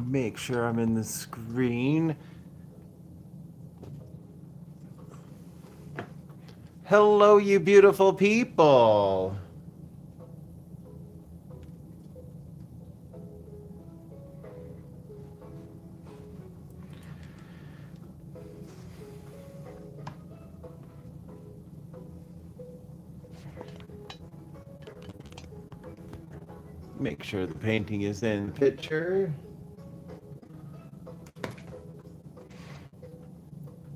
Make sure I'm in the screen. Hello, you beautiful people. Make sure the painting is in the picture.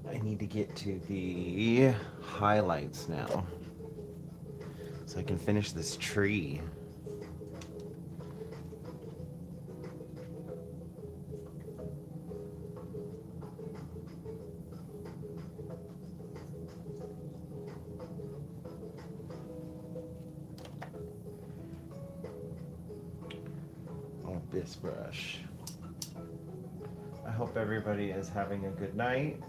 I need to get to the highlights now so I can finish this tree. Oh, this brush. I hope everybody is having a good night.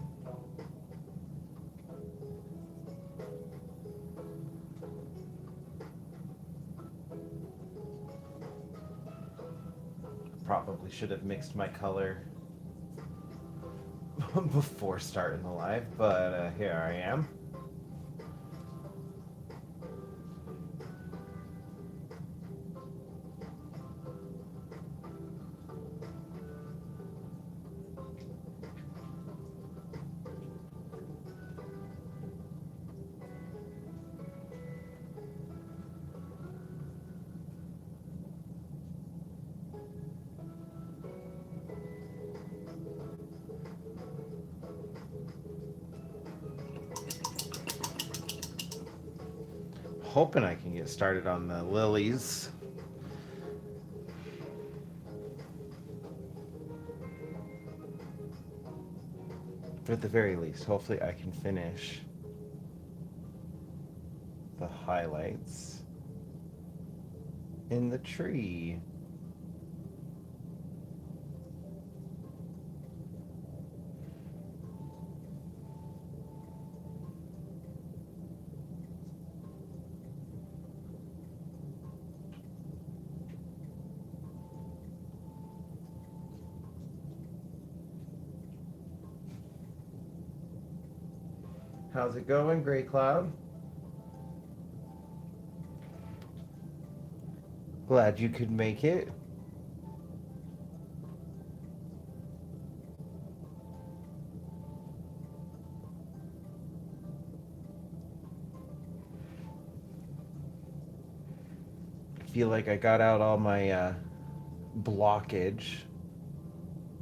Probably should have mixed my color before starting the live, but here I am. Hoping I can get started on the lilies. But at the very least, hopefully I can finish the highlights in the tree. How's it going, Gray Cloud? Glad you could make it. I feel like I got out all my blockage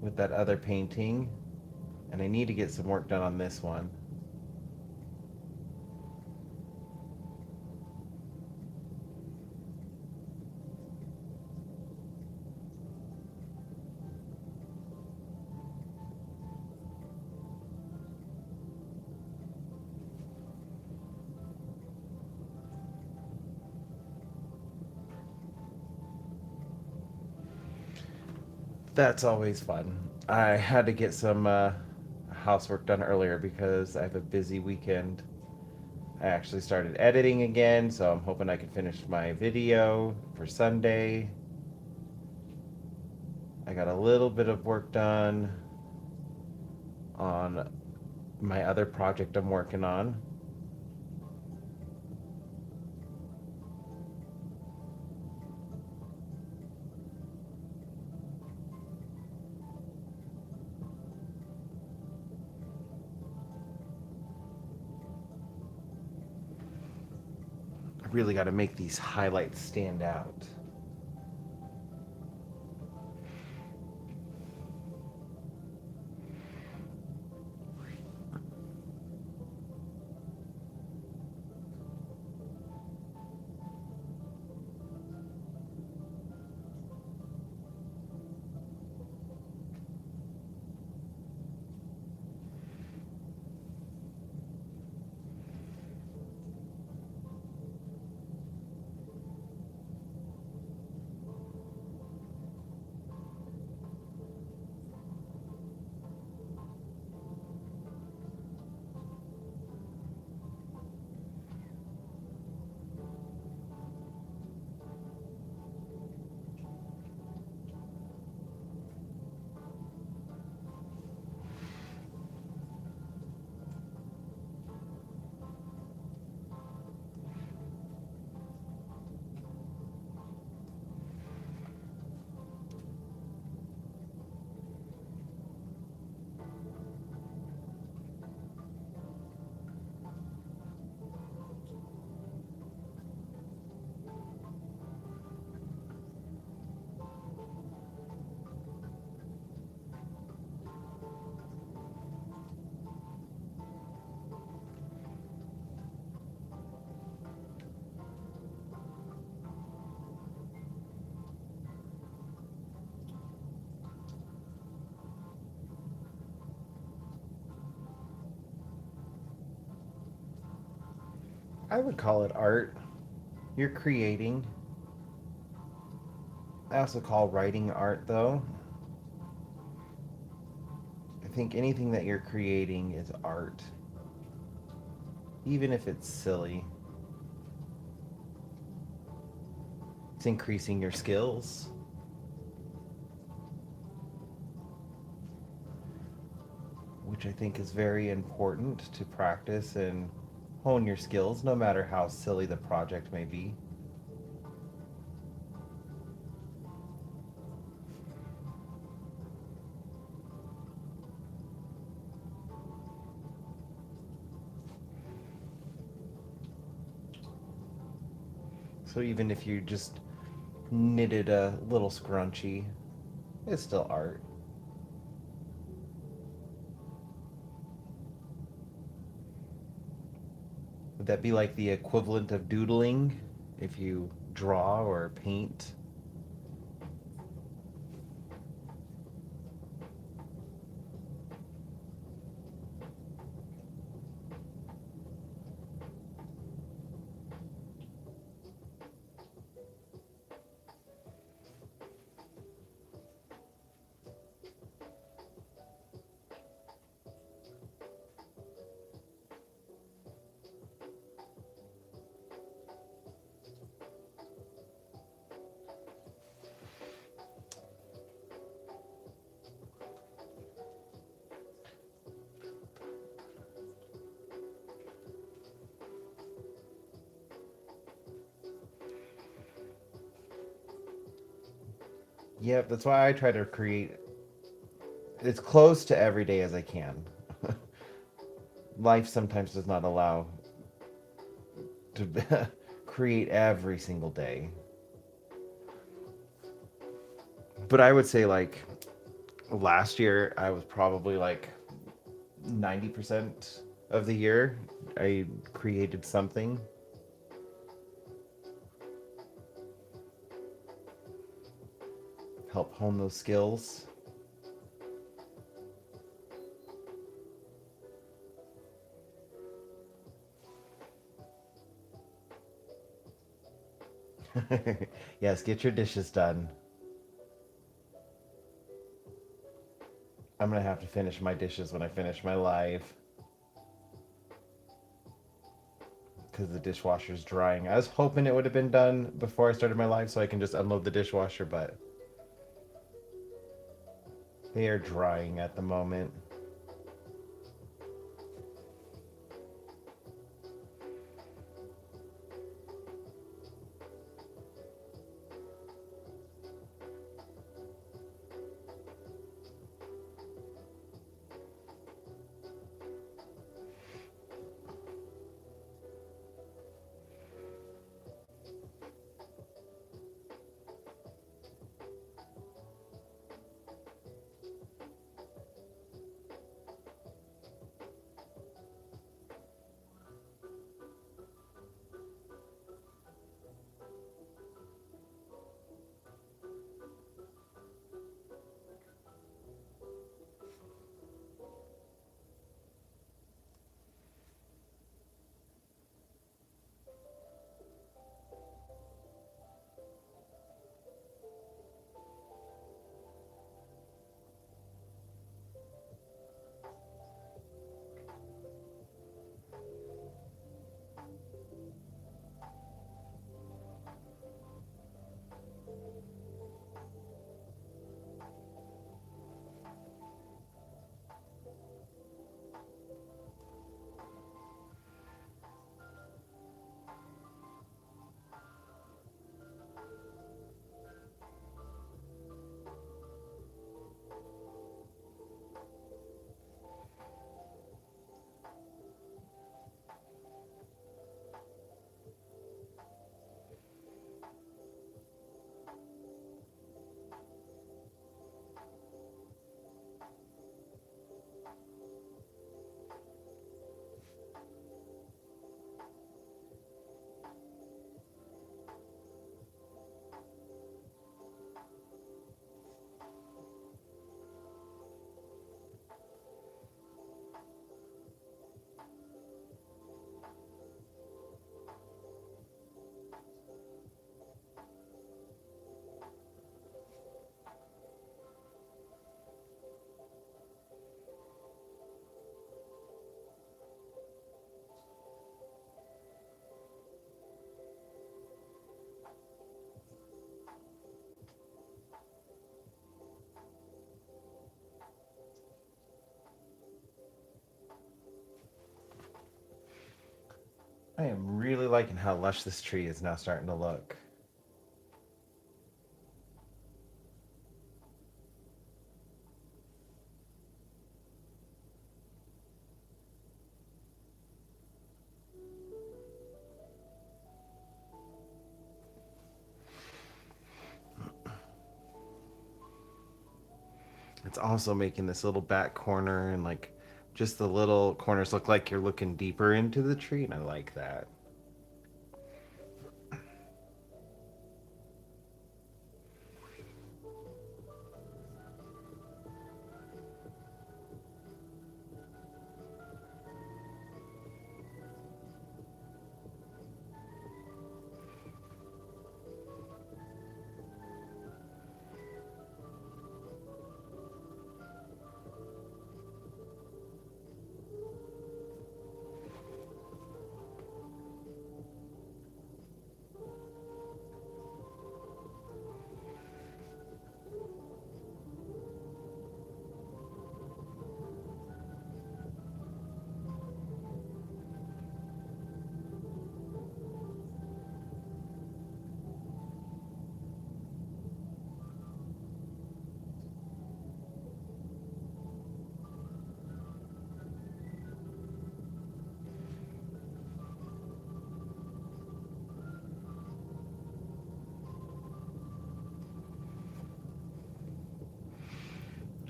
with that other painting, and I need to get some work done on this one. That's always fun. I had to get some housework done earlier because I have a busy weekend. I actually started editing again, so I'm hoping I can finish my video for Sunday. I got a little bit of work done on my other project I'm working on. I really got to make these highlights stand out. I would call it art. You're creating. I also call writing art, though. I think anything that you're creating is art, even if it's silly. It's increasing your skills, which I think is very important to practice and hone your skills, no matter how silly the project may be. So even if you just knitted a little scrunchie, it's still art. Would that be like the equivalent of doodling if you draw or paint? Yep, that's why I try to create as close to every day as I can. Life sometimes does not allow to create every single day. But I would say, like, last year, I was probably like 90% of the year, I created something. Help hone those skills. Yes, get your dishes done. I'm gonna have to finish my dishes when I finish my live because the dishwasher's drying. I was hoping it would have been done before I started my live so I can just unload the dishwasher, but they are drying at the moment. I am really liking how lush this tree is now starting to look. It's also making this little back corner and like just the little corners look like you're looking deeper into the tree, and I like that.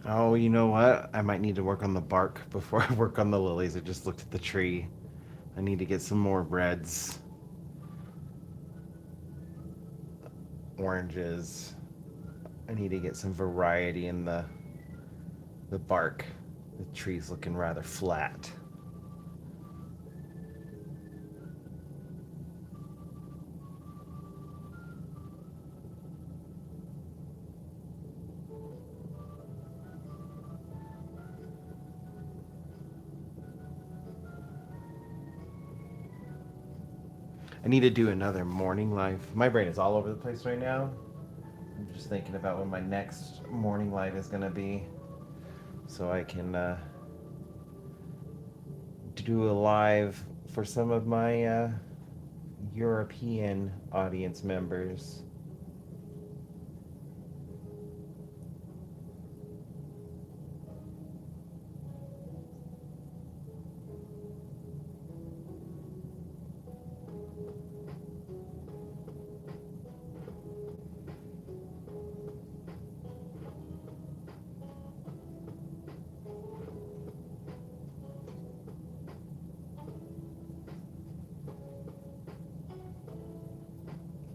Oh, you know what? I might need to work on the bark before I work on the lilies. I just looked at the tree. I need to get some more reds, oranges. I need to get some variety in the bark. The tree's looking rather flat. I need to do another morning live. My brain is all over the place right now. I'm just thinking about when my next morning live is going to be so I can do a live for some of my European audience members.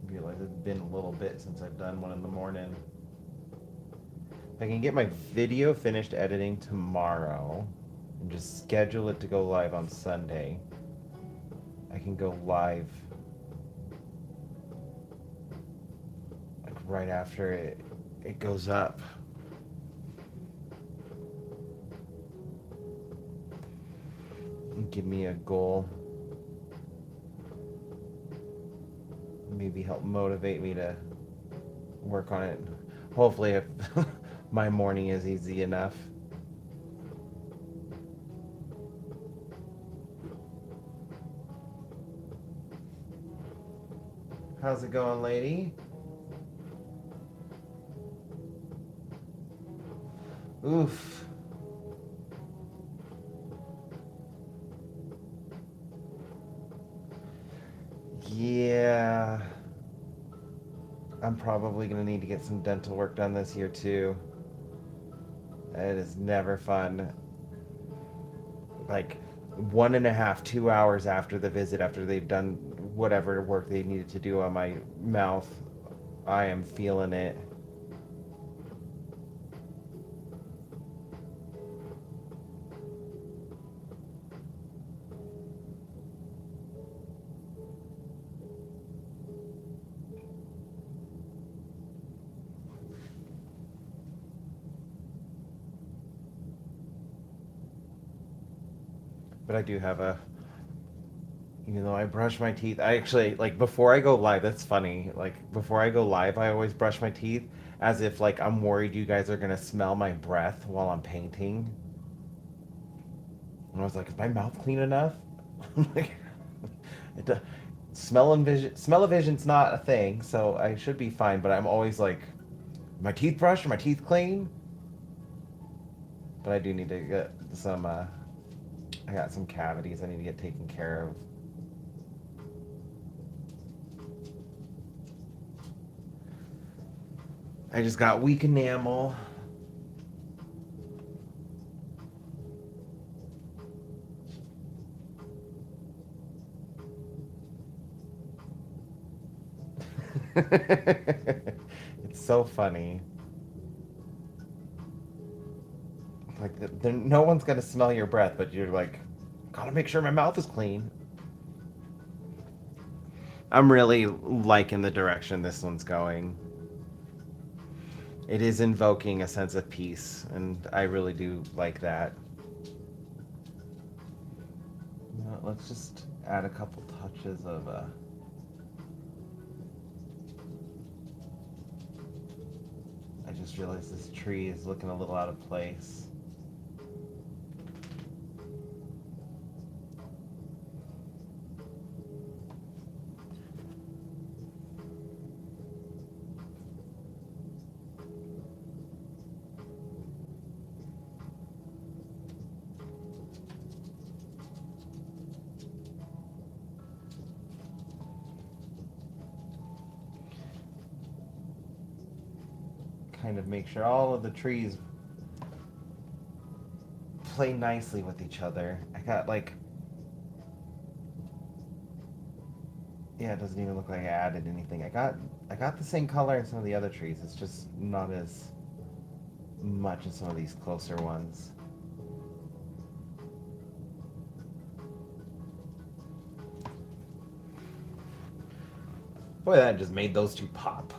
I realize it's been a little bit since I've done one in the morning. If I can get my video finished editing tomorrow and just schedule it to go live on Sunday, I can go live like right after it goes up. And give me a goal. Maybe help motivate me to work on it. Hopefully, if my morning is easy enough. How's it going, lady? Oof. Yeah. I'm probably going to need to get some dental work done this year, too. It is never fun. Like 1.5, 2 hours after the visit, after they've done whatever work they needed to do on my mouth, I am feeling it. But I do have a, even though I brush my teeth, I actually, like, before I go live, that's funny. Like, before I go live, I always brush my teeth as if, like, I'm worried you guys are going to smell my breath while I'm painting. And I was like, is my mouth clean enough? Like, It, smell-o-vision's not a thing, so I should be fine. But I'm always like, my teeth brushed, are my teeth clean? But I do need to get some. I got some cavities I need to get taken care of. I just got weak enamel. It's so funny. Like, no one's gonna smell your breath, but you're like, gotta make sure my mouth is clean. I'm really liking the direction this one's going. It is invoking a sense of peace, and I really do like that. Let's just add a couple touches of I just realized this tree is looking a little out of place. Kind of make sure all of the trees play nicely with each other. I got like, yeah, it doesn't even look like I added anything. I got the same color in some of the other trees. It's just not as much as some of these closer ones. Boy, that just made those two pop.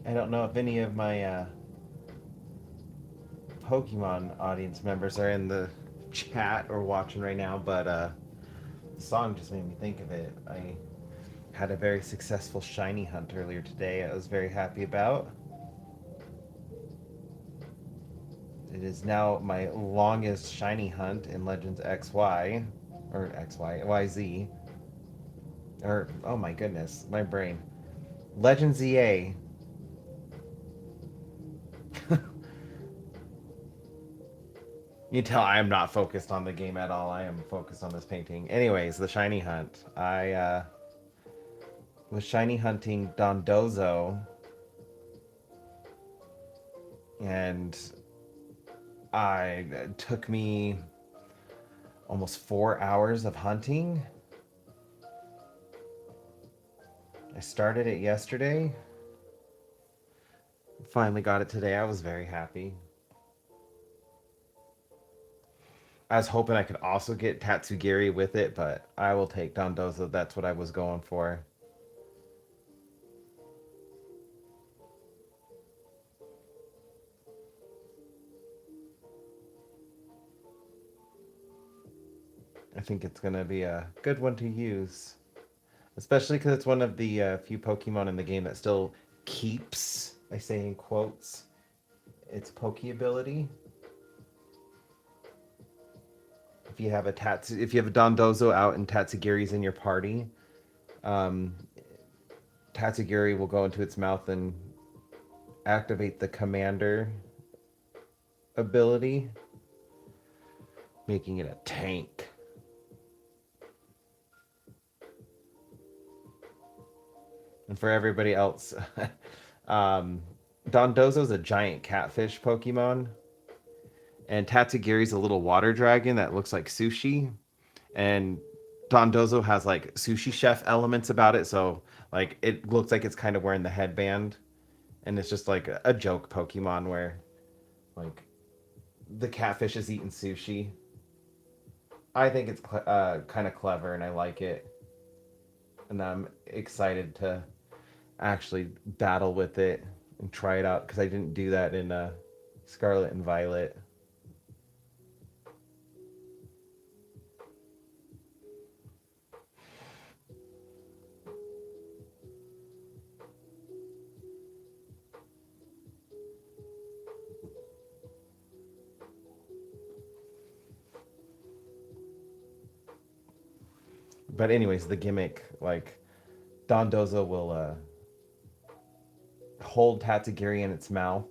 I don't know if any of my Pokemon audience members are in the chat or watching right now, but the song just made me think of it. I had a very successful shiny hunt earlier today. I was very happy about. It is now my longest shiny hunt in Legends XY, or XY, YZ, or oh my goodness, my brain. Legends EA. You tell I am not focused on the game at all. I am focused on this painting. Anyways, the shiny hunt. I was shiny hunting Dondozo, and it took me almost 4 hours of hunting. I started it yesterday. Finally got it today. I was very happy. I was hoping I could also get Tatsugiri with it, but I will take Dondozo. That's what I was going for. I think it's going to be a good one to use. especially because it's one of the few Pokemon in the game that still keeps, I say in quotes, its Poke ability. If you have a Dondozo out and Tatsugiri's in your party, um, Tatsugiri will go into its mouth and activate the Commander ability, making it a tank. And for everybody else, um, Dondozo's a giant catfish Pokemon, and Tatsugiri's a little water dragon that looks like sushi. And Dondozo has like sushi chef elements about it, so like it looks like it's kind of wearing the headband, and it's just like a joke Pokemon where like the catfish is eating sushi. I think it's kind of clever, and I like it, and I'm excited to actually battle with it and try it out because I didn't do that in Scarlet and Violet. But anyways, the gimmick like Dondozo will hold Tatsugiri in its mouth,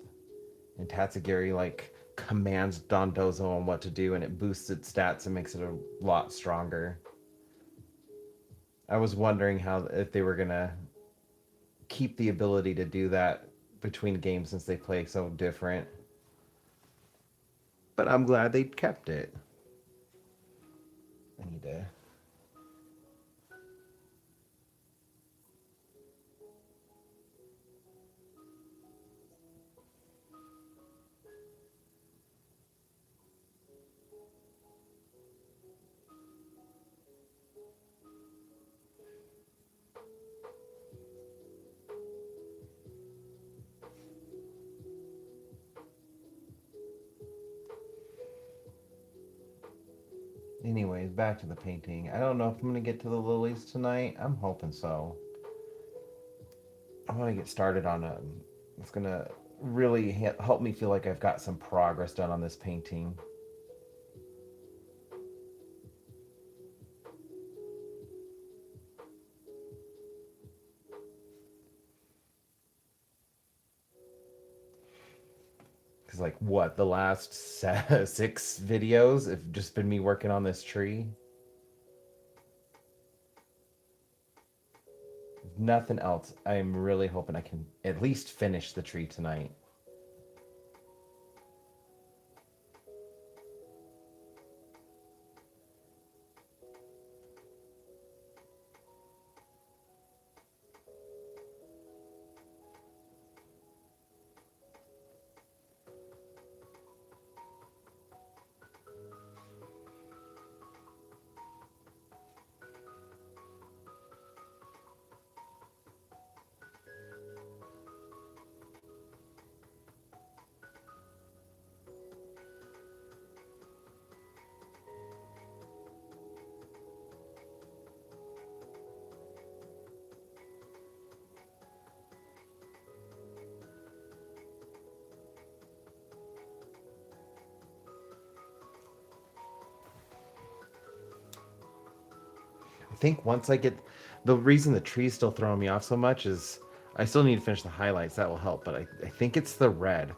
and Tatsugiri like commands Dondozo on what to do, and it boosts its stats and makes it a lot stronger. I was wondering how if they were gonna keep the ability to do that between games since they play so different. But I'm glad they kept it. I need to. Anyways, back to the painting. I don't know if I'm gonna get to the lilies tonight. I'm hoping so. I want to get started on a. It's gonna really help me feel like I've got some progress done on this painting. Because like what the last 6 videos have just been me working on this tree. If nothing else, I'm really hoping I can at least finish the tree tonight. I think once I get the reason the tree's still throwing me off so much is I still need to finish the highlights. That will help, but I think it's the red.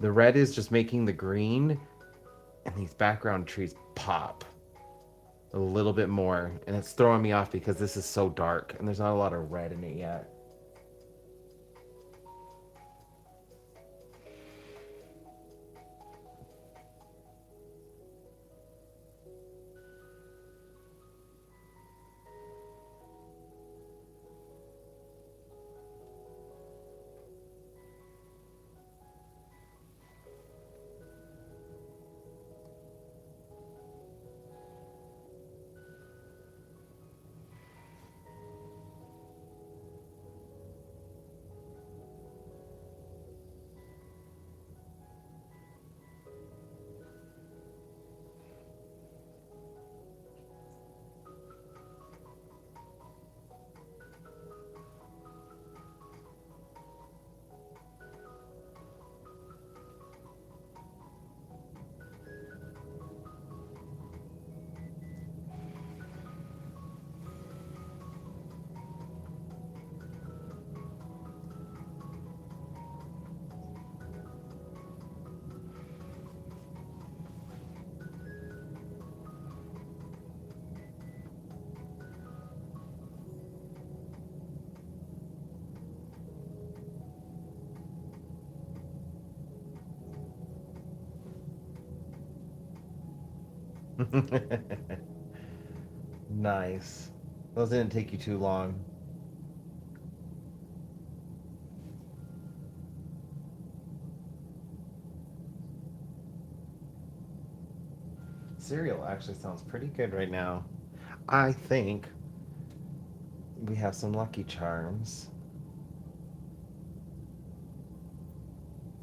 The red is just making the green and these background trees pop a little bit more, and it's throwing me off because this is so dark and there's not a lot of red in it yet. Nice. Those didn't take you too long. Cereal actually sounds pretty good right now. I think we have some Lucky Charms.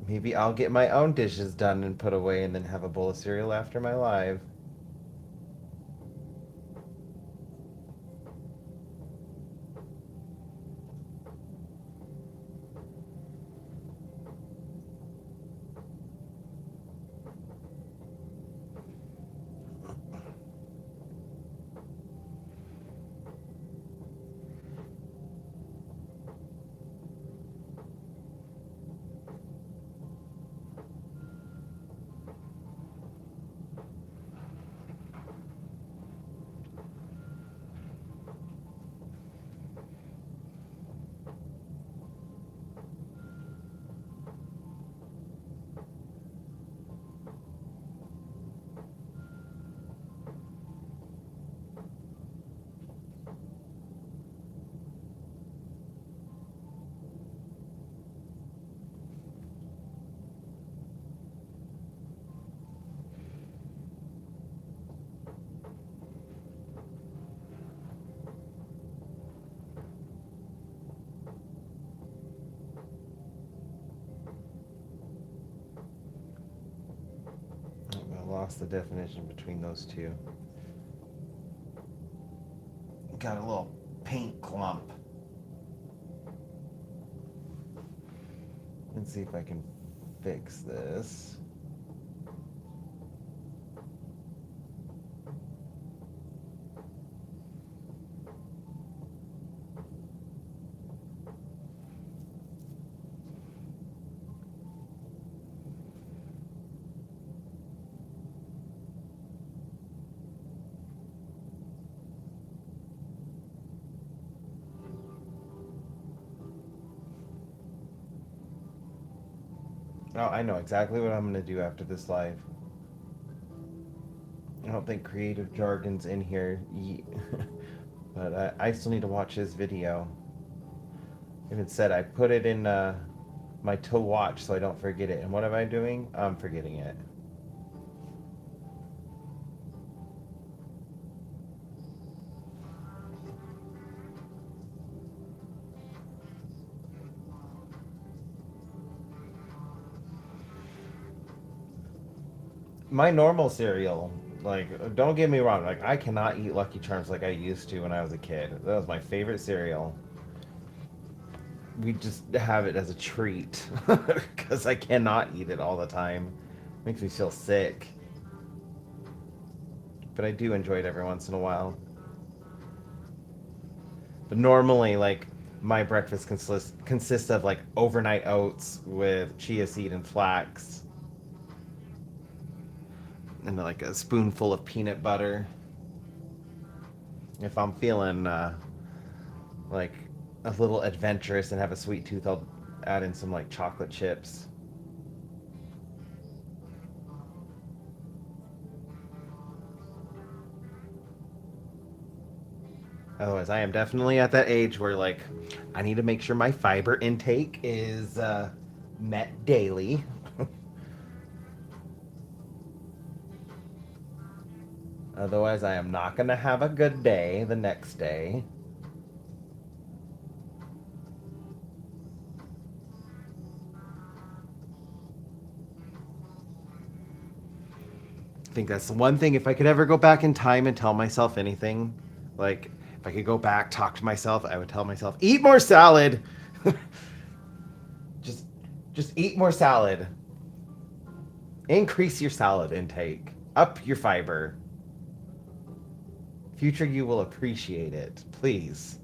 Maybe I'll get my own dishes done and put away and then have a bowl of cereal after my live. I lost the definition between those two. Got a little paint clump. Let's see if I can fix this. Oh, I know exactly what I'm going to do after this live. I don't think creative jargon's in here, but I still need to watch his video. Even said I put it in my to watch so I don't forget it. And what am I doing? I'm forgetting it. My normal cereal, like, don't get me wrong, like, I cannot eat Lucky Charms like I used to when I was a kid. That was my favorite cereal. We just have it as a treat because I cannot eat it all the time. Makes me feel sick. But I do enjoy it every once in a while. But normally, like, my breakfast consists of like overnight oats with chia seed and flax, and like a spoonful of peanut butter. If I'm feeling like a little adventurous and have a sweet tooth, I'll add in some like chocolate chips. Otherwise, I am definitely at that age where like I need to make sure my fiber intake is met daily. Otherwise, I am not going to have a good day the next day. I think that's the one thing. If I could ever go back in time and tell myself anything, like if I could go back, talk to myself, I would tell myself, eat more salad. just, just eat more salad. Increase your salad intake. Up your fiber. Future you will appreciate it. Please.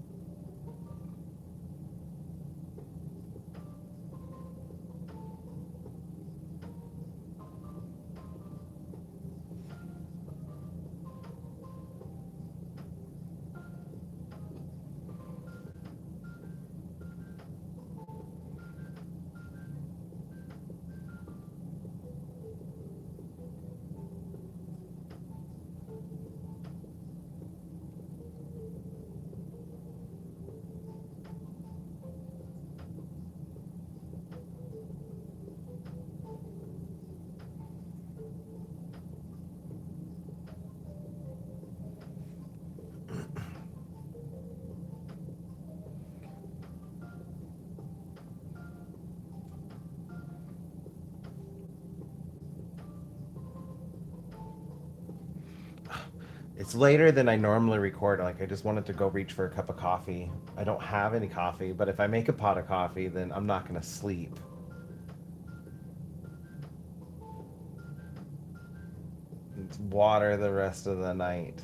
It's later than I normally record. Like I just wanted to go reach for a cup of coffee. I don't have any coffee, but if I make a pot of coffee, then I'm not gonna sleep. It's water the rest of the night.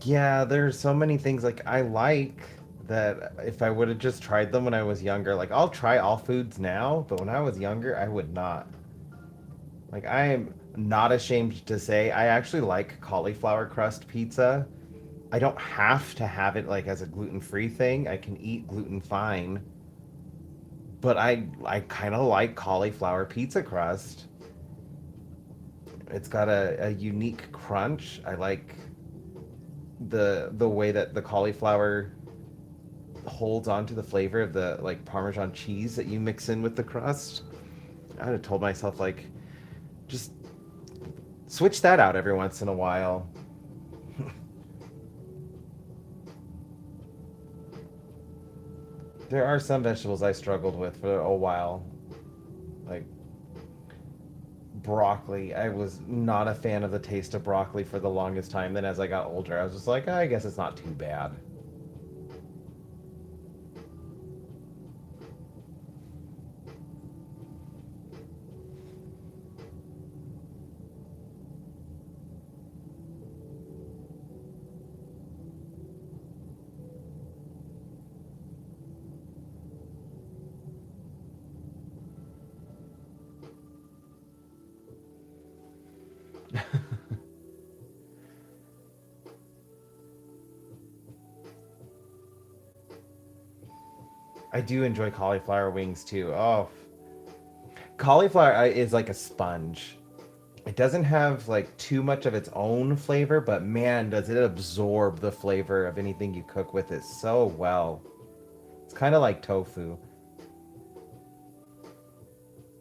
Yeah, there's so many things like I like that if I would have just tried them when I was younger, like I'll try all foods now, but when I was younger, I would not. Like I am not ashamed to say I actually like cauliflower crust pizza. I don't have to have it like as a gluten-free thing. I can eat gluten fine, but I kind of like cauliflower pizza crust. It's got a unique crunch. I like the way that the cauliflower holds on to the flavor of the like Parmesan cheese that you mix in with the crust. I'd have told myself like just switch that out every once in a while. There are some vegetables I struggled with for a while, like broccoli. I was not a fan of the taste of broccoli for the longest time. Then as I got older, I was just like, I guess it's not too bad. I do enjoy cauliflower wings too. Oh, cauliflower is like a sponge. It doesn't have like too much of its own flavor, but man, does it absorb the flavor of anything you cook with it so well. It's kind of like tofu.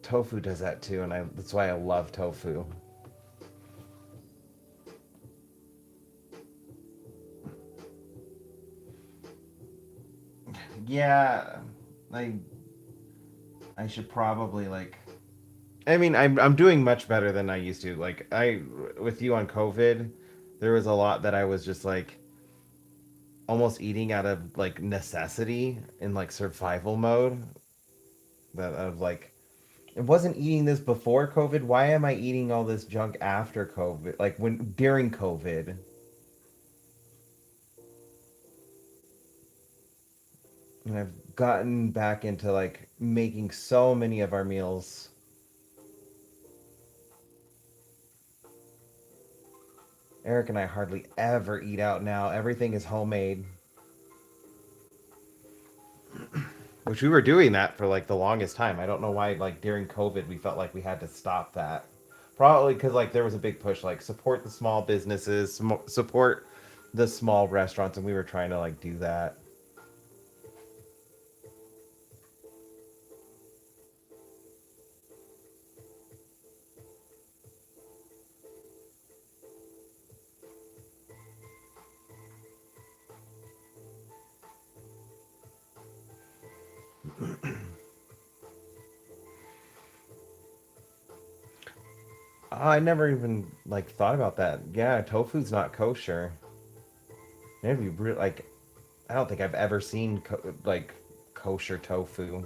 Tofu does that too, and that's why I love tofu. Yeah, I I should probably like. I mean, I'm doing much better than I used to. Like I with you on COVID, there was a lot that I was just like almost eating out of like necessity in like survival mode. That of like I wasn't eating this before COVID. Why am I eating all this junk after COVID? Like when during COVID, and I've gotten back into like making so many of our meals. Eric and I hardly ever eat out now. Everything is homemade, which we were doing that for like the longest time. I don't know why like during COVID we felt like we had to stop that. Probably because like there was a big push like support the small businesses, support the small restaurants, and we were trying to like do that. I never even like thought about that. Yeah, tofu's not kosher. Maybe like I don't think I've ever seen like kosher tofu.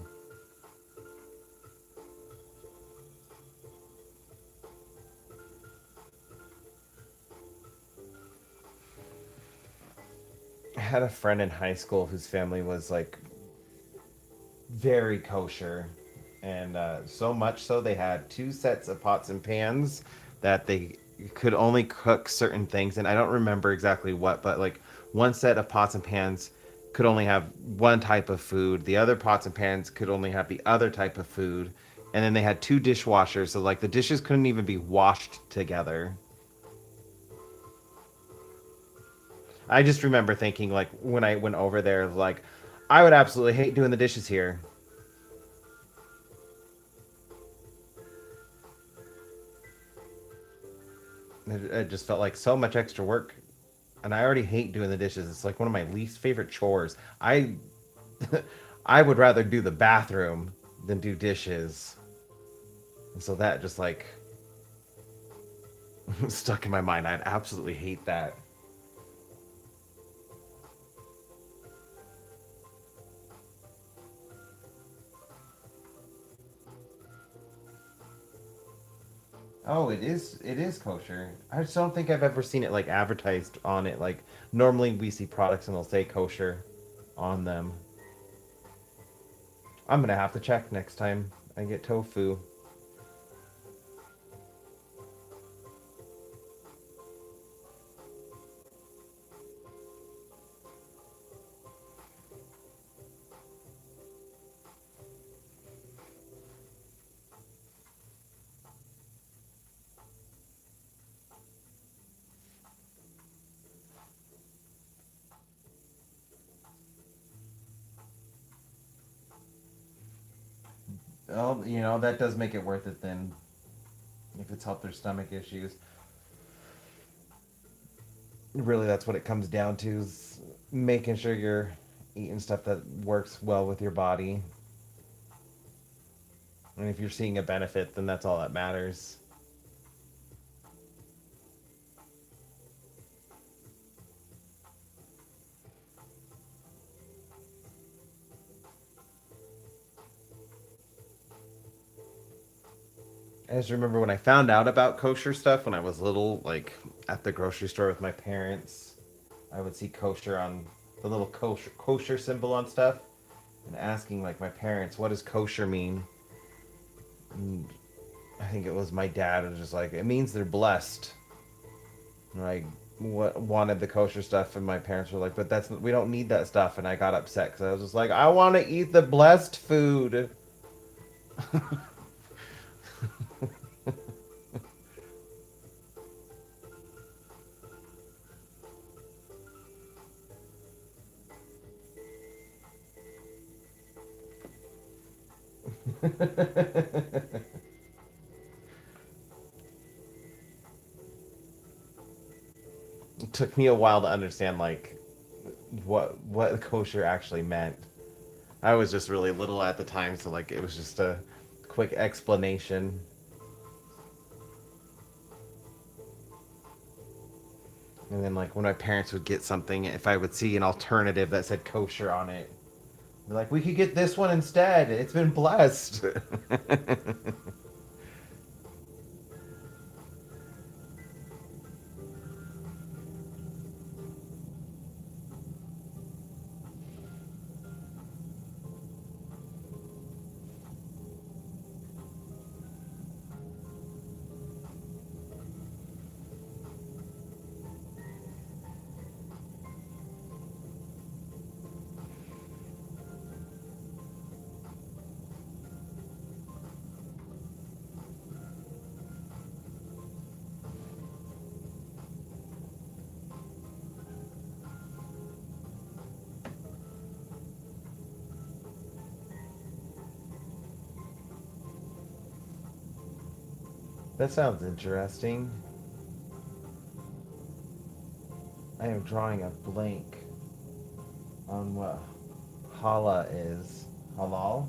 I had a friend in high school whose family was like very kosher, and so much so they had two sets of pots and pans that they could only cook certain things. And I don't remember exactly what, but like one set of pots and pans could only have one type of food. The other pots and pans could only have the other type of food. And then they had two dishwashers, so like the dishes couldn't even be washed together. I just remember thinking like when I went over there, like I would absolutely hate doing the dishes here. It just felt like so much extra work, and I already hate doing the dishes. It's like one of my least favorite chores. I would rather do the bathroom than do dishes, and so that just like stuck in my mind. I'd absolutely hate that. Oh, it is. It is kosher. I just don't think I've ever seen it like advertised on it. Like normally we see products and they'll say kosher on them. I'm gonna have to check next time I get tofu. Oh, that does make it worth it then. If it's helped their stomach issues, really, that's what it comes down to: is making sure you're eating stuff that works well with your body. And if you're seeing a benefit, then that's all that matters. I just remember when I found out about kosher stuff when I was little, like at the grocery store with my parents, I would see kosher on the little kosher symbol on stuff, and asking like my parents, "What does kosher mean?" And I think it was my dad was just like, "It means they're blessed." And I wanted the kosher stuff, and my parents were like, "But that's we don't need that stuff." And I got upset because I was just like, "I want to eat the blessed food." It took me a while to understand like what kosher actually meant. I was just really little at the time, so like it was just a quick explanation. And then like when my parents would get something, if I would see an alternative that said kosher on it, they're like, "We could get this one instead. It's been blessed." That sounds interesting. I am drawing a blank on what Hala is. Halal?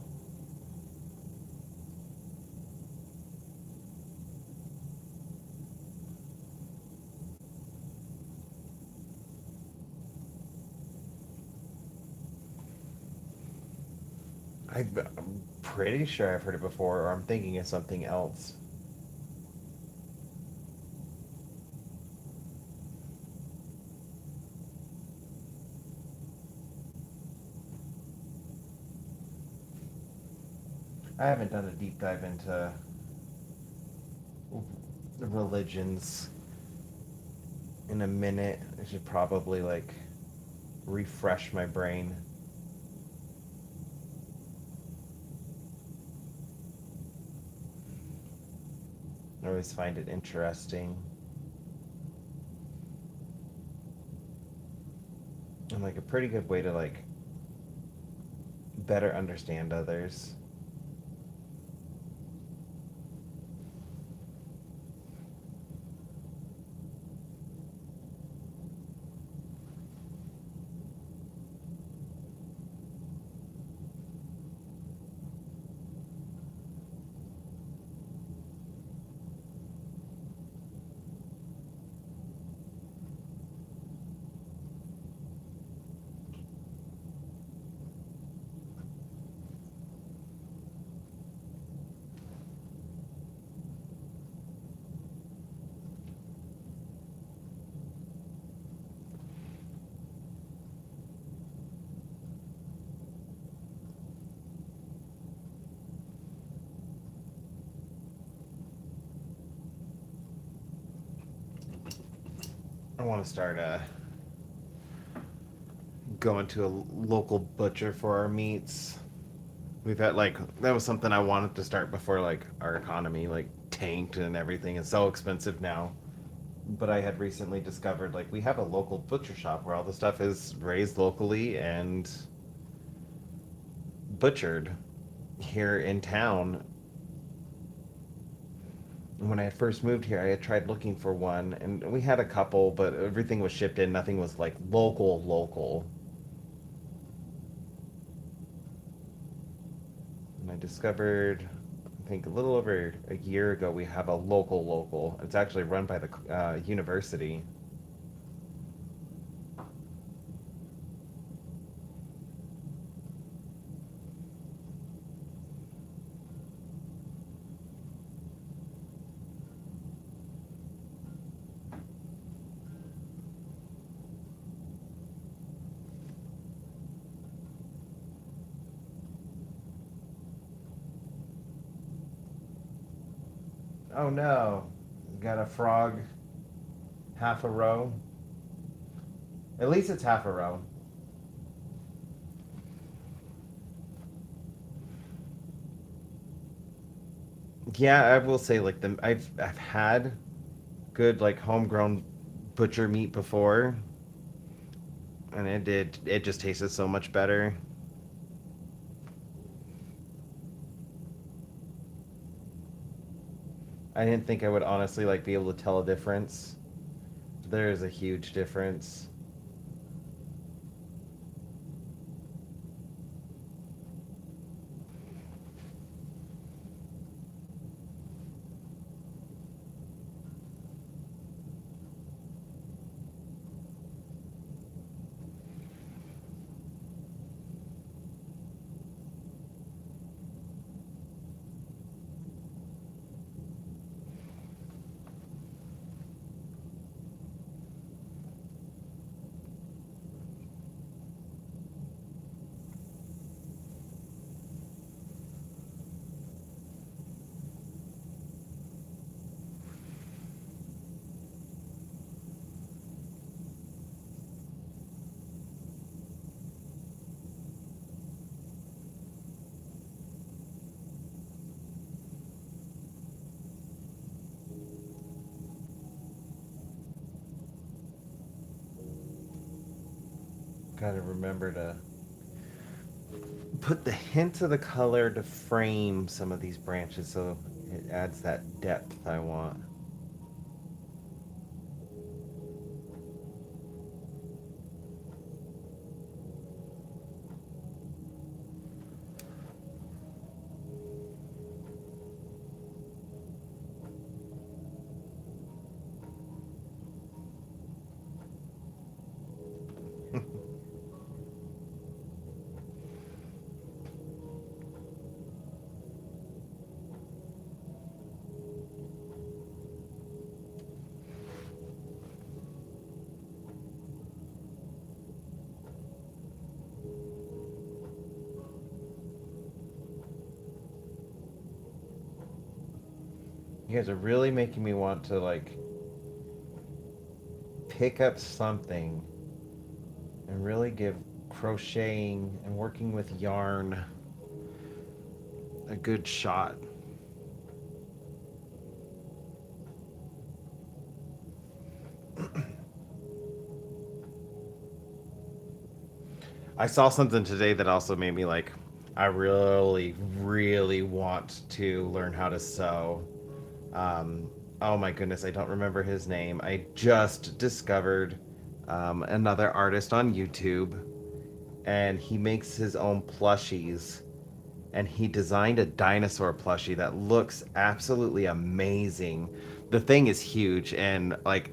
I'm pretty sure I've heard it before, or I'm thinking of something else. I haven't done a deep dive into religions in a minute. I should probably like refresh my brain. I always find it interesting and like a pretty good way to like better understand others. I want to start going to a local butcher for our meats. We've had like that was something I wanted to start before like our economy like tanked and everything is so expensive now. But I had recently discovered like we have a local butcher shop where all the stuff is raised locally and butchered here in town. When I first moved here, I had tried looking for one, and we had a couple, but everything was shipped in. Nothing was like local. And I discovered, I think a little over a year ago, we have a local. It's actually run by the university. Oh no, got a frog, half a row. At least it's half a row. Yeah, I will say like I've had good like homegrown butcher meat before, and it just tasted so much better. I didn't think I would honestly like be able to tell a difference. There is a huge difference. Gotta remember to put the hint of the color to frame some of these branches so it adds that depth I want. You guys are really making me want to like pick up something and really give crocheting and working with yarn a good shot. I saw something today that also made me like, I really want to learn how to sew. Oh my goodness, I don't remember his name. I just discovered another artist on YouTube, and he makes his own plushies. And he designed a dinosaur plushie that looks absolutely amazing. The thing is huge, and like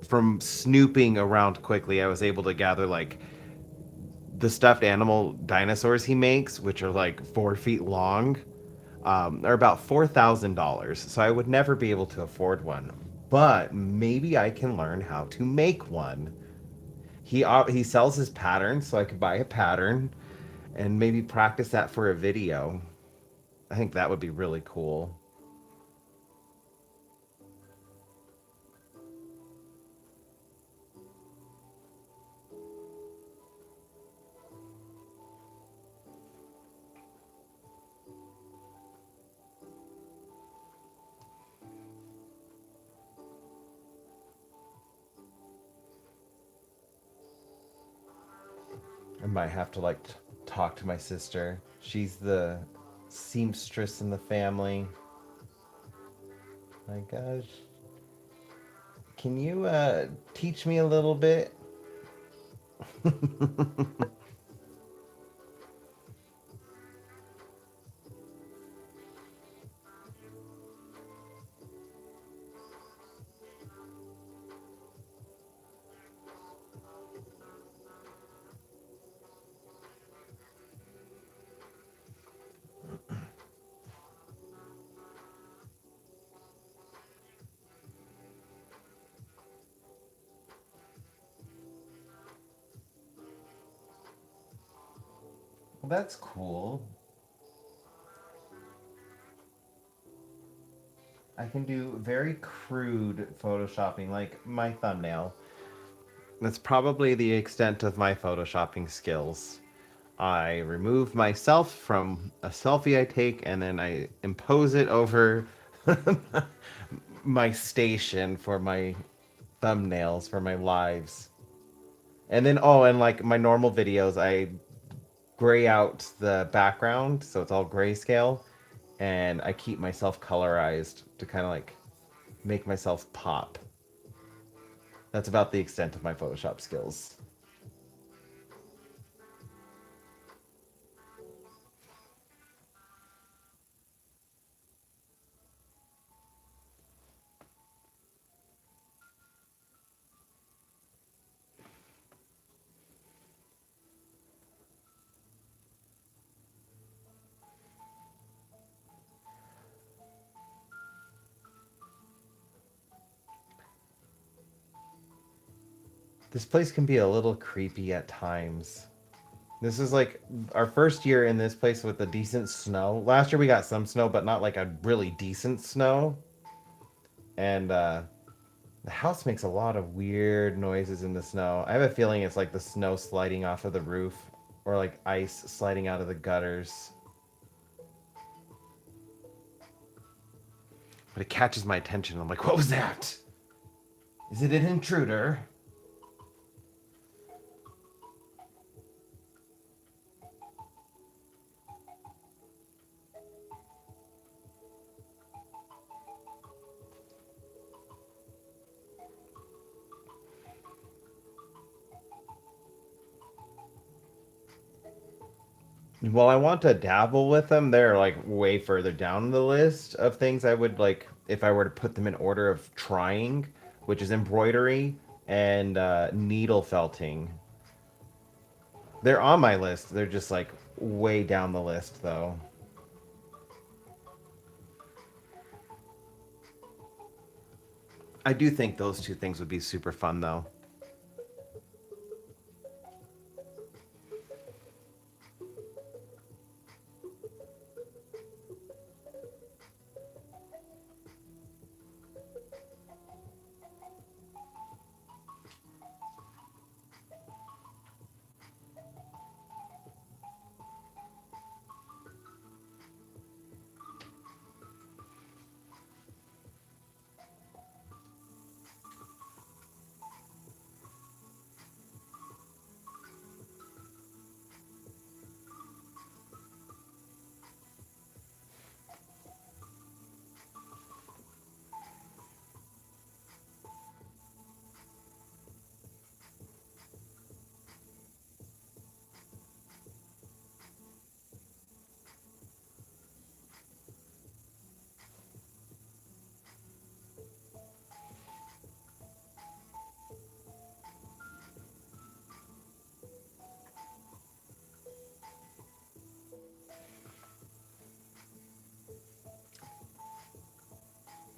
from snooping around quickly, I was able to gather like the stuffed animal dinosaurs he makes, which are like 4 feet long, are about $4,000. So I would never be able to afford one, but maybe I can learn how to make one. He sells his patterns, so I could buy a pattern and maybe practice that for a video. I think that would be really cool. might have to like talk to my sister. She's the seamstress in the family. My gosh, can you teach me a little bit? Well, that's cool. I can do very crude photoshopping, like my thumbnail. That's probably the extent of my photoshopping skills. I remove myself from a selfie I take and then I impose it over my station for my thumbnails for my lives. And then and like my normal videos, I gray out the background so it's all grayscale and I keep myself colorized to kind of like make myself pop. That's about the extent of my Photoshop skills. This place can be a little creepy at times. This is like our first year in this place with a decent snow. Last year we got some snow, but not like a really decent snow. And the house makes a lot of weird noises in the snow. I have a feeling it's like the snow sliding off of the roof or like ice sliding out of the gutters. But it catches my attention. I'm like, what was that? Is it an intruder? Well, I want to dabble with them. They're like way further down the list of things I would like if I were to put them in order of trying, which is embroidery and needle felting. They're on my list. They're just like way down the list, though. I do think those two things would be super fun, though.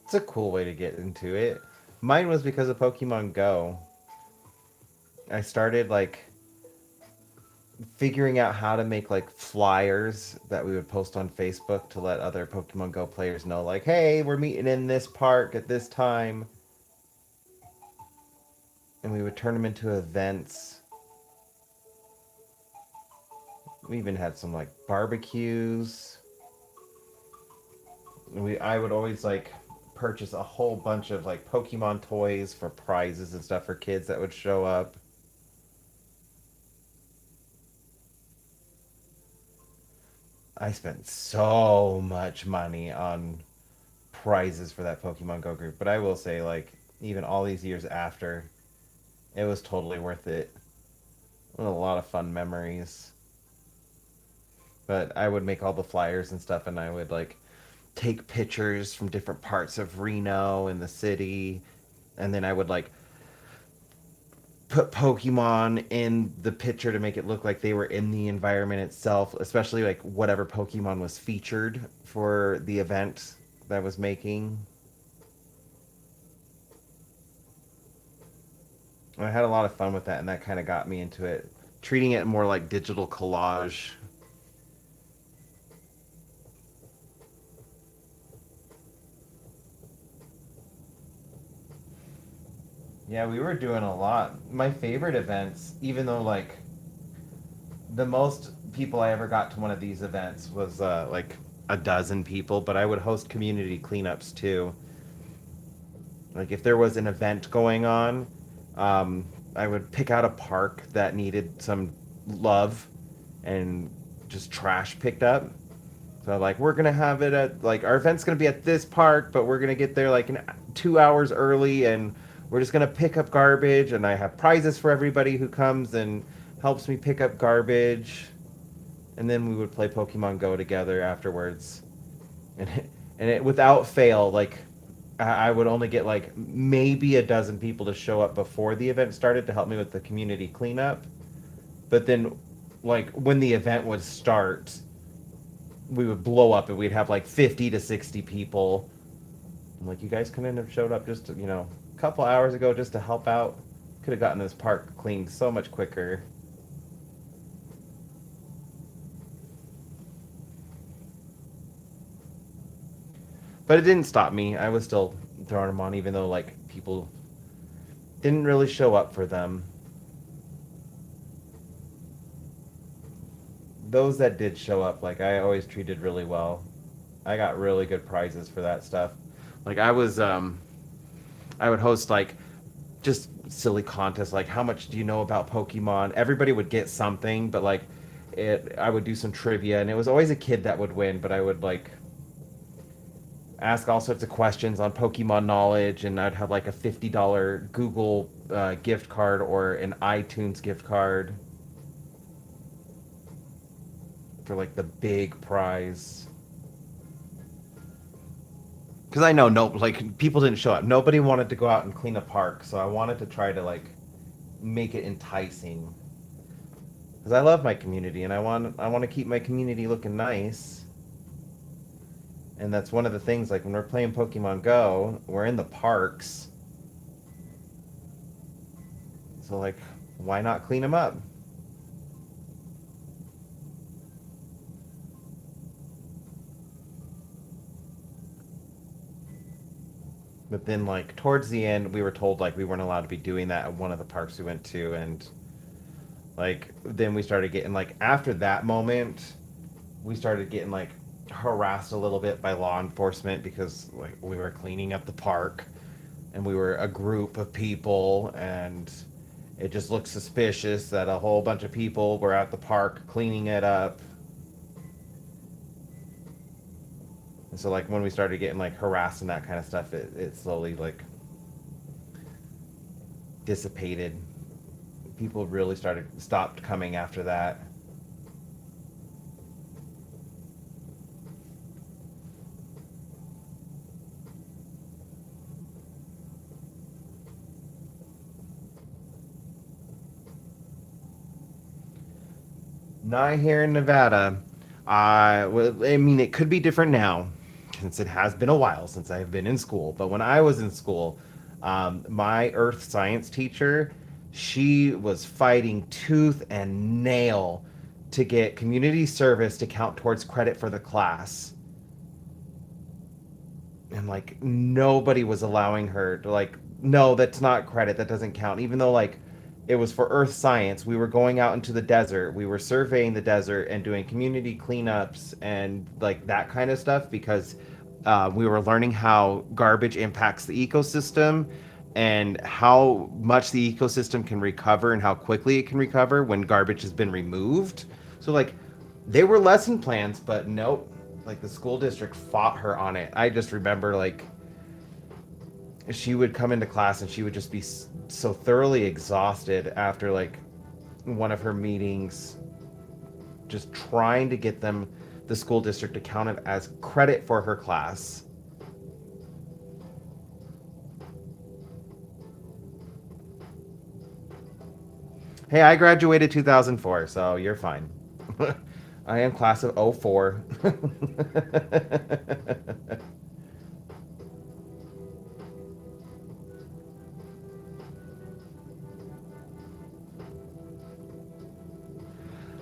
It's a cool way to get into it. Mine was because of Pokemon Go. I started like figuring out how to make like flyers that we would post on Facebook to let other Pokemon Go players know, like, hey, we're meeting in this park at this time. And we would turn them into events. We even had some like barbecues. I would always like purchase a whole bunch of like Pokemon toys for prizes and stuff for kids that would show up. I spent so much money on prizes for that Pokemon Go group, but I will say, like, even all these years after, it was totally worth it. A lot of fun memories. But I would make all the flyers and stuff, and I would like take pictures from different parts of Reno and the city, and then I would like put Pokemon in the picture to make it look like they were in the environment itself, especially like whatever Pokemon was featured for the event that I was making. I had a lot of fun with that, and that kind of got me into it, treating it more like digital collage. Yeah, we were doing a lot. My favorite events, even though like the most people I ever got to one of these events was like a dozen people, but I would host community cleanups too. Like if there was an event going on, um, I would pick out a park that needed some love and just trash picked up. So like we're gonna have it at like our event's gonna be at this park, but we're gonna get there like 2 hours early, and we're just gonna pick up garbage. And I have prizes for everybody who comes and helps me pick up garbage. And then we would play Pokemon Go together afterwards. And it without fail, like I would only get like maybe a dozen people to show up before the event started to help me with the community cleanup. But then, like when the event would start, we would blow up and we'd have like 50 to 60 people. I'm like, you guys couldn't have showed up just a couple hours ago just to help out. Could have gotten this park cleaned so much quicker. But it didn't stop me. I was still throwing them on, even though like people didn't really show up for them. Those that did show up, like I always treated really well. I got really good prizes for that stuff. Like I would host like just silly contests like how much do you know about Pokemon? Everybody would get something, but like it I would do some trivia, and it was always a kid that would win, but I would like ask all sorts of questions on Pokemon knowledge, and I'd have like a $50 Google gift card or an iTunes gift card for like the big prize. Because I know no, like people didn't show up. Nobody wanted to go out and clean a park, so I wanted to try to like make it enticing. Because I love my community, and I want to keep my community looking nice. And that's one of the things. Like when we're playing Pokemon Go, we're in the parks, so like, why not clean them up? But then, like towards the end, we were told like we weren't allowed to be doing that at one of the parks we went to, and like then we started getting like after that moment, we started getting like harassed a little bit by law enforcement because like we were cleaning up the park, and we were a group of people, and it just looked suspicious that a whole bunch of people were at the park cleaning it up. And so like when we started getting like harassed and that kind of stuff, it slowly like dissipated. People really stopped coming after that. Not here in Nevada. Well, I mean, it could be different now, since it has been a while since I've been in school. But when I was in school, my earth science teacher, she was fighting tooth and nail to get community service to count towards credit for the class. And like nobody was allowing her to like, no, that's not credit, that doesn't count, even though like it was for earth science. We were going out into the desert, we were surveying the desert and doing community cleanups and like that kind of stuff, because we were learning how garbage impacts the ecosystem and how much the ecosystem can recover and how quickly it can recover when garbage has been removed. So like They were lesson plans, but nope. Like the school district fought her on it. I just remember like she would come into class and she would just be so thoroughly exhausted after like one of her meetings, just trying to get them the school district to count it as credit for her class. Hey, I graduated 2004, so you're fine. I am class of '04.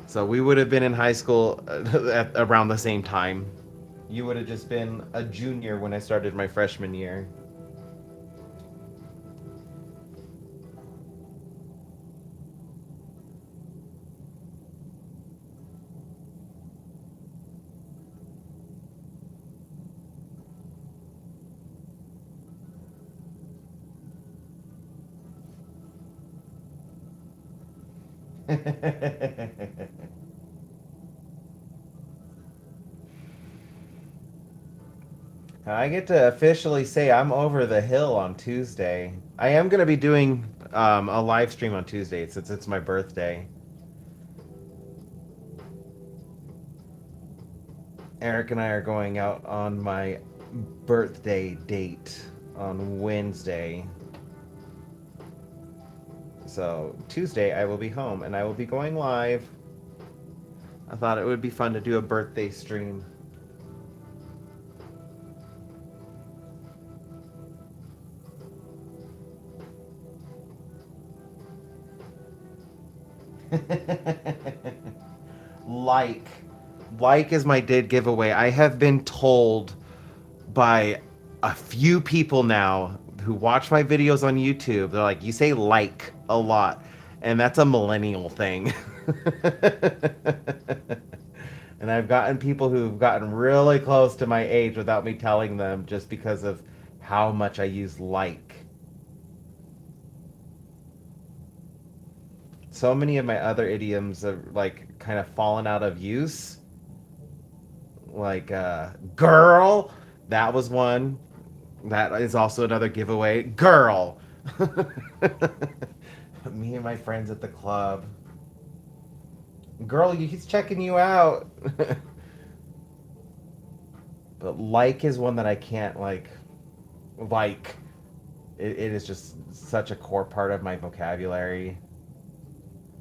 So we would have been in high school at around the same time. You would have just been a junior when I started my freshman year. I get to officially say I'm over the hill on Tuesday. I am going to be doing a live stream on Tuesday since it's my birthday. Eric and I are going out on my birthday date on Wednesday. So Tuesday I will be home and I will be going live. I thought it would be fun to do a birthday stream. like like is my did giveaway. I have been told by a few people now who watch my videos on YouTube. They're like, you say like a lot, and that's a millennial thing. And I've gotten people who've gotten really close to my age without me telling them just because of how much I use like. So many of my other idioms have like kind of fallen out of use. Like girl, that was one. That is also another giveaway. Girl. Me and my friends at the club. Girl, he's checking you out. But like is one that I can't like. It is just such a core part of my vocabulary.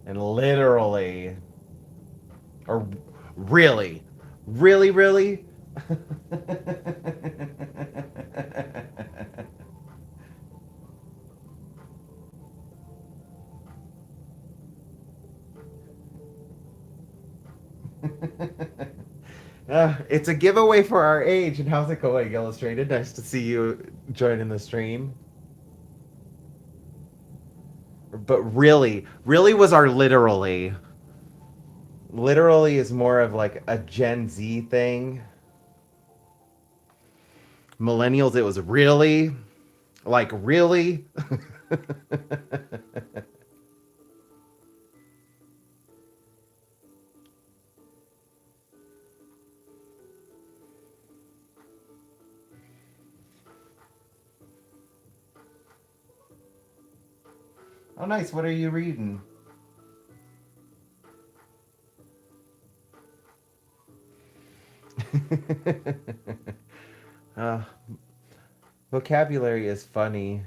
And literally, or really, really, really. It's a giveaway for our age. And how's it going, Illustrated? Nice to see you joining the stream. But really, really was our literally. Literally is more of like a Gen Z thing. Millennials, it was really, like really. Oh, nice. What are you reading? uh, vocabulary is funny.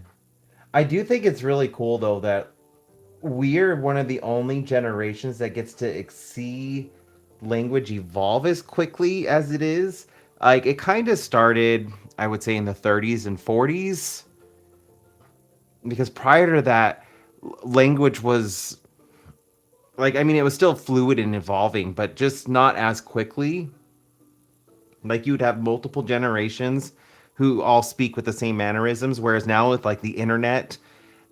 I do think it's really cool though that we're one of the only generations that gets to see language evolve as quickly as it is. Like it kind of started, I would say, in the 30s and 40s, because prior to that, language was like, I mean, it was still fluid and evolving, but just not as quickly. Like you would have multiple generations who all speak with the same mannerisms, whereas now with like the internet,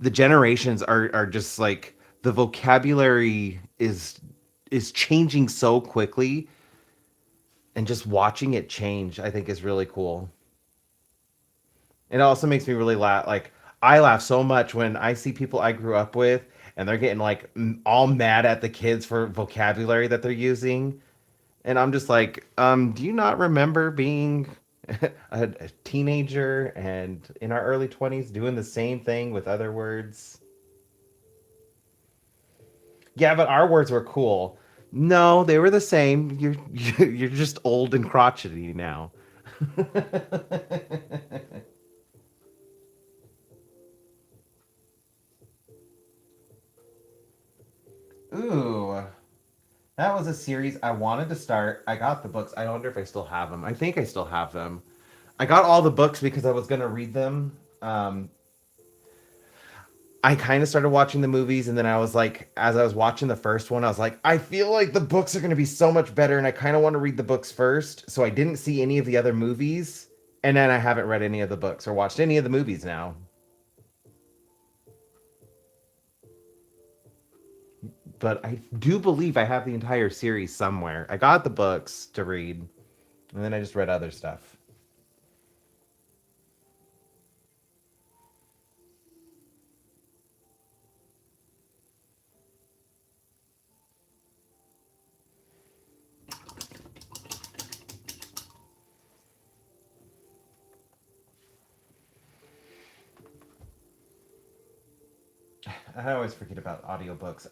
the generations are just like the vocabulary is changing so quickly, and just watching it change I think is really cool. It also makes me really laugh. Like I laugh so much when I see people I grew up with and they're getting like all mad at the kids for vocabulary that they're using. And I'm just like, do you not remember being a teenager and in our early 20s doing the same thing with other words? Yeah, but our words were cool. No, they were the same. You're just old and crotchety now. Ooh, that was a series I wanted to start. I got the books. I wonder if I still have them. I think I still have them. I got all the books because I was gonna read them. I kind of started watching the movies, and then I was like, as I was watching the first one, I was like, I feel like the books are going to be so much better, and I kind of want to read the books first. So I didn't see any of the other movies, and then I haven't read any of the books or watched any of the movies now. But I do believe I have the entire series somewhere. I got the books to read, and then I just read other stuff. I always forget about audiobooks.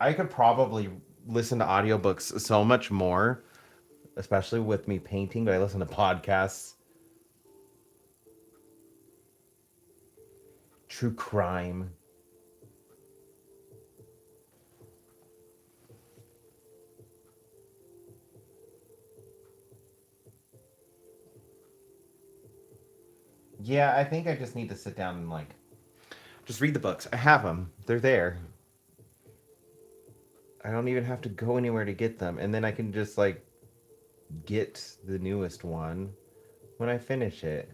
I could probably listen to audiobooks so much more, especially with me painting, but I listen to podcasts, true crime. Yeah, I think I just need to sit down and like just read the books. I have them. They're there. I don't even have to go anywhere to get them, and then I can just like get the newest one when I finish it.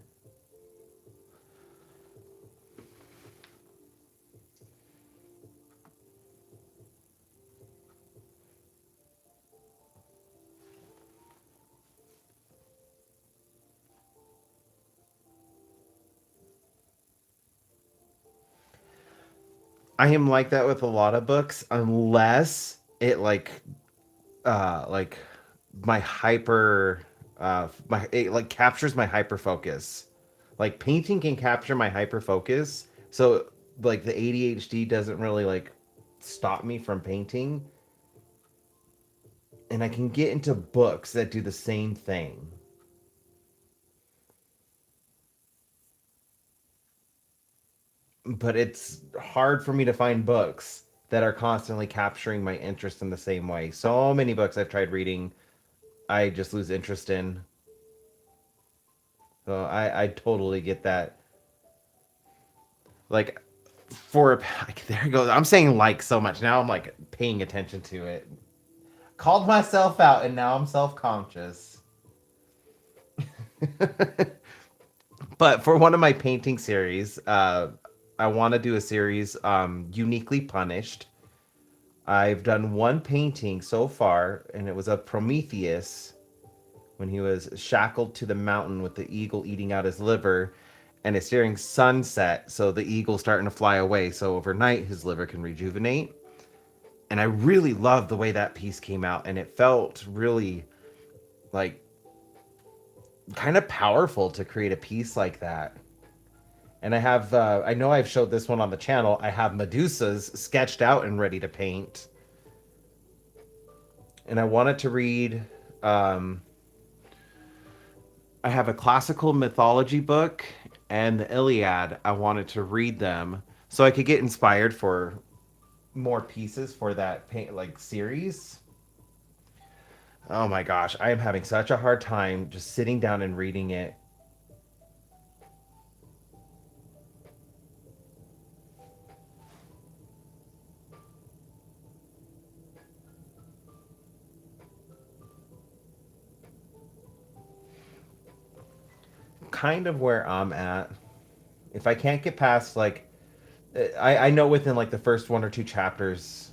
I am like that with a lot of books unless it like my hyper my it like captures my hyper focus. Like painting can capture my hyper focus. So like the ADHD doesn't really like stop me from painting, and I can get into books that do the same thing. But it's hard for me to find books that are constantly capturing my interest in the same way. So many books I've tried reading, I just lose interest in. So I totally get that. Like for like, there it goes. I'm saying like so much now. I'm like paying attention to it. Called myself out, and now I'm self conscious. But for one of my painting series, I want to do a series, uniquely punished. I've done one painting so far, and it was of Prometheus when he was shackled to the mountain with the eagle eating out his liver, and it's during sunset, so the eagle's starting to fly away. So overnight, his liver can rejuvenate. And I really loved the way that piece came out, and it felt really like kind of powerful to create a piece like that. And I know I've showed this one on the channel. I have Medusas sketched out and ready to paint. And I wanted to read, um, I have a classical mythology book and the Iliad. I wanted to read them so I could get inspired for more pieces for that paint like series. Oh my gosh, I am having such a hard time just sitting down and reading it. Kind of where I'm at. If I can't get past like I know within like the first one or two chapters,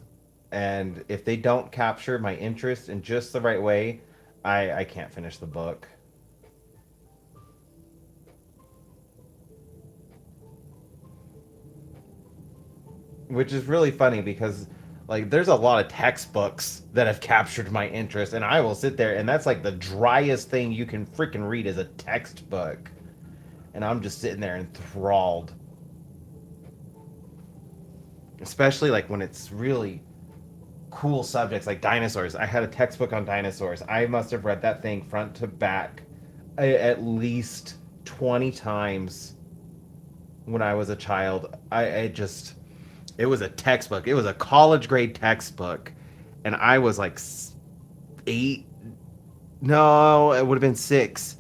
and if they don't capture my interest in just the right way, I can't finish the book. Which is really funny because Like, there's a lot of textbooks that have captured my interest, and I will sit there, and that's like the driest thing you can freaking read is a textbook. And I'm just sitting there enthralled. Especially like when it's really cool subjects like dinosaurs. I had a textbook on dinosaurs. I must have read that thing front to back at least 20 times when I was a child. I just, it was a textbook. It was a college grade textbook. And I was like eight. No, it would have been six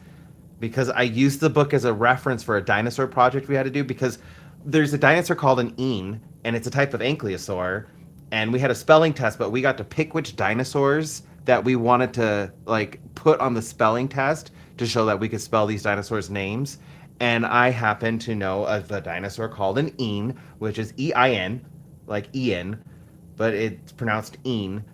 because I used the book as a reference for a dinosaur project we had to do because there's a dinosaur called an ean, and it's a type of ankylosaur. And we had a spelling test, but we got to pick which dinosaurs that we wanted to like put on the spelling test to show that we could spell these dinosaurs' names. And I happen to know of a dinosaur called an ean, which is E-I-N, like Ian, but it's pronounced ean.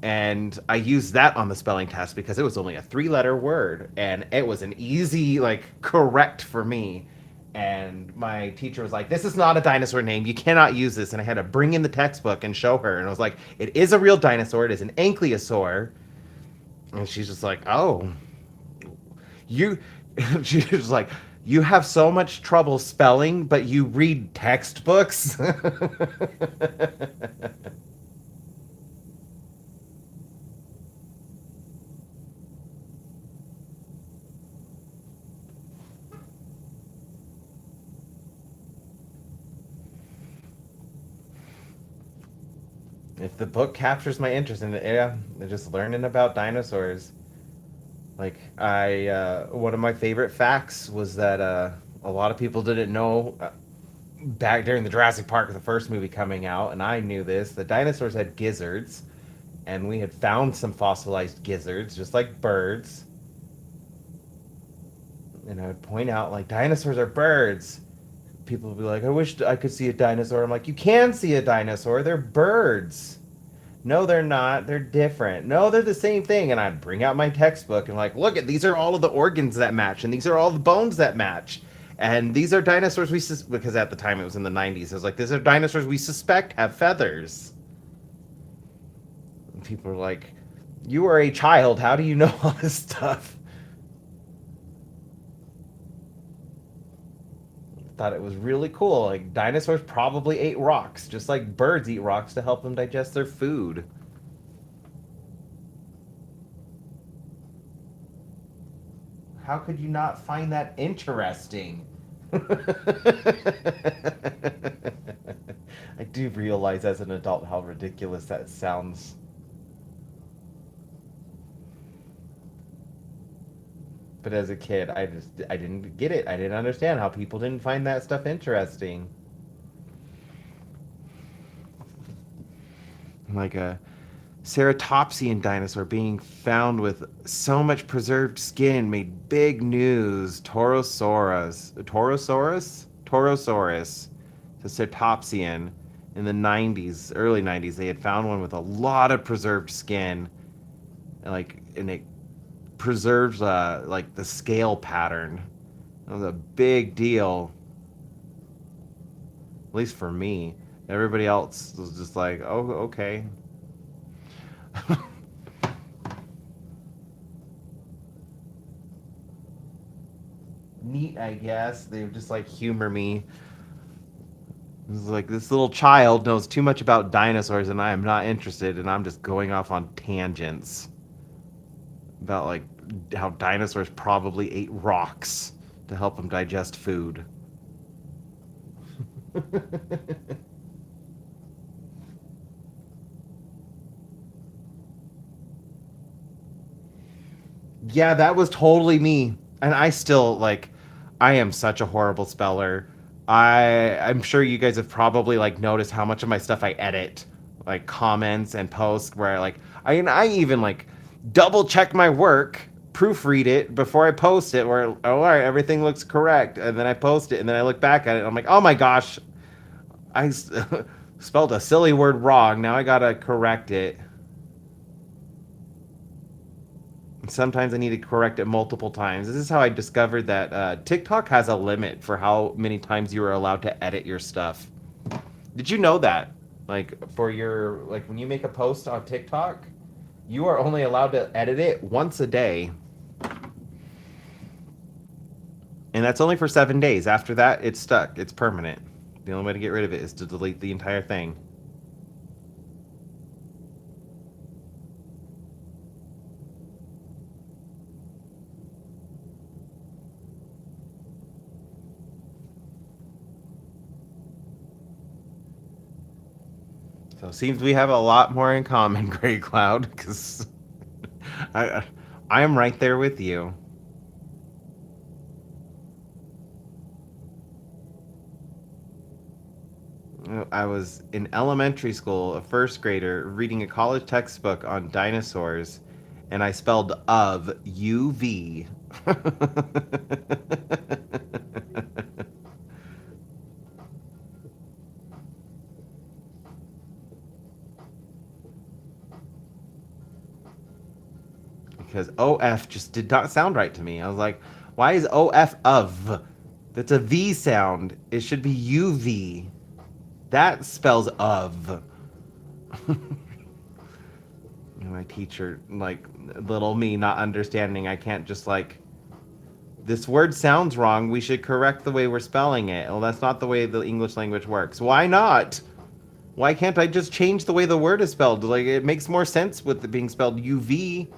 And I used that on the spelling test because it was only a three-letter word, and it was an easy like correct for me. And my teacher was like, "This is not a dinosaur name. You cannot use this." And I had to bring in the textbook and show her, and I was like, "It is a real dinosaur. It is an ankylosaur." And she's just like, "Oh, you." She was like, "You have so much trouble spelling, but you read textbooks." If the book captures my interest in it, yeah, just learning about dinosaurs. Like one of my favorite facts was that a lot of people didn't know back during the Jurassic Park, the first movie coming out, and I knew this. The dinosaurs had gizzards, and we had found some fossilized gizzards, just like birds. And I would point out, like, dinosaurs are birds. People would be like, "I wish I could see a dinosaur." I'm like, "You can see a dinosaur. They're birds." No, they're not. They're different. No, they're the same thing. And I'd bring out my textbook and like, look at these are all of the organs that match, and these are all the bones that match, and these are dinosaurs because at the time it was in the 90s. I was like, these are dinosaurs we suspect have feathers. And people are like, "You are a child. How do you know all this stuff?" Thought it was really cool. Like dinosaurs probably ate rocks, just like birds eat rocks to help them digest their food. How could you not find that interesting? I do realize as an adult how ridiculous that sounds. But as a kid, I didn't get it. I didn't understand how people didn't find that stuff interesting. Like a ceratopsian dinosaur being found with so much preserved skin made big news. Torosaurus, the ceratopsian in the 90s, early 90s. They had found one with a lot of preserved skin, and it preserves like the scale pattern. It was a big deal, at least for me. Everybody else was just like, "Oh, okay." Neat, I guess. They would just like humor me. It's like this little child knows too much about dinosaurs and I am not interested, and I'm just going off on tangents about like how dinosaurs probably ate rocks to help them digest food. Yeah, that was totally me. And I still like I am such a horrible speller. I'm sure you guys have probably like noticed how much of my stuff I edit, like comments and posts where I even like double check my work, proofread it before I post it where, oh, all right, everything looks correct, and then I post it and then I look back at it and I'm like, "Oh my gosh, I spelled a silly word wrong. Now I got to correct it." Sometimes I need to correct it multiple times. This is how I discovered that TikTok has a limit for how many times you are allowed to edit your stuff. Did you know that? Like for your like when you make a post on TikTok, you are only allowed to edit it once a day, and that's only for 7 days. After that, it's stuck. It's permanent. The only way to get rid of it is to delete the entire thing. So it seems we have a lot more in common, Gray Cloud, because I I am right there with you. I was in elementary school, a first grader, reading a college textbook on dinosaurs, and I spelled of UV. Because OF just did not sound right to me. I was like, why is OF of? That's a V sound. It should be UV. That spells of. My teacher, like, little me not understanding, I can't just, like, this word sounds wrong. We should correct the way we're spelling it. Well, that's not the way the English language works. Why not? Why can't I just change the way the word is spelled? Like, it makes more sense with it being spelled UV.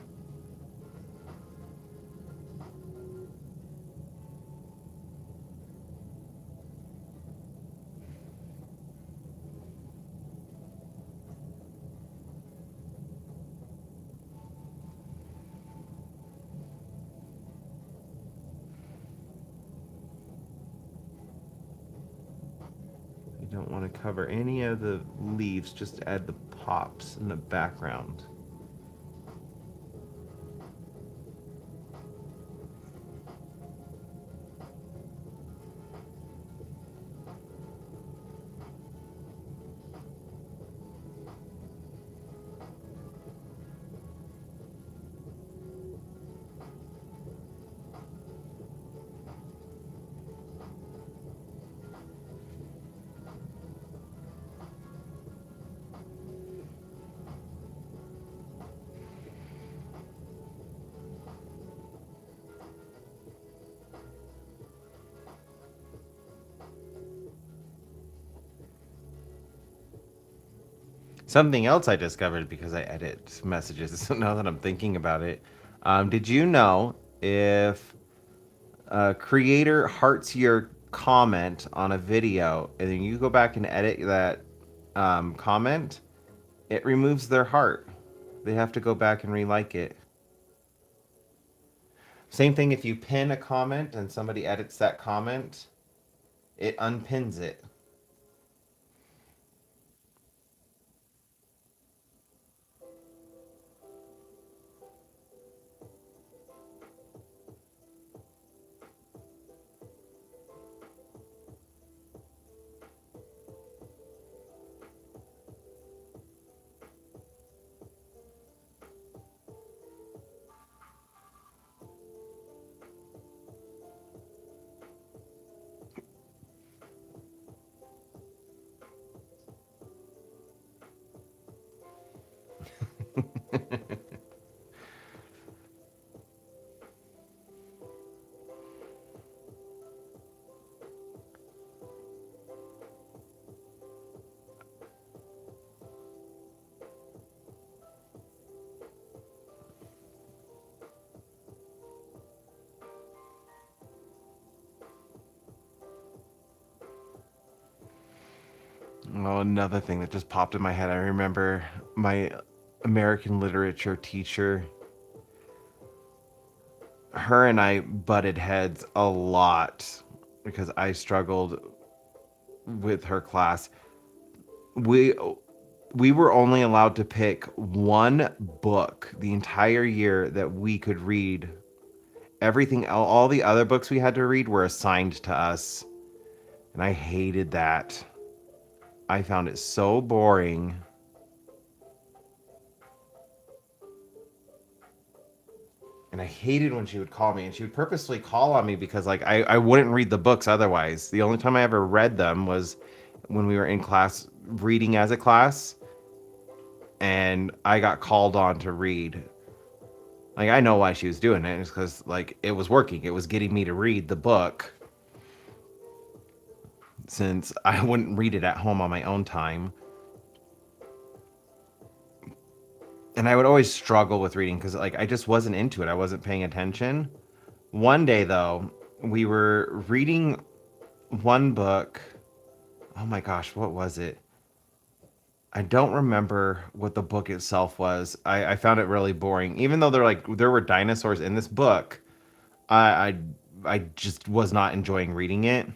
You don't want to cover any of the leaves, just add the pops in the background. Something else I discovered because I edit messages now that I'm thinking about it. Did you know if a creator hearts your comment on a video and then you go back and edit that comment, it removes their heart. They have to go back and re-like it. Same thing if you pin a comment and somebody edits that comment, it unpins it. Oh, another thing that just popped in my head. I remember my American literature teacher, her and I butted heads a lot because I struggled with her class. We we were only allowed to pick one book the entire year that we could read. Everything, all the other books we had to read were assigned to us, and I hated that. I found it so boring. And I hated when she would call me, and she would purposely call on me because, like, I wouldn't read the books otherwise. The only time I ever read them was when we were in class reading as a class, and I got called on to read. Like, I know why she was doing it. It's because, like, it was working. It was getting me to read the book since I wouldn't read it at home on my own time. And I would always struggle with reading because, like, I just wasn't into it. I wasn't paying attention. One day, though, we were reading one book. Oh my gosh, what was it? I don't remember what the book itself was. I found it really boring. Even though there were dinosaurs in this book, I I just was not enjoying reading it.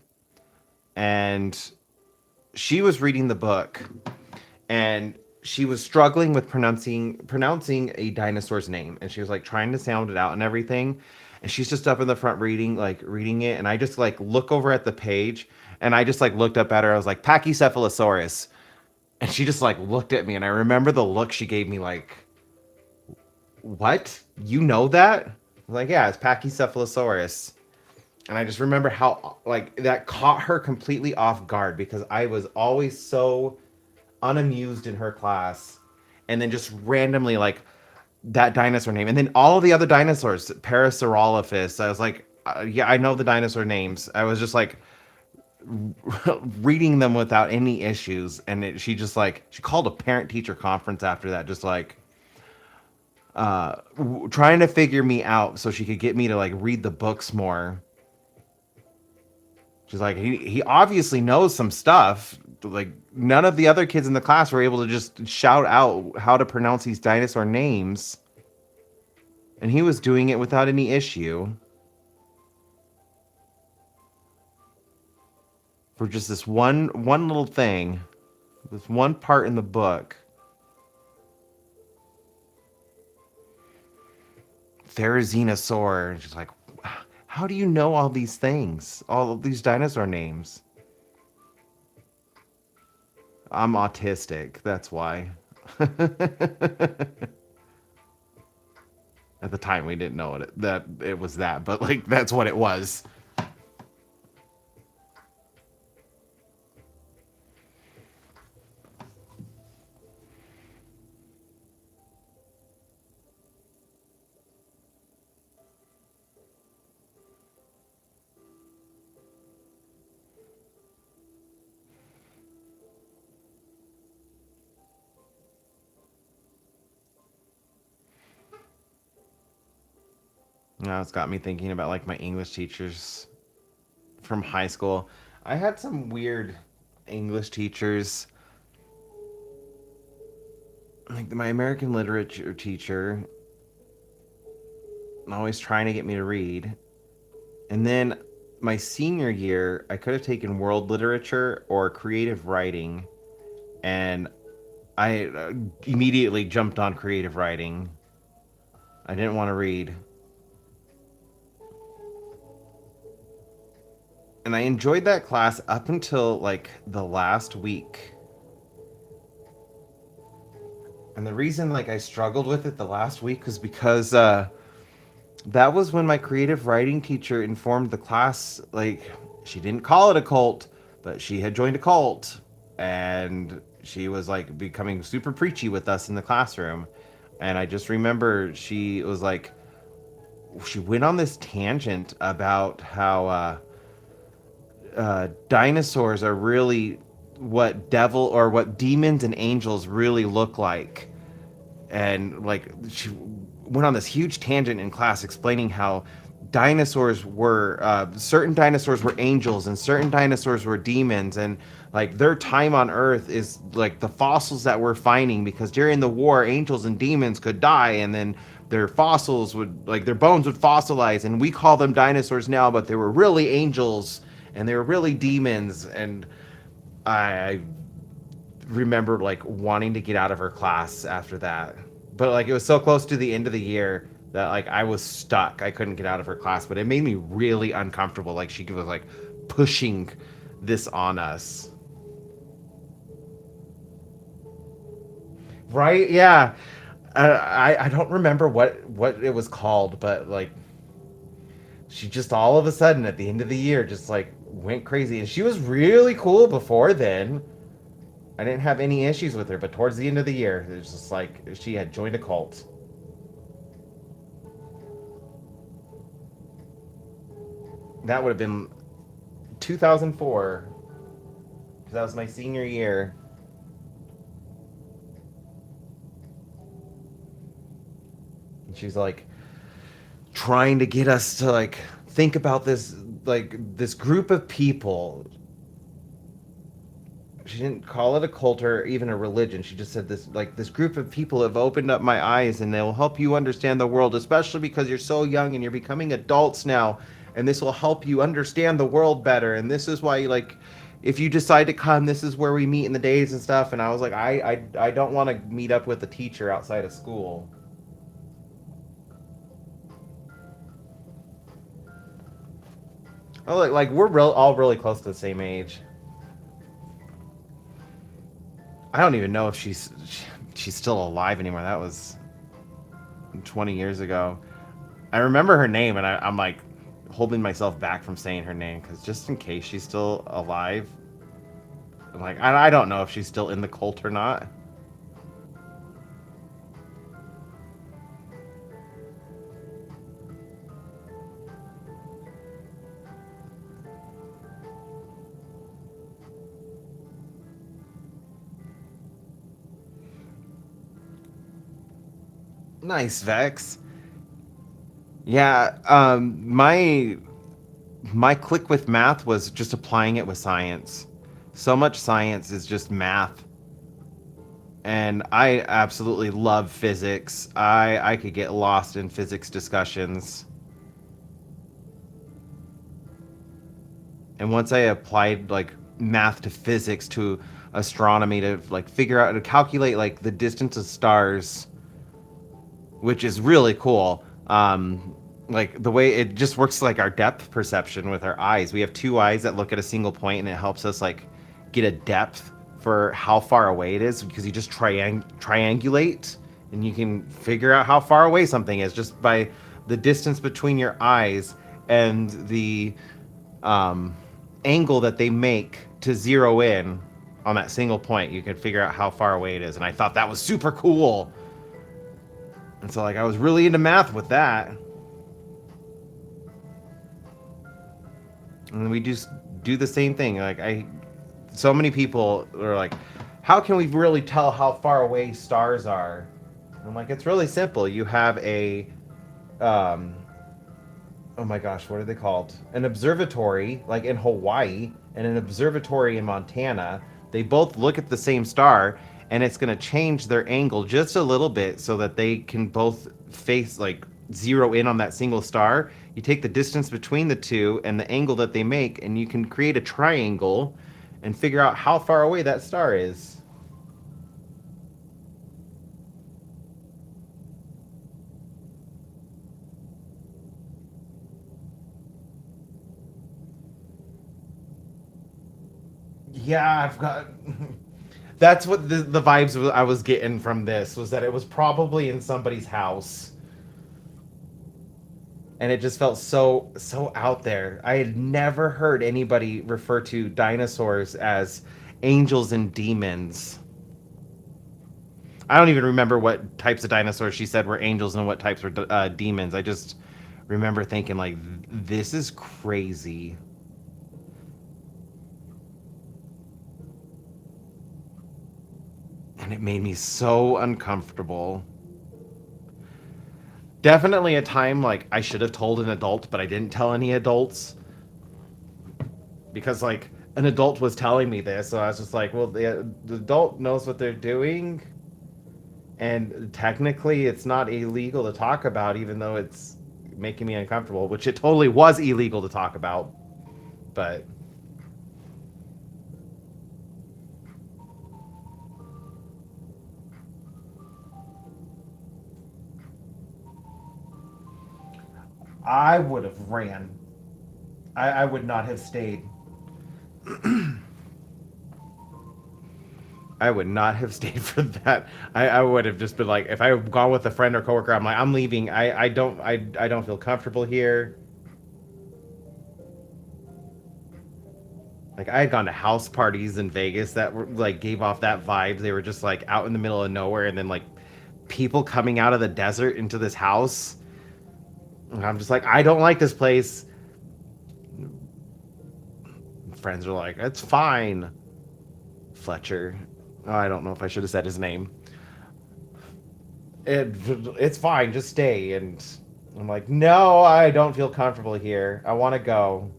And she was reading the book, and she was struggling with pronouncing a dinosaur's name, and she was like trying to sound it out and everything. And she's just up in the front reading it, and I just like look over at the page, and I just like looked up at her. I was like, Pachycephalosaurus. And she just like looked at me, and I remember the look she gave me, like, what? You know that? I was like, yeah, it's Pachycephalosaurus. And I just remember how like that caught her completely off guard because I was always so unamused in her class. And then just randomly like that dinosaur name. And then all the other dinosaurs, Parasaurolophus. I was like, yeah, I know the dinosaur names. I was just like reading them without any issues. And she just like, she called a parent teacher conference after that, just like, trying to figure me out so she could get me to like read the books more. She's like, he obviously knows some stuff. Like, none of the other kids in the class were able to just shout out how to pronounce these dinosaur names. And he was doing it without any issue. For just this one little thing. This one part in the book. Therizinosaur. And she's like, how do you know all these things? All of these dinosaur names? I'm autistic. That's why. At the time, we didn't know that it was that, but like that's what it was. Now it's got me thinking about like my English teachers from high school. I had some weird English teachers. Like my American literature teacher, always trying to get me to read. And then my senior year, I could have taken world literature or creative writing, and I immediately jumped on creative writing. I didn't want to read. And I enjoyed that class up until like the last week. And the reason like I struggled with it the last week was because that was when my creative writing teacher informed the class, like, she didn't call it a cult, but she had joined a cult, and she was like becoming super preachy with us in the classroom. And I just remember she was like, she went on this tangent about how dinosaurs are really what devil or what demons and angels really look like. And like she went on this huge tangent in class explaining how dinosaurs were certain dinosaurs were angels and certain dinosaurs were demons, and like their time on earth is like the fossils that we're finding, because during the war angels and demons could die, and then their fossils would, like, their bones would fossilize, and we call them dinosaurs now, but they were really angels and they were really demons. And I remember like wanting to get out of her class after that, but like it was so close to the end of the year that like I was stuck. I couldn't get out of her class, but it made me really uncomfortable. Like she was like pushing this on us. Right? Yeah. I don't remember what it was called, but like she just all of a sudden at the end of the year just like went crazy, and she was really cool before then. I didn't have any issues with her, but towards the end of the year, it was just like she had joined a cult. That would have been 2004, because that was my senior year. And she's like trying to get us to like think about this, like this group of people. She didn't call it a cult or even a religion. She just said this, like, this group of people have opened up my eyes and they'll help you understand the world, especially because you're so young and you're becoming adults now, and this will help you understand the world better. And this is why, like, if you decide to come, this is where we meet in the days and stuff. And I was like, I don't want to meet up with a teacher outside of school. Oh, like we're all really close to the same age. I don't even know if she's still alive anymore. That was 20 years ago. I remember her name, and I'm like holding myself back from saying her name because just in case she's still alive. I'm like, I don't know if she's still in the cult or not. Nice, Vex. Yeah, my click with math was just applying it with science. So much science is just math, and I absolutely love physics. I could get lost in physics discussions. And once I applied like math to physics to astronomy to like figure out to calculate like the distance of stars, which is really cool. Like the way it just works like our depth perception with our eyes. We have two eyes that look at a single point, and it helps us like get a depth for how far away it is because you just triangulate and you can figure out how far away something is just by the distance between your eyes and the um, angle that they make to zero in on that single point. You can figure out how far away it is, and I thought that was super cool. And so like I was really into math with that. And we just do the same thing. Like so many people are like, how can we really tell how far away stars are? And I'm like, it's really simple. You have a um oh my gosh, what are they called? An observatory, like in Hawaii, and an observatory in Montana. They both look at the same star, and it's going to change their angle just a little bit so that they can both face, like, zero in on that single star. You take the distance between the two and the angle that they make, and you can create a triangle and figure out how far away that star is. Yeah, I've got. That's what the vibes I was getting from this was that it was probably in somebody's house, and it just felt so out there. I had never heard anybody refer to dinosaurs as angels and demons. I don't even remember what types of dinosaurs she said were angels and what types were demons. I just remember thinking like, this is crazy. And it made me so uncomfortable. Definitely a time like I should have told an adult, but I didn't tell any adults because like an adult was telling me this, so I was just like, well, the adult knows what they're doing, and technically it's not illegal to talk about, even though it's making me uncomfortable, which it totally was illegal to talk about, but I would have ran. I would not have stayed. I would not have stayed for that. I would have just been like, if I had gone with a friend or coworker, I'm like, I'm leaving. I don't feel comfortable here. Like I had gone to house parties in Vegas that were like gave off that vibe. They were just like out in the middle of nowhere, and then like people coming out of the desert into this house. And I'm just like, I don't like this place. Friends are like, it's fine. Fletcher. Oh, I don't know if I should have said his name. It, it's fine, just stay. And I'm like, no, I don't feel comfortable here. I want to go.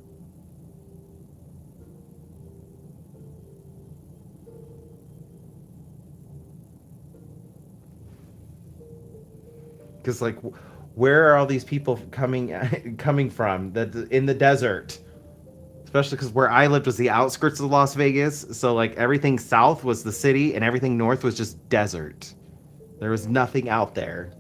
Because like, where are all these people coming from? That in the desert, especially because where I lived was the outskirts of Las Vegas. So like everything south was the city, and everything north was just desert. There was nothing out there.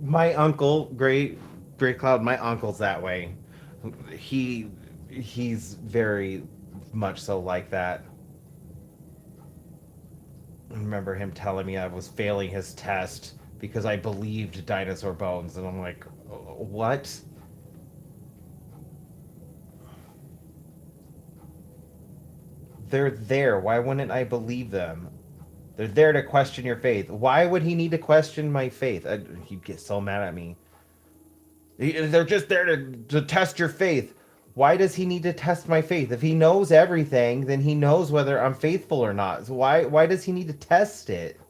My uncle, Great Cloud, my uncle's that way. He he's very much so like that. I remember him telling me I was failing his test because I believed dinosaur bones, and I'm like, what? They're there. Why wouldn't I believe them? They're there to question your faith. Why would he need to question my faith? He'd get so mad at me. They're just there to test your faith. Why does he need to test my faith? If he knows everything, then he knows whether I'm faithful or not. So why does he need to test it?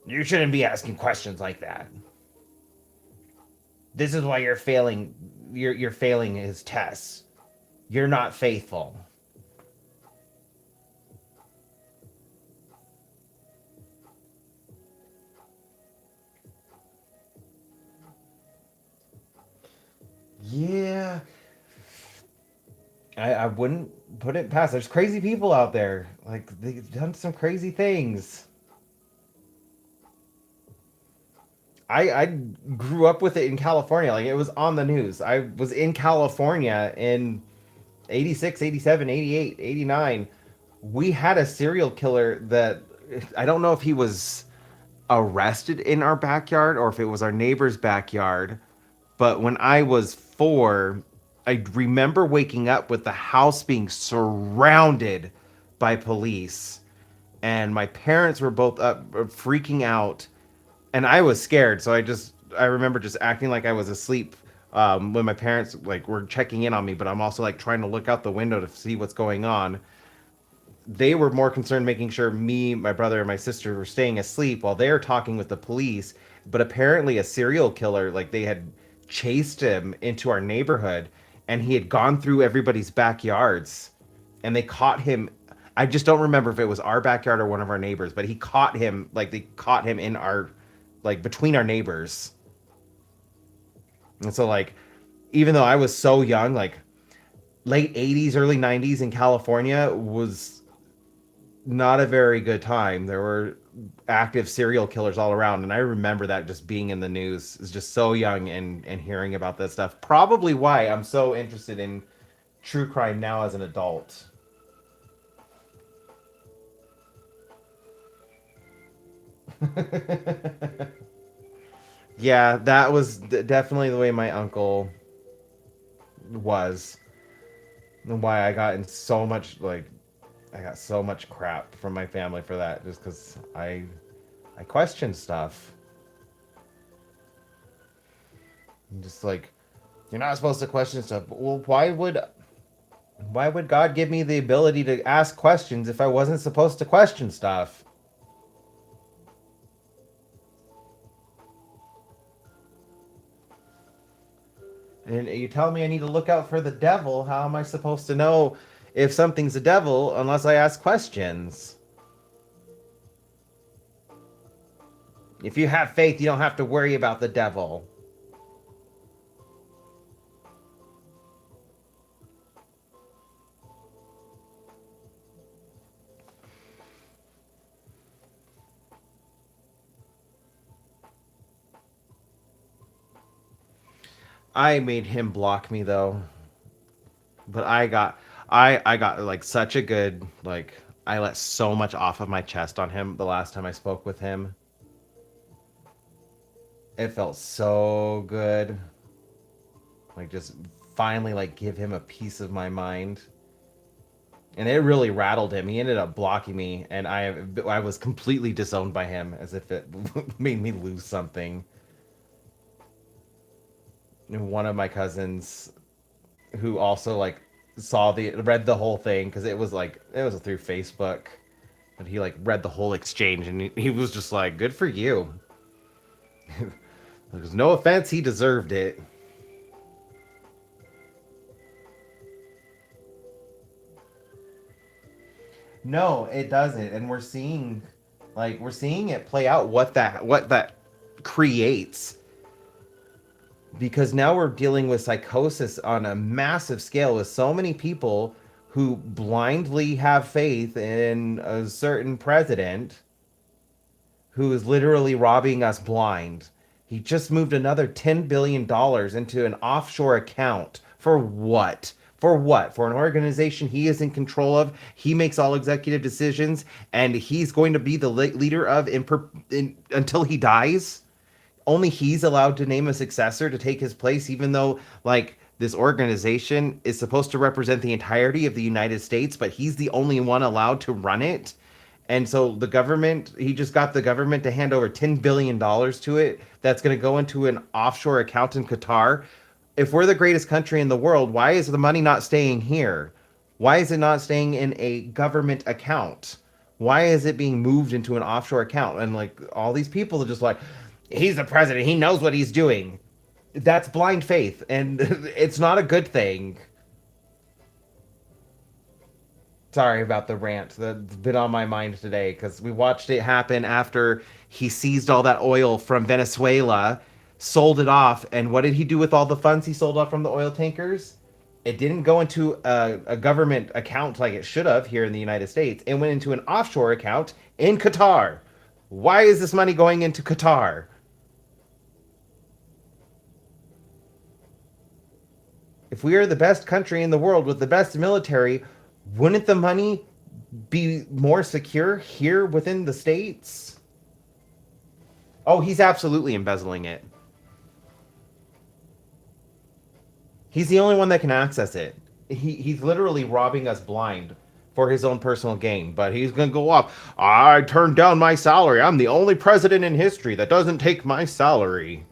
You shouldn't be asking questions like that. This is why you're failing. You're failing his tests. You're not faithful. Yeah, I wouldn't put it past. There's crazy people out there. Like they've done some crazy things. I grew up with it in California. Like it was on the news. I was in California in 86, 87, 88, 89. We had a serial killer that I don't know if he was arrested in our backyard or if it was our neighbor's backyard. But when I was 4, I remember waking up with the house being surrounded by police. And my parents were both up freaking out. And I was scared. So I remember just acting like I was asleep when my parents like were checking in on me. But I'm also like trying to look out the window to see what's going on. They were more concerned making sure me, my brother, and my sister were staying asleep while they're talking with the police. But apparently, a serial killer, like they had chased him into our neighborhood and he had gone through everybody's backyards and they caught him. I just don't remember if it was our backyard or one of our neighbors, but he caught him, like they caught him in our, like between our neighbors. And so, like, even though I was so young, like late 80s, early 90s in California was not a very good time. There were active serial killers all around, and I remember that just being in the news. Is just so young and hearing about that stuff. Probably why I'm so interested in true crime now as an adult. Yeah, that was definitely the way my uncle was, and why I got in so much like I got so much crap from my family for that, just because I question stuff. I'm just like, you're not supposed to question stuff. Well, why would God give me the ability to ask questions if I wasn't supposed to question stuff? And you tell me I need to look out for the devil. How am I supposed to know if something's a devil unless I ask questions? If you have faith, you don't have to worry about the devil. I made him block me though, but I got like such a good like I let so much off of my chest on him the last time I spoke with him. It felt so good. Like just finally like give him a piece of my mind. And it really rattled him. He ended up blocking me, and I was completely disowned by him, as if it made me lose something. And one of my cousins, who also like read the whole thing because it was through Facebook, but he like read the whole exchange, and he was just like, "Good for you." There's no offense, he deserved it. No, it doesn't, and we're seeing it play out what that creates because now we're dealing with psychosis on a massive scale with so many people who blindly have faith in a certain president who is literally robbing us blind. He just moved another $10 billion dollars into an offshore account. For what? For what? For an organization he is in control of. He makes all executive decisions, and he's going to be the leader of until he dies. Only he's allowed to name a successor to take his place, even though like this organization is supposed to represent the entirety of the United States, but he's the only one allowed to run it. And so the government, he just got the government to hand over $10 billion to it. That's going to go into an offshore account in Qatar. If we're the greatest country in the world, why is the money not staying here? Why is it not staying in a government account? Why is it being moved into an offshore account? And like all these people are just like, he's the president. He knows what he's doing. That's blind faith, and it's not a good thing. Sorry about the rant that's been on my mind today because we watched it happen after he seized all that oil from Venezuela, sold it off, and what did he do with all the funds he sold off from the oil tankers? It didn't go into a government account like it should have here in the United States. It went into an offshore account in Qatar. Why is this money going into Qatar? If we are the best country in the world with the best military, wouldn't the money be more secure here within the states? Oh, he's absolutely embezzling it. He's the only one that can access it. He's literally robbing us blind for his own personal gain. But he's gonna go off. I turned down my salary. I'm the only president in history that doesn't take my salary.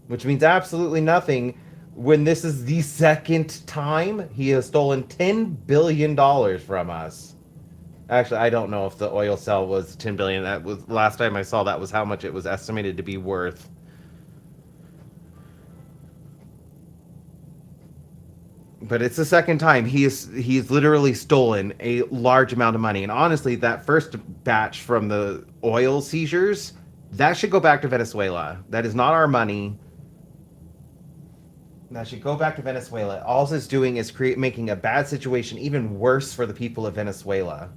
Which means absolutely nothing when this is the second time he has stolen $10 billion from us. Actually, I don't know if the oil sale was 10 billion. That was last time I saw that was how much it was estimated to be worth. But it's the second time he's literally stolen a large amount of money. And honestly, that first batch from the oil seizures, that should go back to Venezuela. That is not our money. That should go back to Venezuela. All it's doing is making a bad situation even worse for the people of Venezuela.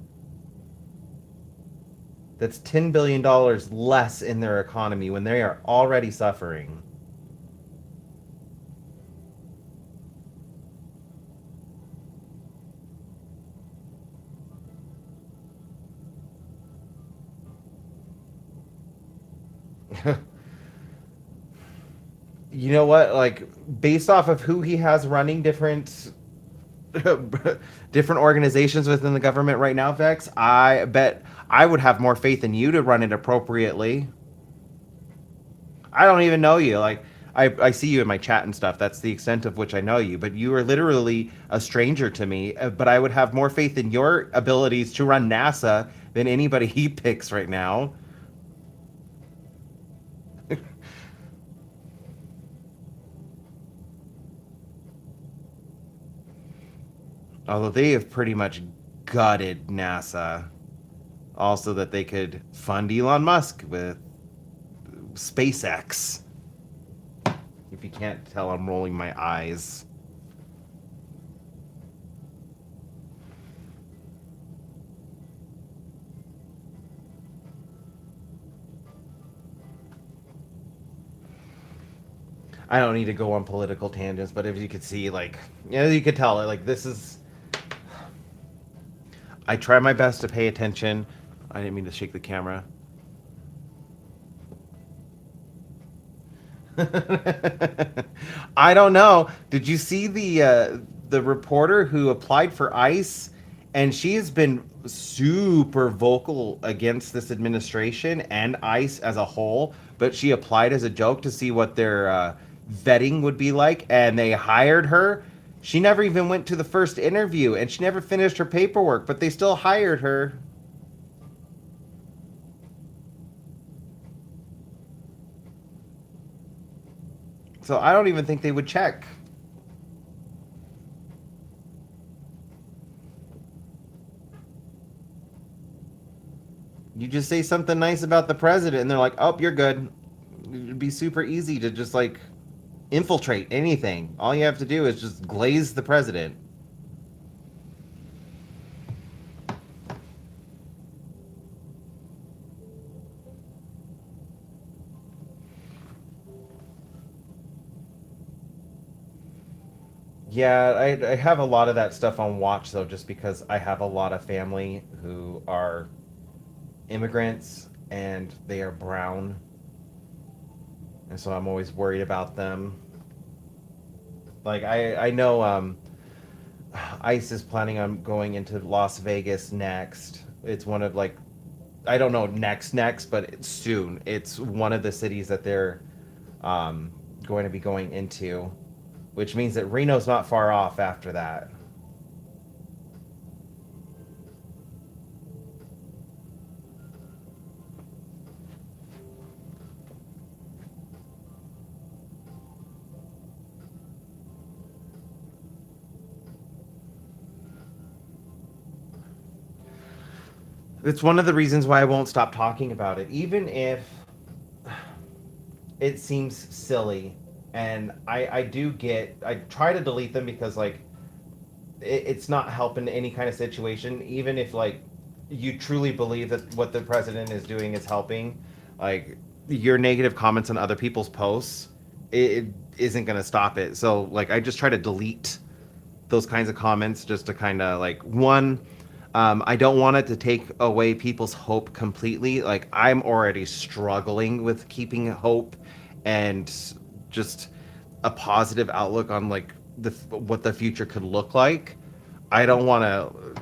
That's $10 billion less in their economy when they are already suffering. You know what? Like based off of who he has running different organizations within the government right now, Vex, I bet I would have more faith in you to run it appropriately. I don't even know you. Like I see you in my chat and stuff. That's the extent of which I know you. But you are literally a stranger to me. But I would have more faith in your abilities to run NASA than anybody he picks right now. Although they have pretty much gutted NASA. Also, that they could fund Elon Musk with SpaceX. If you can't tell, I'm rolling my eyes. I don't need to go on political tangents, but if you could see, like, you could tell, like, this is. I try my best to pay attention. I didn't mean to shake the camera. I don't know. Did you see the reporter who applied for ICE, and she has been super vocal against this administration and ICE as a whole. But she applied as a joke to see what their vetting would be like, and they hired her. She never even went to the first interview, and she never finished her paperwork, but they still hired her. So I don't even think they would check. You just say something nice about the president, and they're like, "Oh, you're good." It'd be super easy to just like infiltrate anything. All you have to do is just glaze the president. Yeah, I have a lot of that stuff on watch though, just because I have a lot of family who are immigrants and they are brown, and so I'm always worried about them. Like I know ICE is planning on going into Las Vegas next. It's one of like I don't know next, but it's soon. It's one of the cities that they're um, going to be going into, which means that Reno's not far off after that. It's one of the reasons why I won't stop talking about it, even if it seems silly. And I do get, I try to delete them because, like, it's not helping any kind of situation, even if, like, you truly believe that what the president is doing is helping. Like, your negative comments on other people's posts, it isn't going to stop it. So, like, I just try to delete those kinds of comments just to kind of like one I don't want it to take away people's hope completely. Like I'm already struggling with keeping hope and just a positive outlook on like the what the future could look like. I don't want to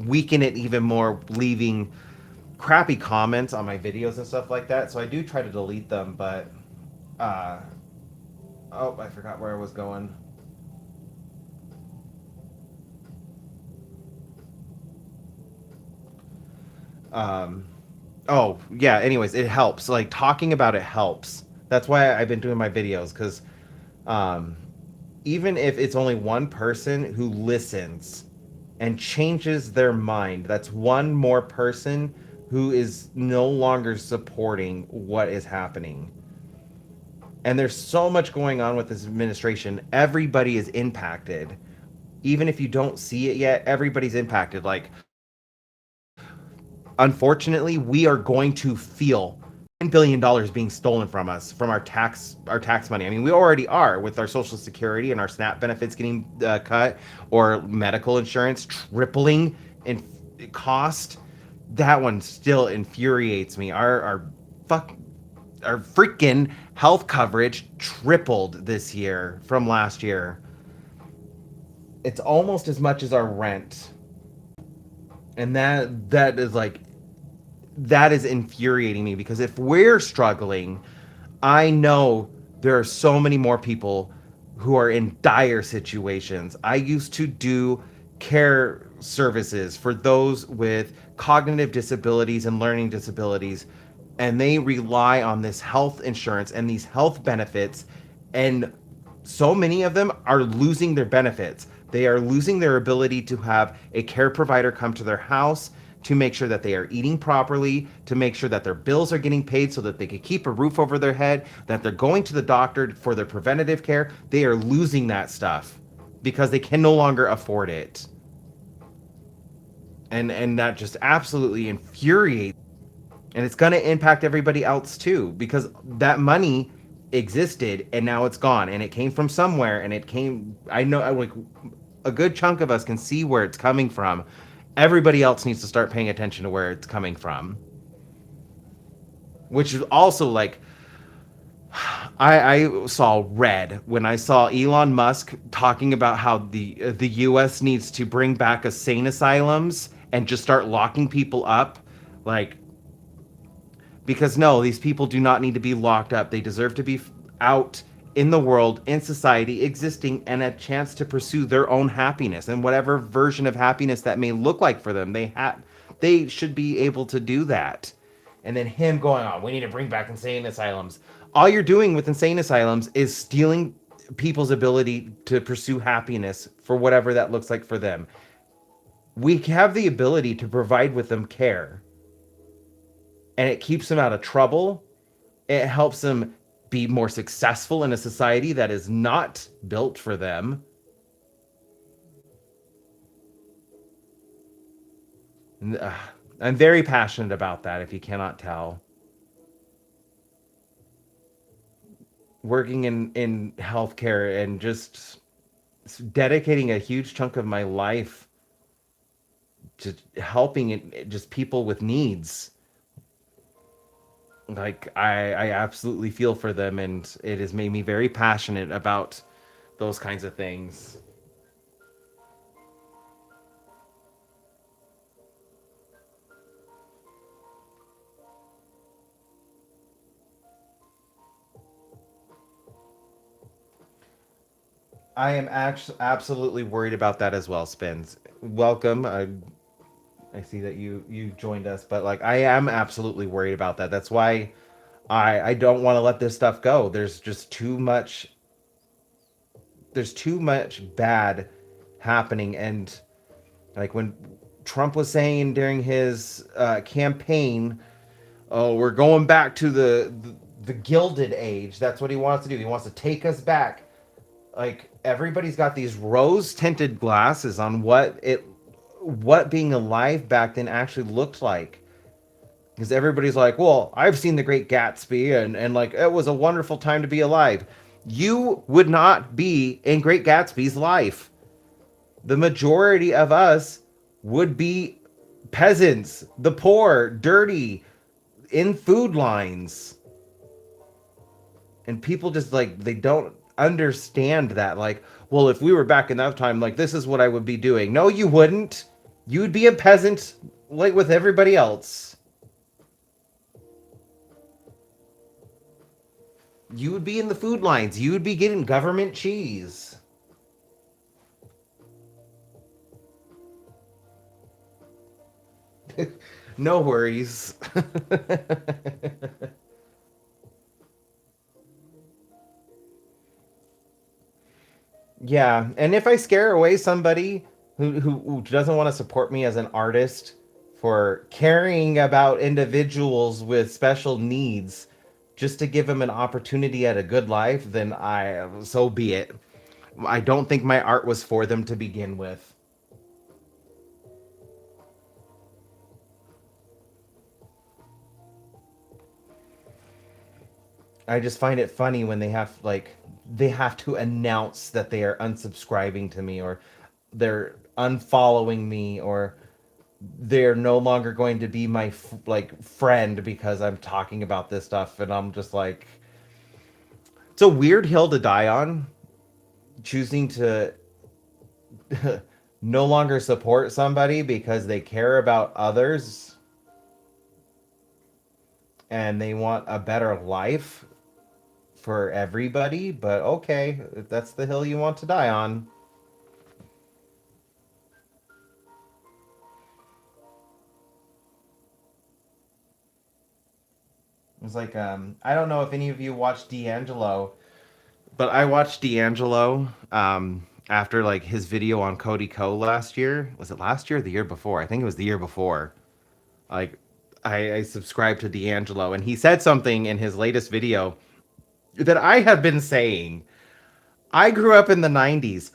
weaken it even more leaving crappy comments on my videos and stuff like that. So I do try to delete them, but uh oh, I forgot where I was going. Um, oh yeah. Anyways, it helps. Like talking about it helps. That's why I've been doing my videos because um, even if it's only one person who listens and changes their mind, that's one more person who is no longer supporting what is happening. And there's so much going on with this administration. Everybody is impacted. Even if you don't see it yet, everybody's impacted. Like unfortunately, we are going to feel $10 billion being stolen from us from our tax money. I mean, we already are with our Social Security and our SNAP benefits getting cut, or medical insurance tripling in cost. That one still infuriates me. Fuck our freaking health coverage tripled this year from last year. It's almost as much as our rent, and that is like that is infuriating me because if we're struggling, I know there are so many more people who are in dire situations. I used to do care services for those with cognitive disabilities and learning disabilities, and they rely on this health insurance and these health benefits, and so many of them are losing their benefits. They are losing their ability to have a care provider come to their house to make sure that they are eating properly, to make sure that their bills are getting paid so that they can keep a roof over their head, that they're going to the doctor for their preventative care. They are losing that stuff because they can no longer afford it. And that just absolutely infuriates, and it's going to impact everybody else too because that money existed and now it's gone and it came from somewhere and it came I know like a good chunk of us can see where it's coming from. Everybody else needs to start paying attention to where it's coming from, which is also like I saw red when I saw Elon Musk talking about how the U.S. needs to bring back insane asylums and just start locking people up, like, because no, these people do not need to be locked up. They deserve to be out in the world, in society, existing, and a chance to pursue their own happiness and whatever version of happiness that may look like for them. They should be able to do that. And then him going on, we need to bring back insane asylums. All you're doing with insane asylums is stealing people's ability to pursue happiness for whatever that looks like for them. We have the ability to provide with them care, and it keeps them out of trouble. It helps them be more successful in a society that is not built for them. I'm very passionate about that, if you cannot tell. Working in healthcare and just dedicating a huge chunk of my life to helping just people with needs. Like I absolutely feel for them, and it has made me very passionate about those kinds of things. I am actually absolutely worried about that as well, Spins. Welcome. I see that you joined us, but like I am absolutely worried about that. That's why I don't want to let this stuff go. There's too much bad happening, and like when Trump was saying during his campaign, oh, we're going back to the Gilded Age. That's what he wants to do. He wants to take us back. Like everybody's got these rose tinted glasses on what being alive back then actually looked like, because everybody's like, well, I've seen the Great Gatsby, and like it was a wonderful time to be alive. You would not be in Great Gatsby's life. The majority of us would be peasants, the poor, dirty, in food lines. And people just like they don't understand that, like, well, if we were back in that time, like this is what I would be doing. No, you wouldn't. You would be a peasant like with everybody else. You would be in the food lines. You would be getting government cheese. No worries. Yeah, and if I scare away somebody who doesn't want to support me as an artist for caring about individuals with special needs just to give them an opportunity at a good life, then I so be it. I don't think my art was for them to begin with. I just find it funny when they have to announce that they are unsubscribing to me, or they're unfollowing me, or they're no longer going to be my like friend because I'm talking about this stuff, and I'm just like, it's a weird hill to die on, choosing to no longer support somebody because they care about others and they want a better life for everybody. But okay, if that's the hill you want to die on. It's like I don't know if any of you watched D'Angelo, but I watched D'Angelo after like his video on Cody Co last year. Was it last year or the year before? I think it was the year before. Like I subscribed to D'Angelo, and he said something in his latest video that I have been saying. I grew up in the 90s.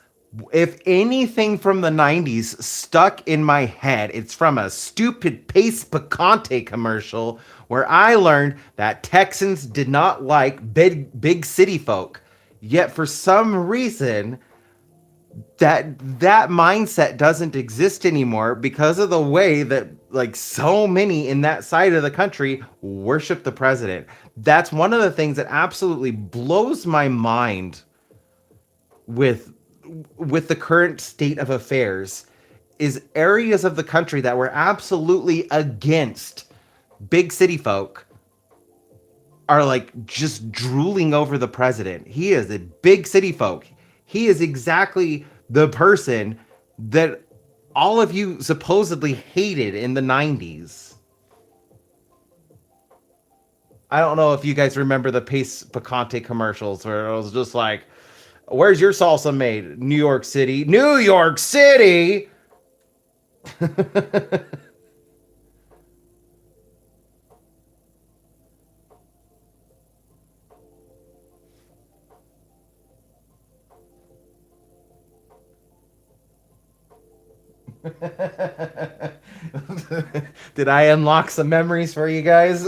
If anything from the 90s stuck in my head, it's from a stupid Pace Picante commercial where I learned that Texans did not like big city folk. Yet for some reason, that mindset doesn't exist anymore because of the way that like so many in that side of the country worship the president. That's one of the things that absolutely blows my mind with with the current state of affairs is areas of the country that were absolutely against big city folk are like just drooling over the president. He is a big city folk. He is exactly the person that all of you supposedly hated in the 90s. I don't know if you guys remember the Pace Picante commercials where it was just like, where's your salsa made? New York City. New York City! Did I unlock some memories for you guys?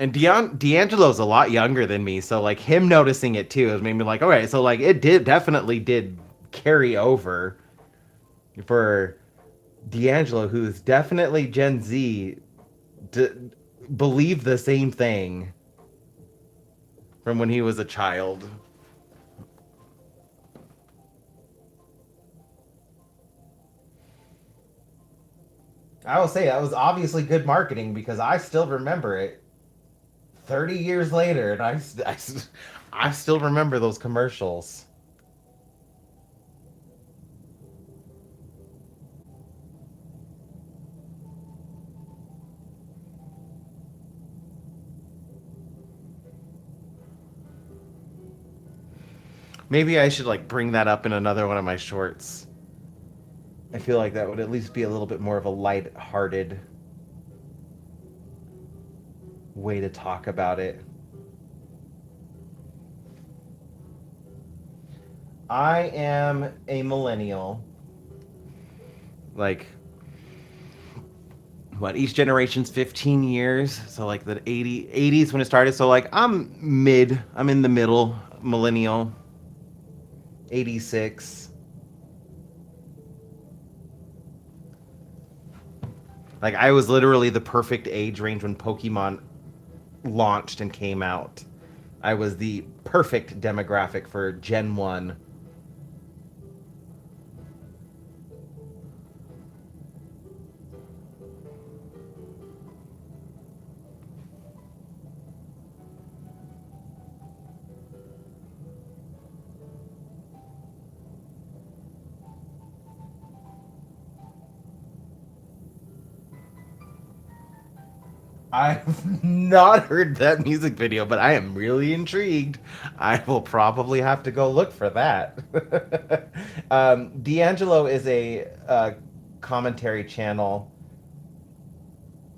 And D'Angelo's a lot younger than me, so like him noticing it too has made me like, okay, so like it did definitely did carry over for D'Angelo, who's definitely Gen Z, to believe the same thing from when he was a child. I will say that was obviously good marketing because I still remember it 30 years later, and I still remember those commercials. Maybe I should like bring that up in another one of my shorts. I feel like that would at least be a little bit more of a light-hearted way to talk about it. I am a millennial. Like, what, each generation's 15 years. So, like, the 80s when it started. So, like, I'm in the middle, millennial, 86. Like, I was literally the perfect age range when Pokemon launched and came out. I was the perfect demographic for Gen 1. I've not heard that music video, but I am really intrigued. I will probably have to go look for that. D'Angelo is a commentary channel,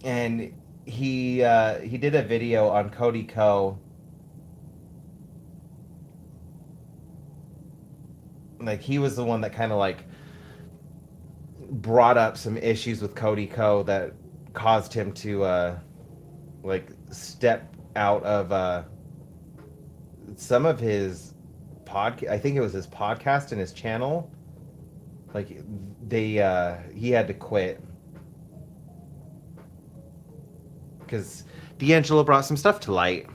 and he did a video on Cody Co. Like he was the one that kind of like brought up some issues with Cody Co. that caused him to like step out of some of his podcast. I think it was his podcast and his channel. Like they he had to quit because D'Angelo brought some stuff to light.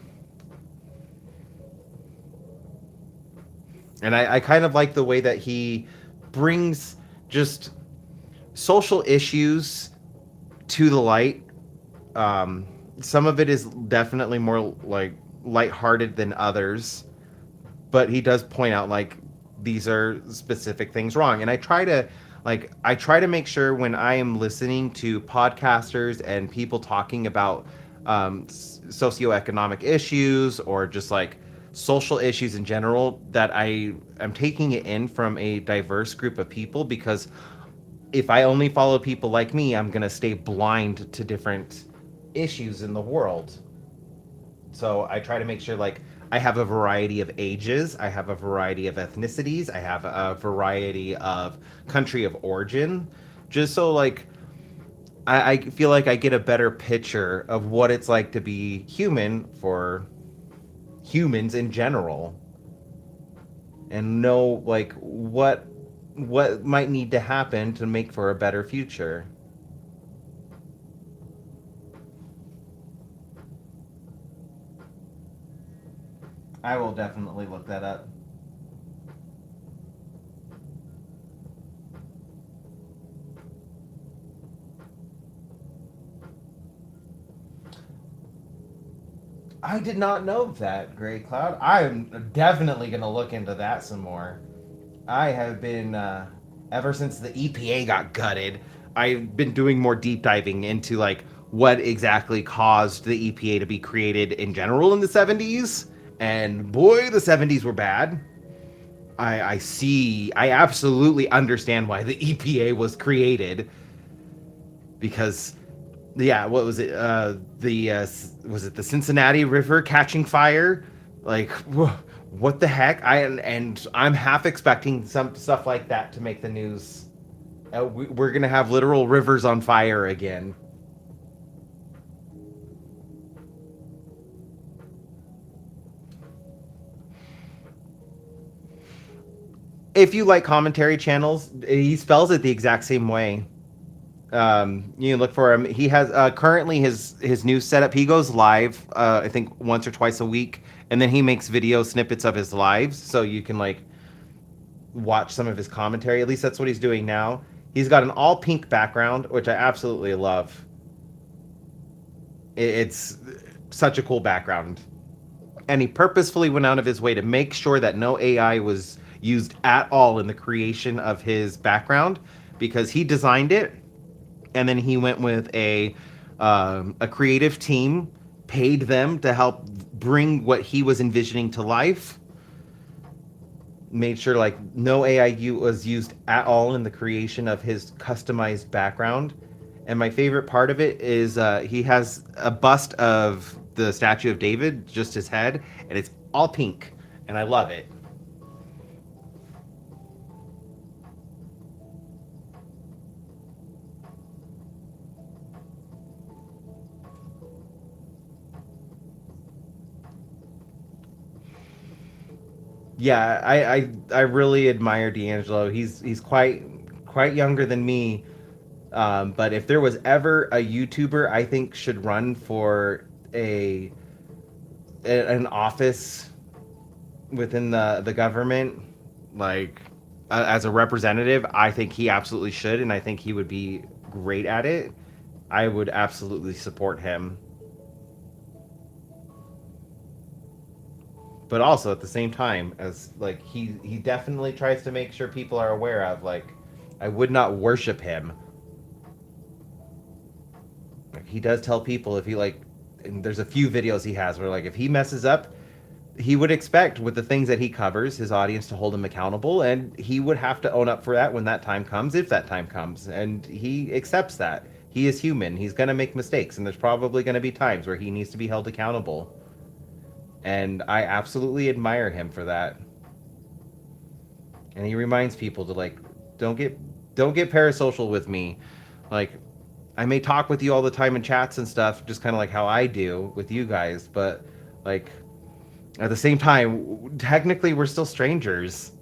And I kind of like the way that he brings just social issues to the light. Um, some of it is definitely more like lighthearted than others, but he does point out like these are specific things wrong. And I try to make sure when I am listening to podcasters and people talking about socioeconomic issues or just like social issues in general that I am taking it in from a diverse group of people because if I only follow people like me, I'm going to stay blind to different issues in the world. So I try to make sure like I have a variety of ages, I have a variety of ethnicities, I have a variety of country of origin, just so like I feel like I get a better picture of what it's like to be human for humans in general, and know like what might need to happen to make for a better future. I will definitely look that up. I did not know that, Gray Cloud. I'm definitely going to look into that some more. I have been, ever since the EPA got gutted, I've been doing more deep diving into like what exactly caused the EPA to be created in general in the 70s. And boy, the 70s were bad. I absolutely understand why the EPA was created because yeah, what was it? The was it the Cincinnati River catching fire? Like, what the heck? And I'm half expecting some stuff like that to make the news. We're gonna have literal rivers on fire again. If you like commentary channels, he spells it the exact same way. You can look for him. He has currently his new setup. He goes live, I think once or twice a week, and then he makes video snippets of his lives, so you can like watch some of his commentary. At least that's what he's doing now. He's got an all pink background, which I absolutely love. It's such a cool background, and he purposefully went out of his way to make sure that no AI was used at all in the creation of his background because he designed it and then he went with a creative team, paid them to help bring what he was envisioning to life. Made sure like no AI was used at all in the creation of his customized background. And my favorite part of it is he has a bust of the statue of David, just his head, and it's all pink, and I love it. Yeah, I really admire D'Angelo. He's quite younger than me. But if there was ever a YouTuber I think should run for an office within the government, like as a representative, I think he absolutely should, and I think he would be great at it. I would absolutely support him. But also at the same time, as like he definitely tries to make sure people are aware of like I would not worship him. Like, he does tell people if he like, and there's a few videos he has where like if he messes up, he would expect with the things that he covers his audience to hold him accountable, and he would have to own up for that when that time comes, if that time comes, and he accepts that. He is human. He's going to make mistakes, and there's probably going to be times where he needs to be held accountable. And I absolutely admire him for that. And he reminds people to like don't get don't get parasocial with me. Like I may talk with you all the time in chats and stuff, just kind of like how I do with you guys, but like at the same time, technically we're still strangers.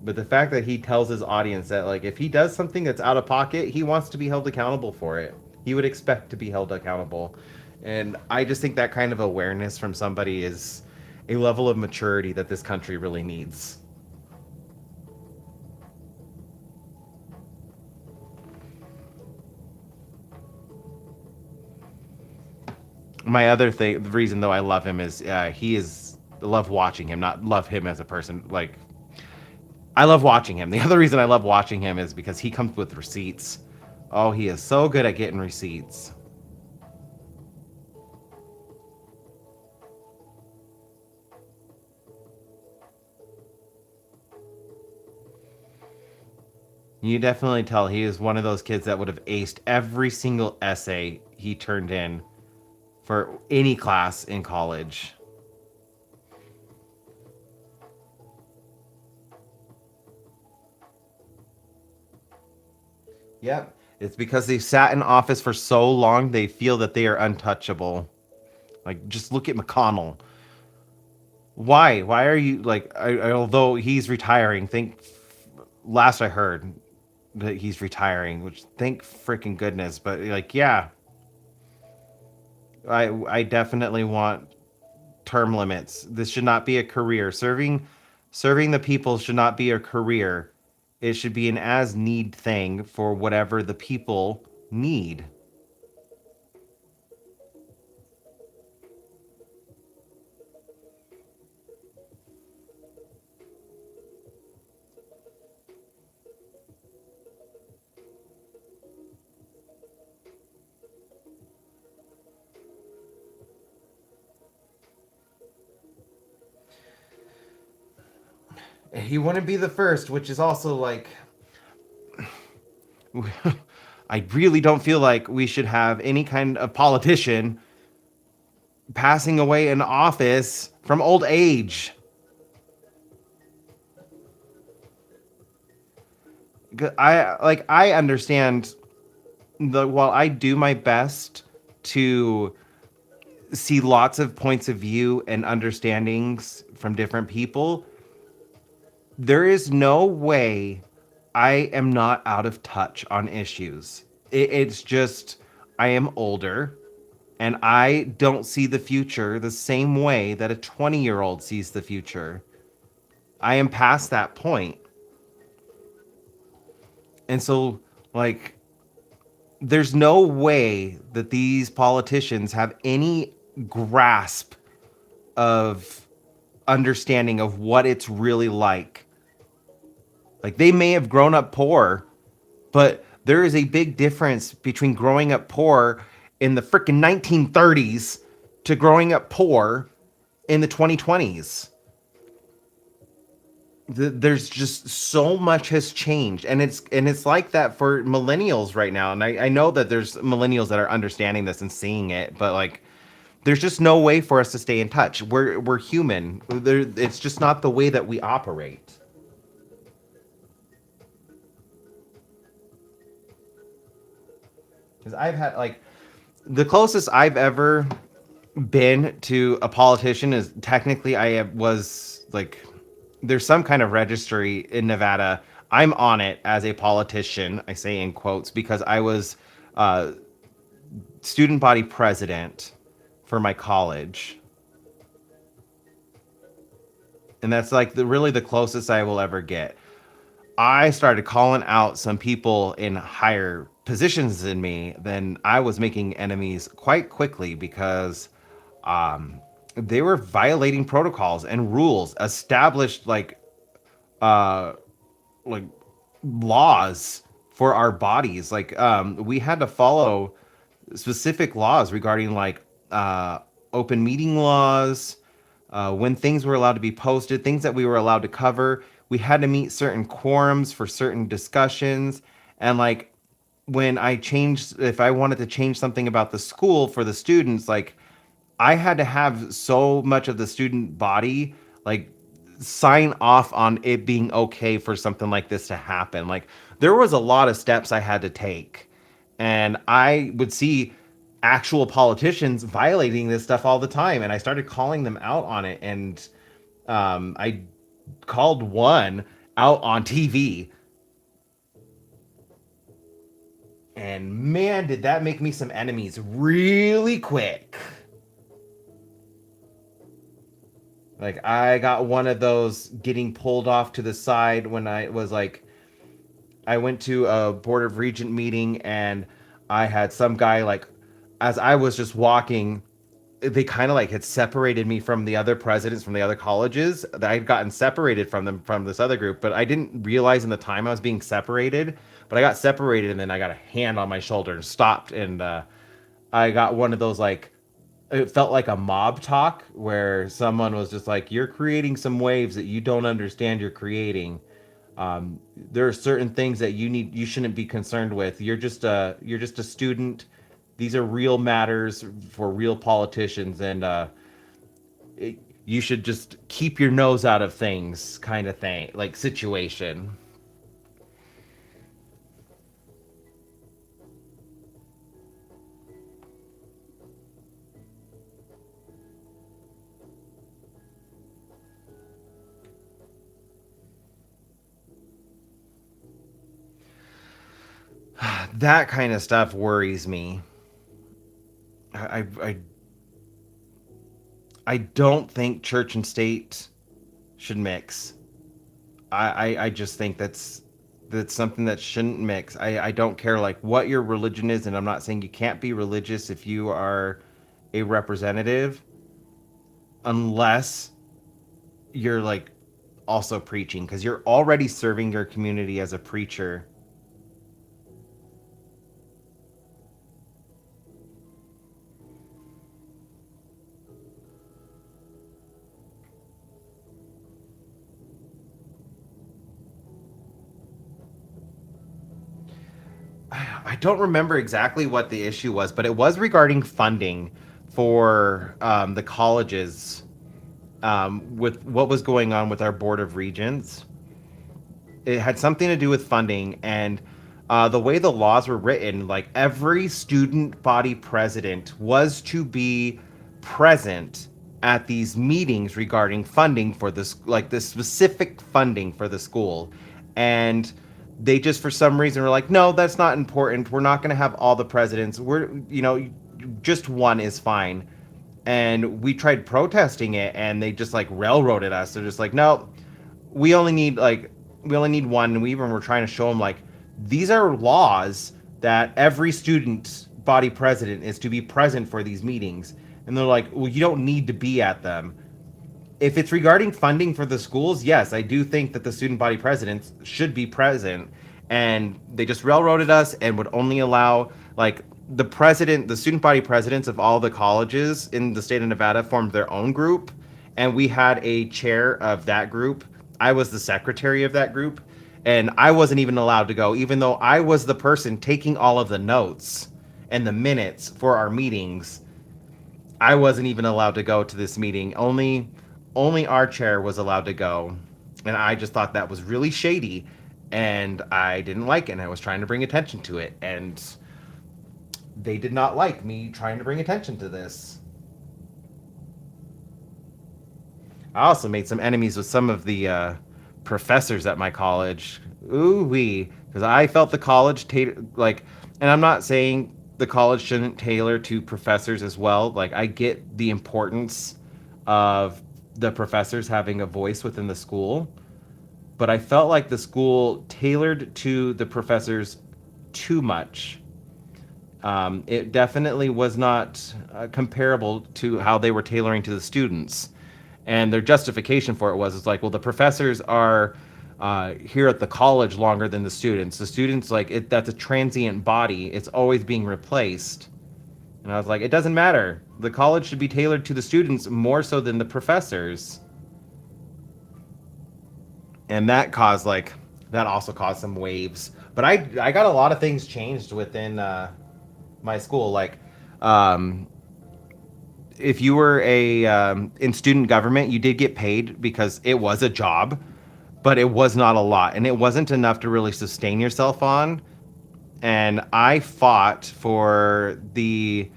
But the fact that he tells his audience that like if he does something that's out of pocket, he wants to be held accountable for it. He would expect to be held accountable. And I just think that kind of awareness from somebody is a level of maturity that this country really needs. My other thing, the reason though I love him is he is love watching him, not love him as a person. Like I love watching him. The other reason I love watching him is because he comes with receipts. Oh, he is so good at getting receipts. You definitely tell he is one of those kids that would have aced every single essay he turned in for any class in college. Yep. It's because they've sat in office for so long, they feel that they are untouchable. Like, just look at McConnell. Why? Why are you like? Although he's retiring, think last I heard that he's retiring, which thank freaking goodness. But like, yeah, I definitely want term limits. This should not be a career. Serving the people should not be a career. It should be an as need thing for whatever the people need. He wouldn't be the first, which is also like I really don't feel like we should have any kind of politician passing away in office from old age. I understand the while I do my best to see lots of points of view and understandings from different people, there is no way I am not out of touch on issues. It's just I am older and I don't see the future the same way that a 20-year-old sees the future. I am past that point. And so, like, there's no way that these politicians have any grasp of understanding of what it's really like. Like, they may have grown up poor, but there is a big difference between growing up poor in the freaking 1930s to growing up poor in the 2020s. There's just so much has changed, and it's like that for millennials right now. And I know that there's millennials that are understanding this and seeing it, but like there's just no way for us to stay in touch. We're human. It's just not the way that we operate. Because I've had like the closest I've ever been to a politician is technically was like there's some kind of registry in Nevada. I'm on it as a politician. I say in quotes because I was uh, student body president for my college, and that's like really the closest I will ever get. I started calling out some people in higher positions than me, then I was making enemies quite quickly because they were violating protocols and rules established uh, like laws for our bodies. Like we had to follow specific laws regarding like open meeting laws, when things were allowed to be posted, things that we were allowed to cover. We had to meet certain quorums for certain discussions. And like when I changed, if I wanted to change something about the school for the students, like I had to have so much of the student body like sign off on it being okay for something like this to happen. Like there was a lot of steps I had to take. And I would see actual politicians violating this stuff all the time. And I started calling them out on it. And I called one out on TV. And man, did that make me some enemies really quick. Like I got one of those getting pulled off to the side when I was like I went to a board of regent meeting and I had some guy like as I was just walking they kind of like had separated me from the other presidents from the other colleges. I had gotten separated from them from this other group, but I didn't realize in the time I was being separated. But I got separated, and then I got a hand on my shoulder and stopped, and I got one of those like it felt like a mob talk where someone was just like, "You're creating some waves that you don't understand. You're creating. There are certain things that you shouldn't be concerned with. You're just a student." these are real matters for real politicians, and it, you should just keep your nose out of things, kind of thing, like situation. That kind of stuff worries me. I I don't think church and state should mix. I just think that's something that shouldn't mix. I don't care like what your religion is, and I'm not saying you can't be religious if you are a representative, unless you're like also preaching, because you're already serving your community as a preacher. I don't remember exactly what the issue was, but it was regarding funding for the colleges, with what was going on with our board of regents. It had something to do with funding, and the way the laws were written, like every student body president was to be present at these meetings regarding funding for this, like the specific funding for the school. And they just for some reason were like, no, that's not important, we're not going to have all the presidents, we're, just one is fine. And we tried protesting it, and they just like railroaded us. They're just like, no, we only need like we only need one. And we even were trying to show them like, these are laws that every student body president is to be present for these meetings. And they're like, well, you don't need to be at them. If it's regarding funding for the schools, yes, I do think that the student body presidents should be present. And they just railroaded us and would only allow like the student body presidents of all the colleges in the state of Nevada formed their own group, and we had a chair of that group. I was the secretary of that group, and I wasn't even allowed to go, even though I was the person taking all of the notes and the minutes for our meetings. I wasn't even allowed to go to this meeting. Only our chair was allowed to go. And I just thought that was really shady, and I didn't like it, and I was trying to bring attention to it, and they did not like me trying to bring attention to this. I also made some enemies with some of the professors at my college. Ooh wee, because I felt the college like, and I'm not saying the college shouldn't tailor to professors as well. Like, I get the importance of the professors having a voice within the school, but I felt like the school tailored to the professors too much. It definitely was not comparable to how they were tailoring to the students. And their justification for it was, it's like, well, the professors are here at the college longer than the students. The students, like, that's a transient body. It's always being replaced. And I was like, it doesn't matter. The college should be tailored to the students more so than the professors. And that also caused some waves. But I got a lot of things changed within my school. Like, um, if you were a in student government, you did get paid because it was a job, but it was not a lot, and it wasn't enough to really sustain yourself on. And I fought for the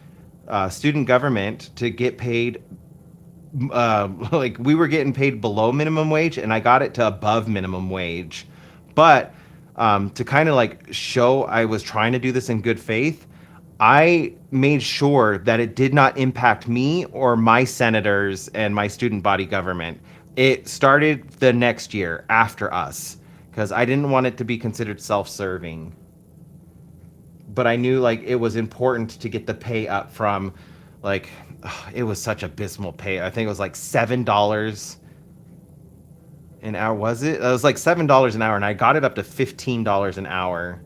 student government to get paid. Like, we were getting paid below minimum wage, and I got it to above minimum wage. But to kind of like show I was trying to do this in good faith, I made sure that it did not impact me or my senators and my student body government. It started the next year after us, because I didn't want it to be considered self-serving. But I knew like it was important to get the pay up from, like, it was such abysmal pay. I think it was like $7 an hour. Was it? It was like $7 an hour, and I got it up to $15 an hour.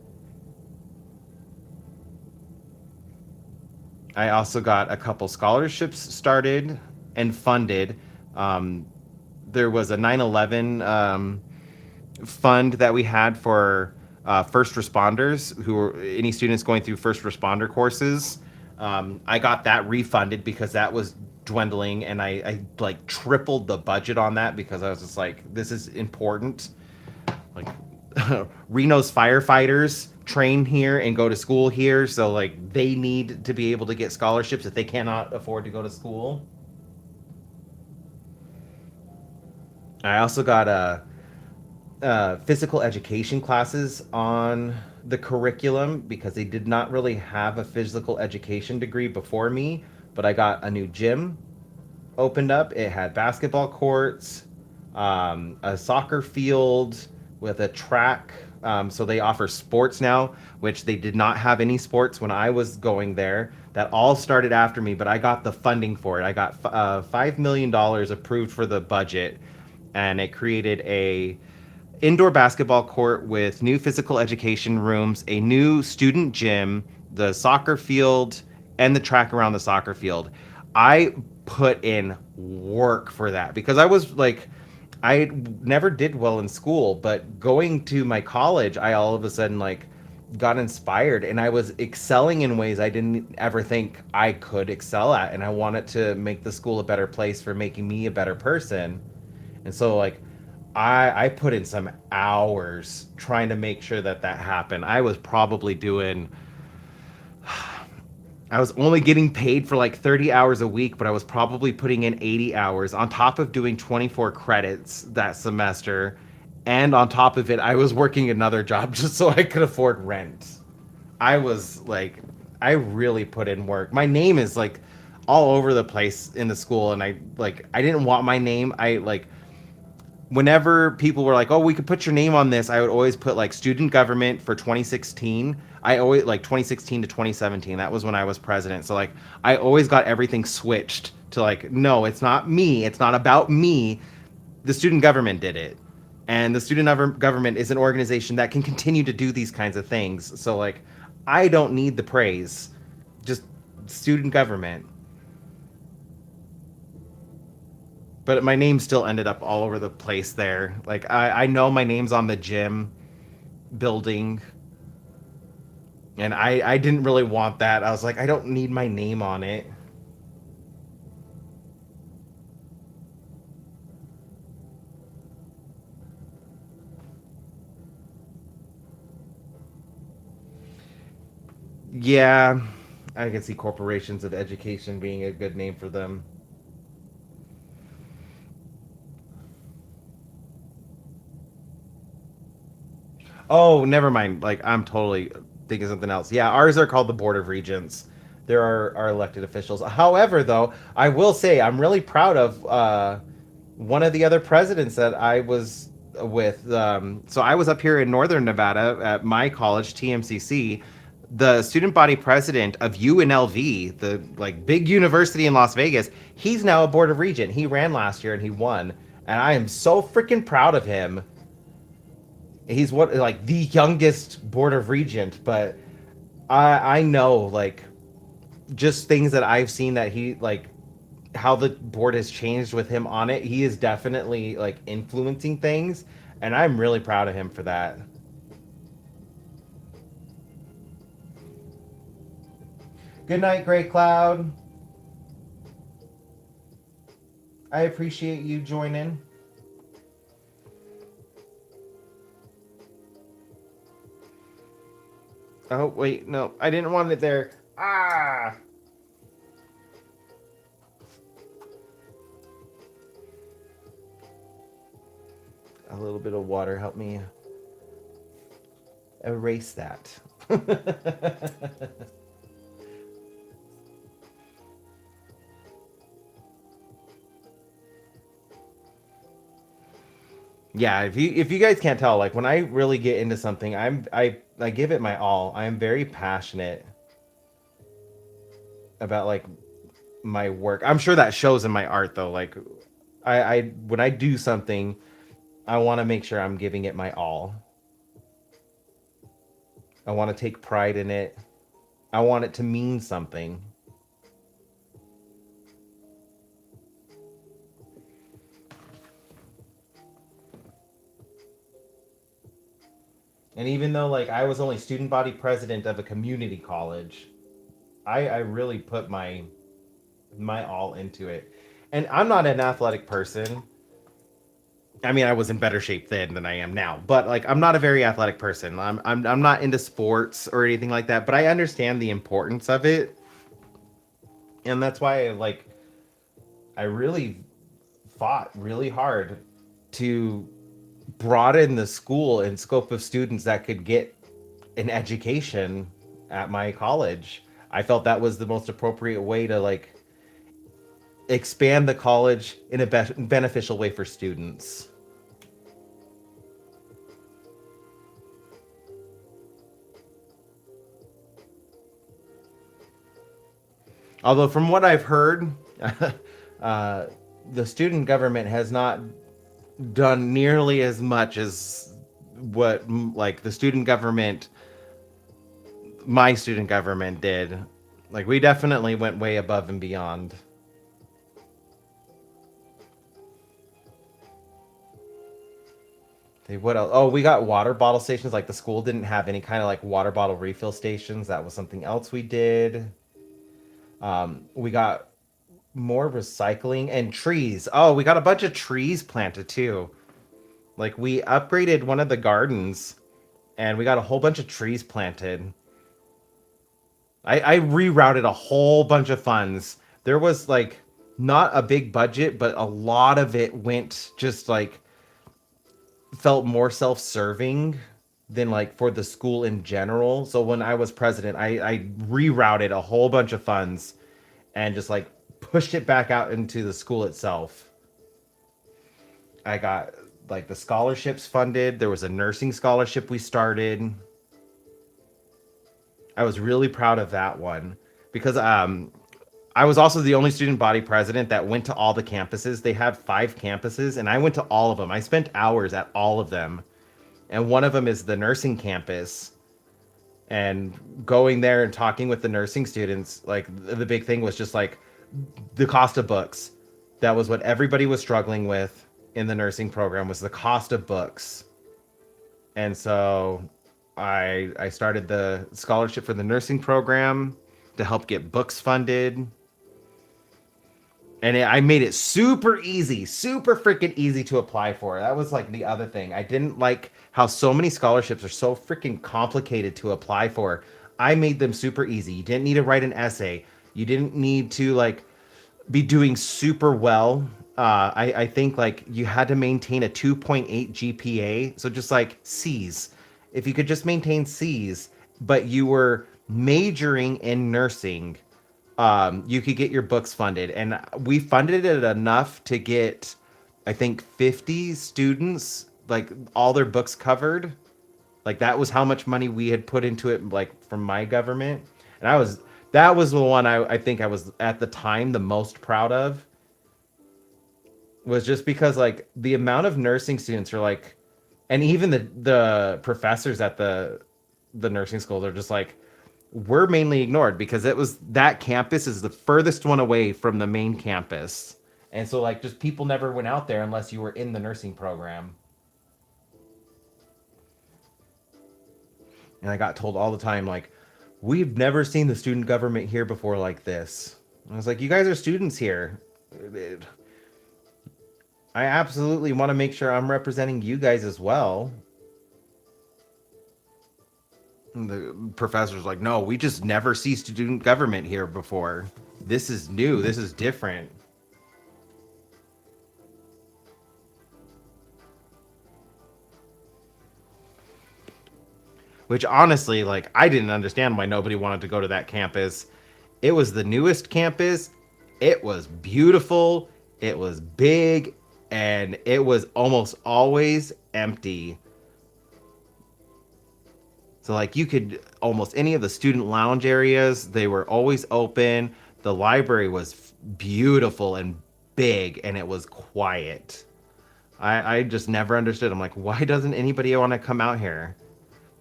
I also got a couple scholarships started and funded. Um, there was a 9/11 fund that we had for first responders, who were any students going through first responder courses. I got that refunded because that was dwindling, and I like tripled the budget on that because I was just like, this is important. Like Reno's firefighters train here and go to school here, so like they need to be able to get scholarships if they cannot afford to go to school. I also got physical education classes on the curriculum because they did not really have a physical education degree before me, but I got a new gym opened up. It had basketball courts, a soccer field with a track. So they offer sports now, which they did not have any sports when I was going there. That all started after me, but I got the funding for it. I got $5 million approved for the budget, and it created a indoor basketball court with new physical education rooms, a new student gym, the soccer field, and the track around the soccer field. I put in work for that because I was like, I never did well in school, but going to my college, I all of a sudden like got inspired and I was excelling in ways I didn't ever think I could excel at. And I wanted to make the school a better place for making me a better person. And so like I put in some hours trying to make sure that that happened. I was probably doing I was only getting paid for like 30 hours a week, but I was probably putting in 80 hours on top of doing 24 credits that semester. And on top of it, I was working another job just so I could afford rent. I was like, I really put in work. My name is like all over the place in the school, and I didn't want my name. I like whenever people were like, "Oh, we could put your name on this," I would always put like student government for 2016. I always like 2016 to 2017. That was when I was president. So like I always got everything switched to like, no, it's not me. It's not about me. The student government did it. And the student government is an organization that can continue to do these kinds of things. So like I don't need the praise. Just student government. But my name still ended up all over the place there. Like I know my name's on the gym building, and I didn't really want that. I was like, I don't need my name on it. Yeah, I can see corporations of education being a good name for them. Oh, never mind. Like I'm totally thinking something else. Yeah, ours are called the Board of Regents. There are elected officials. However, though, I will say I'm really proud of one of the other presidents that I was with. So I was up here in Northern Nevada at my college, TMCC. The student body president of UNLV, the like big university in Las Vegas, he's now a board of regent. He ran last year and he won, and I am so freaking proud of him. He's what like the youngest board of regent, but I know like just things that I've seen that he like how the board has changed with him on it. He is definitely like influencing things, and I'm really proud of him for that. Good night, Gray Cloud. I appreciate you joining. Oh wait, no, I didn't want it there. Ah, a little bit of water help me erase that. Yeah, if you guys can't tell, like when I really get into something, I give it my all. I am very passionate about like my work. I'm sure that shows in my art though. Like I when I do something, I want to make sure I'm giving it my all. I want to take pride in it. I want it to mean something. And even though like I was only student body president of a community college, I really put my all into it. And I'm not an athletic person. I mean, I was in better shape then than I am now, but like I'm not a very athletic person. I'm not into sports or anything like that, but I understand the importance of it, and that's why I really fought really hard to broaden the school and scope of students that could get an education at my college. I felt that was the most appropriate way to like expand the college in a beneficial way for students. Although, from what I've heard, uh, the student government has not done nearly as much as what like the student government, my student government did. Like we definitely went way above and beyond. What else? Oh, we got water bottle stations. Like the school didn't have any kind of like water bottle refill stations. That was something else we did. We got more recycling and trees. Oh, we got a bunch of trees planted too. Like we upgraded one of the gardens and we got a whole bunch of trees planted. I rerouted a whole bunch of funds. There was like not a big budget, but a lot of it went just like felt more self-serving than like for the school in general. So when I was president, I rerouted a whole bunch of funds and just like pushed it back out into the school itself. I got like the scholarships funded. There was a nursing scholarship we started. I was really proud of that one because I was also the only student body president that went to all the campuses. They had 5 campuses and I went to all of them. I spent hours at all of them. And one of them is the nursing campus. And going there and talking with the nursing students, like the big thing was just like the cost of books. That was what everybody was struggling with in the nursing program was the cost of books. And so I started the scholarship for the nursing program to help get books funded. And I made it super easy, super freaking easy to apply for. That was like the other thing. I didn't like how so many scholarships are so freaking complicated to apply for. I made them super easy. You didn't need to write an essay. You didn't need to like be doing super well. I think like you had to maintain a 2.8 GPA. So just like C's. If you could just maintain C's, but you were majoring in nursing, you could get your books funded. And we funded it enough to get, I think, 50 students, like all their books covered. Like that was how much money we had put into it, like from my government. And that was the one I think I was at the time the most proud of was just because like the amount of nursing students are like, and even the professors at the nursing school, they're just like, we're mainly ignored because it was that campus is the furthest one away from the main campus. And so like just people never went out there unless you were in the nursing program. And I got told all the time like we've never seen the student government here before like this. I was like, you guys are students here. I absolutely want to make sure I'm representing you guys as well. And the professor's like, no, we just never see student government here before. This is new. This is different. Which honestly, like, I didn't understand why nobody wanted to go to that campus. It was the newest campus. It was beautiful. It was big. And it was almost always empty. So, like, you could almost any of the student lounge areas, they were always open. The library was beautiful and big, and it was quiet. I just never understood. I'm like, why doesn't anybody want to come out here?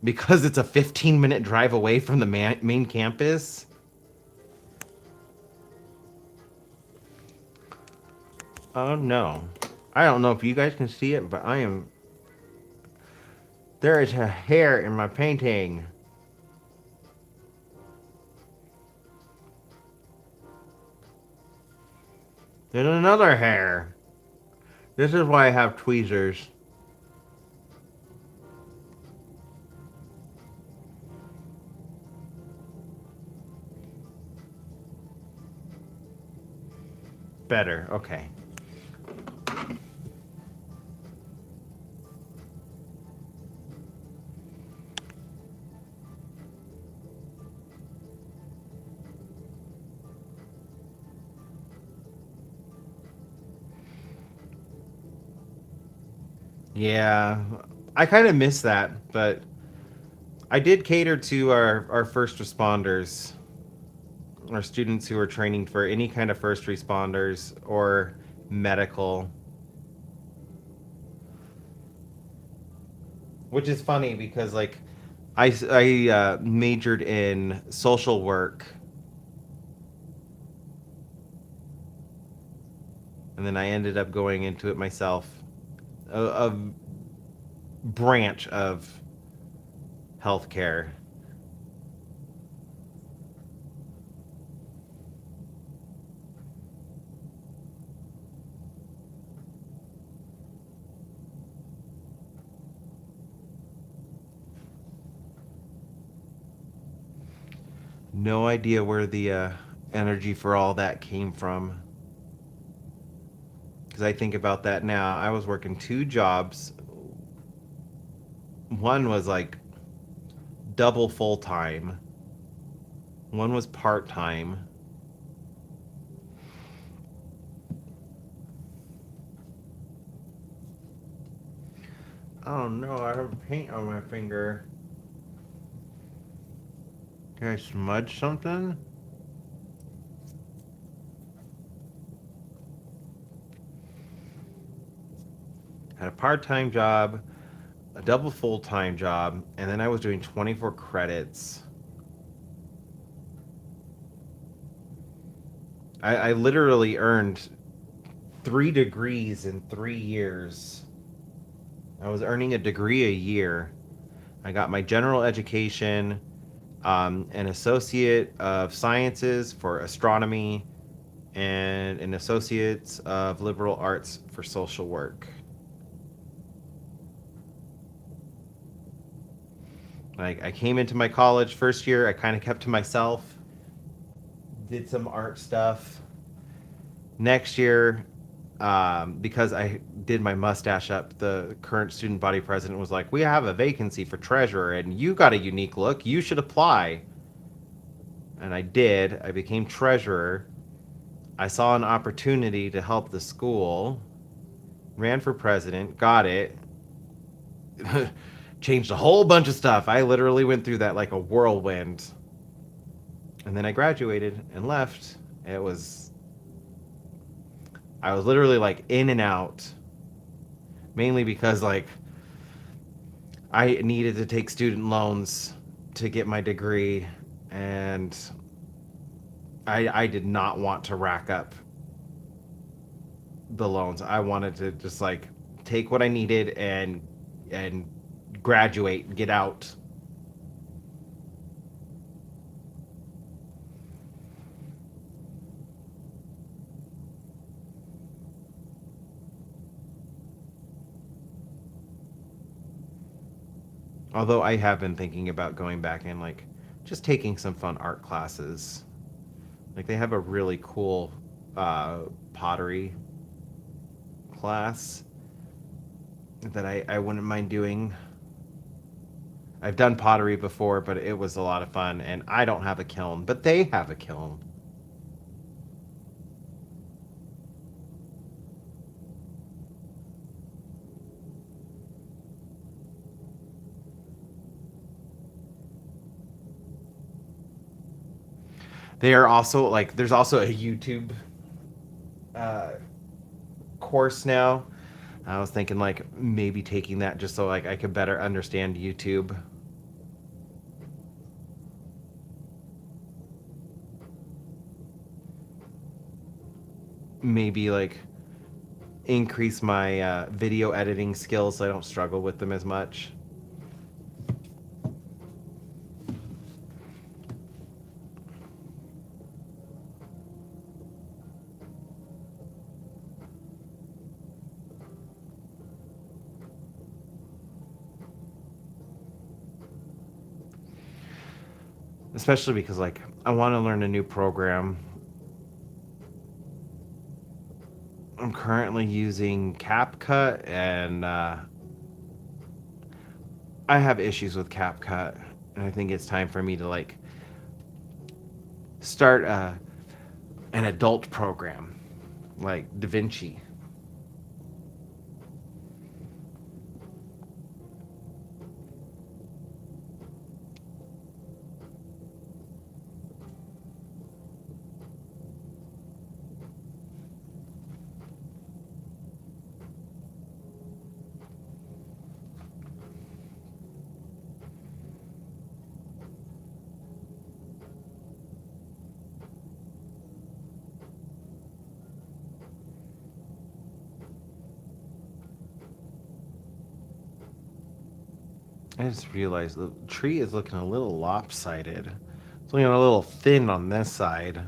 Because it's a 15-minute drive away from the main campus? Oh, no. I don't know if you guys can see it, but I am... There is a hair in my painting. There's another hair. This is why I have tweezers. Better. Okay. Yeah, I kind of miss that, but I did cater to our first responders, our students who are training for any kind of first responders or medical, which is funny because like I majored in social work, and then I ended up going into it myself, a branch of healthcare. No idea where the energy for all that came from. Because I think about that now. I was working two jobs. One was like double full time, one was part time. Oh no, I have paint on my finger. Can I smudge something? Had a part time job, a double full time job, and then I was doing 24 credits. I literally earned 3 degrees in 3 years. I was earning a degree a year. I got my general education, an associate of sciences for astronomy, and an associate's of liberal arts for social work. Like I came into my college first year, I kind of kept to myself, did some art stuff. Next year, because I did my mustache up, the current student body president was like, "We have a vacancy for treasurer, and you got a unique look. You should apply." And I did. I became treasurer. I saw an opportunity to help the school, ran for president, got it, changed a whole bunch of stuff. I literally went through that like a whirlwind. And then I graduated and left. It was, I was literally like in and out, mainly because like I needed to take student loans to get my degree, and I did not want to rack up the loans. I wanted to just like take what I needed and graduate, get out. Although I have been thinking about going back and like just taking some fun art classes. Like they have a really cool uh, pottery class that I wouldn't mind doing. I've done pottery before, but it was a lot of fun. And I don't have a kiln, but they have a kiln. They are also like there's also a YouTube uh, course now. I was thinking like maybe taking that just so like I could better understand YouTube. Maybe like increase my video editing skills so I don't struggle with them as much. especially because like I want to learn a new program. I'm currently using CapCut, and I have issues with CapCut, and I think it's time for me to like start an adult program like DaVinci. I just realized the tree is looking a little lopsided. It's looking a little thin on this side.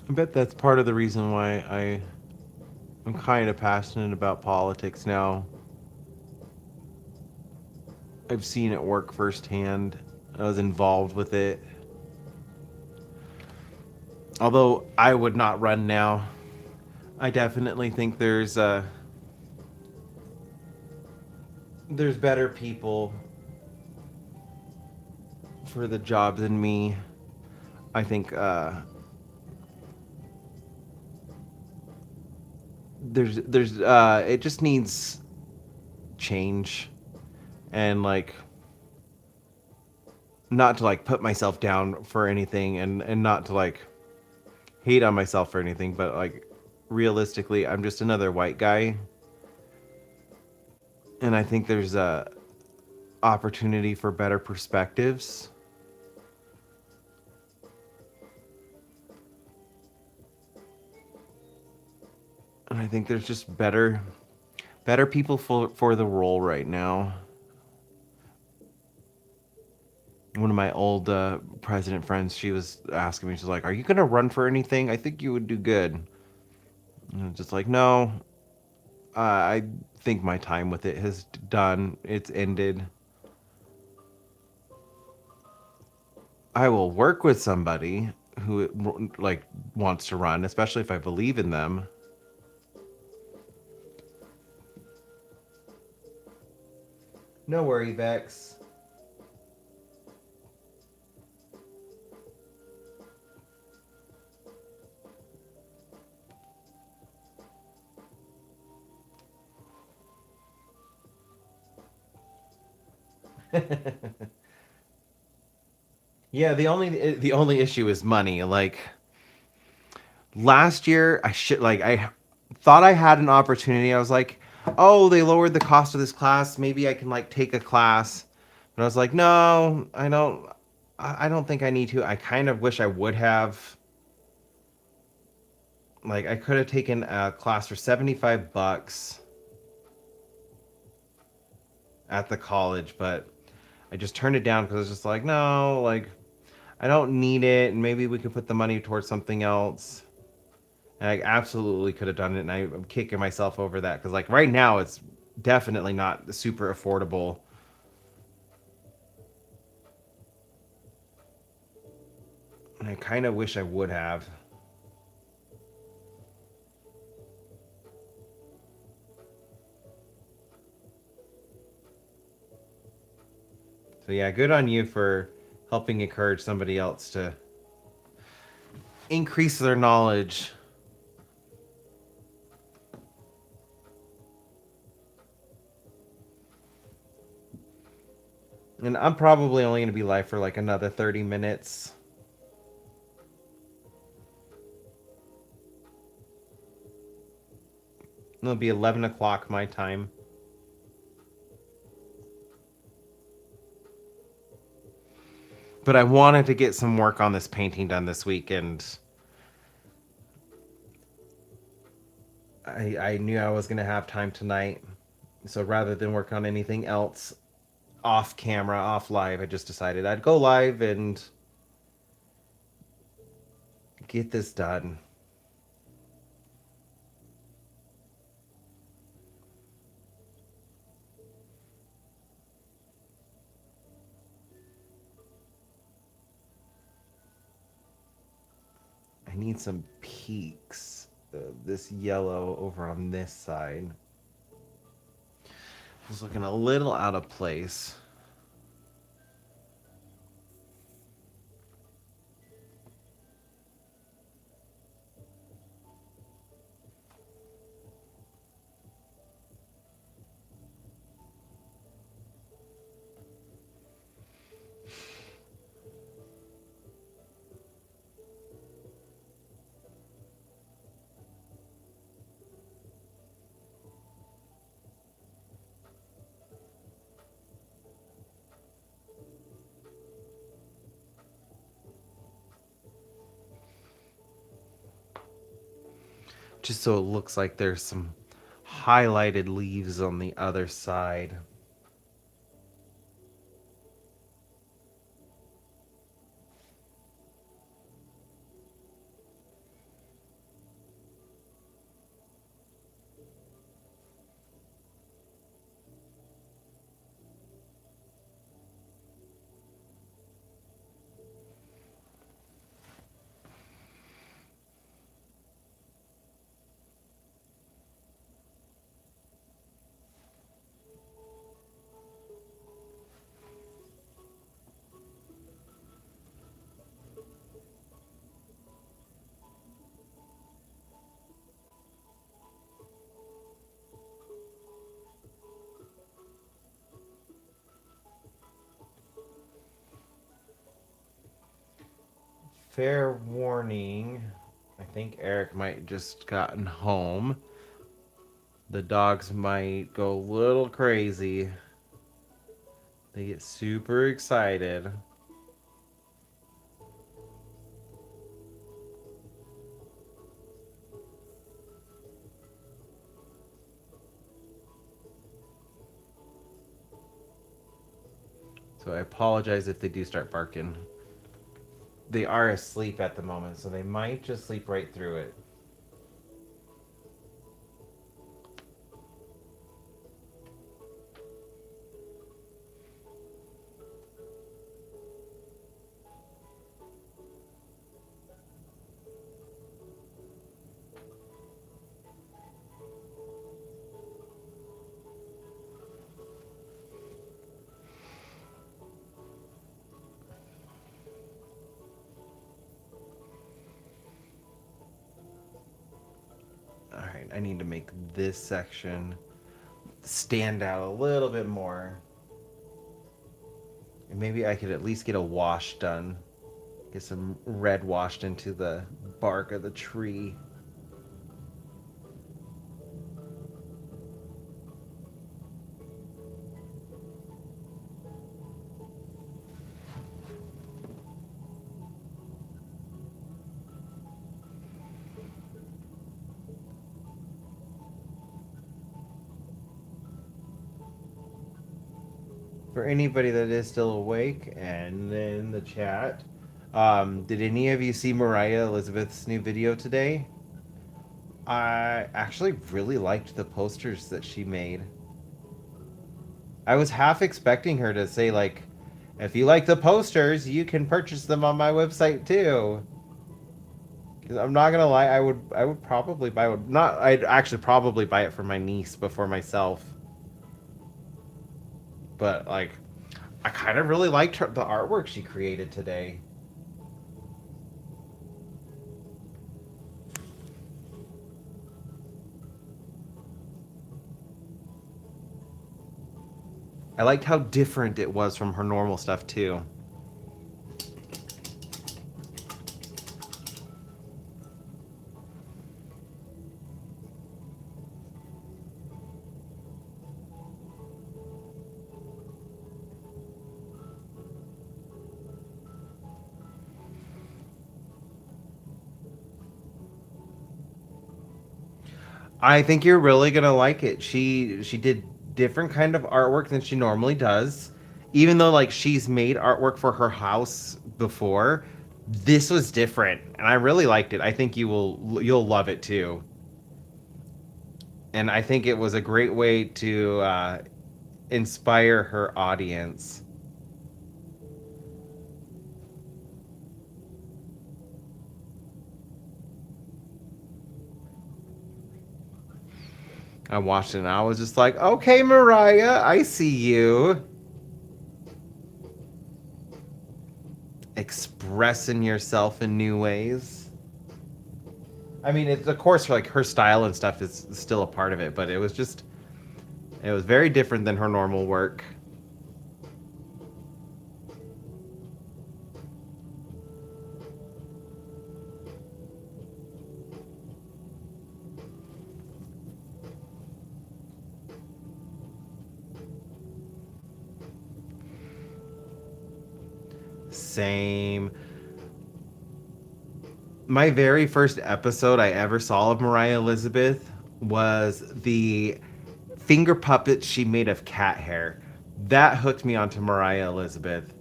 I bet that's part of the reason why I'm kind of passionate about politics now. I've seen it work firsthand. I was involved with it. Although I would not run now. I definitely think there's better people for the job than me. I think there's it just needs change, and like not to like put myself down for anything, and not to like hate on myself for anything, but like realistically I'm just another white guy, and I think there's a opportunity for better perspectives. And I think there's just better people for the role right now. One of my old president friends, she was asking me, she's like, "Are you gonna run for anything? I think you would do good." And I'm just like, "No, I think my time with it has done. It's ended. I will work with somebody who like wants to run, especially if I believe in them." No worry, Bex. Yeah, the only issue is money. Like last year, I thought I had an opportunity. I was like, "Oh, they lowered the cost of this class. Maybe I can like take a class." But I was like, "No, I don't. I don't think I need to. I kind of wish I would have. Like, I could have taken a class for $75 at the college, but I just turned it down because I was just like, no, like I don't need it, and maybe we could put the money towards something else." And I absolutely could have done it, and I'm kicking myself over that because, like, right now it's definitely not super affordable, and I kind of wish I would have. So yeah, good on you for helping encourage somebody else to increase their knowledge. And I'm probably only going to be live for like another 30 minutes. It'll be 11 o'clock my time. But I wanted to get some work on this painting done this week, and I knew I was going to have time tonight. So rather than work on anything else off camera, off live, I just decided I'd go live and get this done. I need some peaks of this yellow over on this side. It's looking a little out of place. Just so it looks like there's some highlighted leaves on the other side. Fair warning. I think Eric might just gotten home. The dogs might go a little crazy. They get super excited. So I apologize if they do start barking. They are asleep at the moment, so they might just sleep right through it. Alright, I need to make this section stand out a little bit more. And maybe I could at least get a wash done. Get some red washed into the bark of the tree. For anybody that is still awake and in the chat, did any of you see Mariah Elizabeth's new video today? I actually really liked the posters that she made. I was half expecting her to say, like, if you like the posters, you can purchase them on my website too. Because I'm not gonna lie, I would probably buy one. Not, I'd actually probably buy it for my niece before myself. But like, I kind of really liked the artwork she created today. I liked how different it was from her normal stuff too. I think you're really gonna like it. She did different kind of artwork than she normally does. Even though like she's made artwork for her house before, this was different, and I really liked it. I think you'll love it too. And I think it was a great way to inspire her audience. I watched it and I was just like, okay, Mariah, I see you. Expressing yourself in new ways. I mean, it's of course like her style and stuff is still a part of it, but it was very different than her normal work. Same. My very first episode I ever saw of Mariah Elizabeth was the finger puppet she made of cat hair. That hooked me onto Mariah Elizabeth.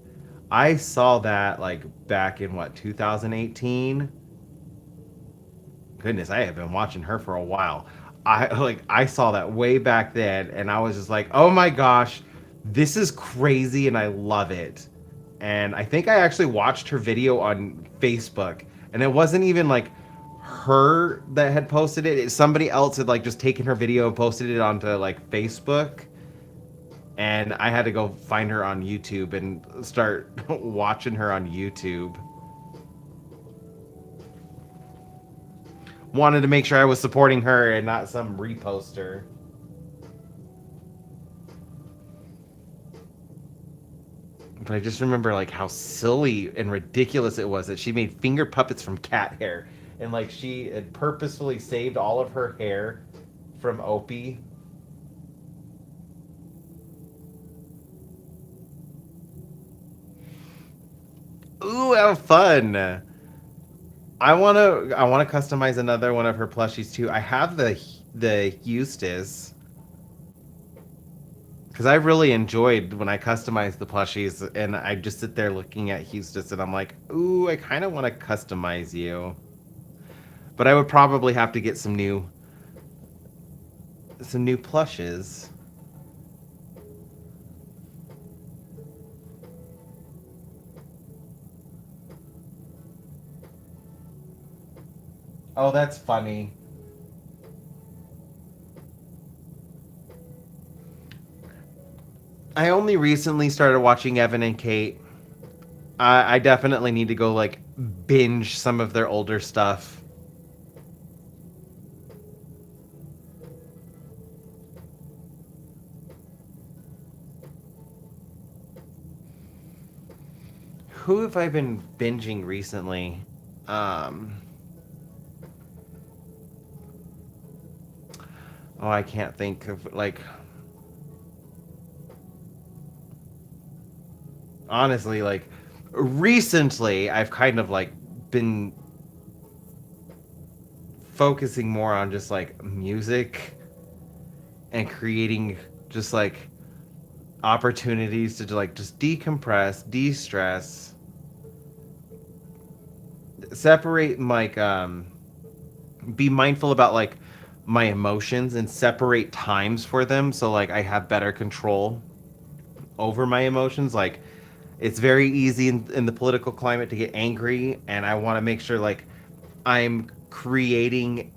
I saw that like back in what, 2018? Goodness, I have been watching her for a while. I saw that way back then and I was just like, "Oh my gosh, this is crazy and I love it." And I think I actually watched her video on Facebook and it wasn't even like her that had posted it. Somebody else had like just taken her video and posted it onto like Facebook, and I had to go find her on YouTube and start watching her on YouTube. Wanted to make sure I was supporting her and not some reposter. But I just remember like how silly and ridiculous it was that she made finger puppets from cat hair, and like she had purposefully saved all of her hair from Opie. Ooh, how fun! I wanna customize another one of her plushies too. I have the Eustace because I really enjoyed when I customized the plushies, and I just sit there looking at Eustace, and I'm like, ooh, I kind of want to customize you, but I would probably have to get some new plushes. Oh, that's funny. I only recently started watching Evan and Kate. I definitely need to go like binge some of their older stuff. Who have I been binging recently? Um, oh, I can't think of like honestly like recently I've kind of like been focusing more on just like music and creating just like opportunities to like just decompress, de-stress, separate like be mindful about like my emotions and separate times for them so like I have better control over my emotions. Like it's very easy in the political climate to get angry, and I want to make sure like I'm creating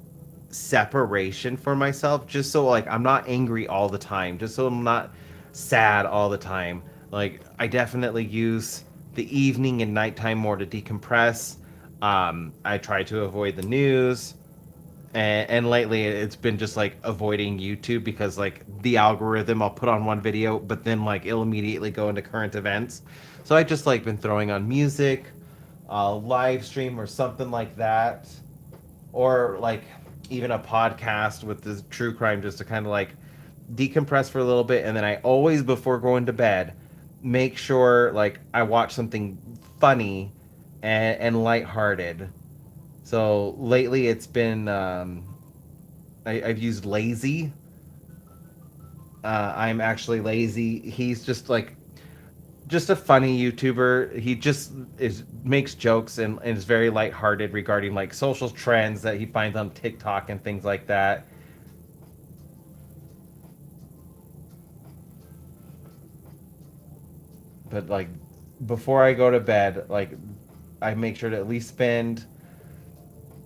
separation for myself just so like I'm not angry all the time, just so I'm not sad all the time. Like I definitely use the evening and nighttime more to decompress. I try to avoid the news, And lately it's been just like avoiding YouTube because like the algorithm, I'll put on one video, but then like it'll immediately go into current events. So I just like been throwing on music, live stream or something like that, or like even a podcast with this true crime just to kind of like decompress for a little bit. And then I always, before going to bed, make sure like I watch something funny and lighthearted. So lately it's been I've used Lazy. I'm actually lazy. He's just a funny YouTuber. He just is makes jokes and is very lighthearted regarding like social trends that he finds on TikTok and things like that. But like before I go to bed, like I make sure to at least spend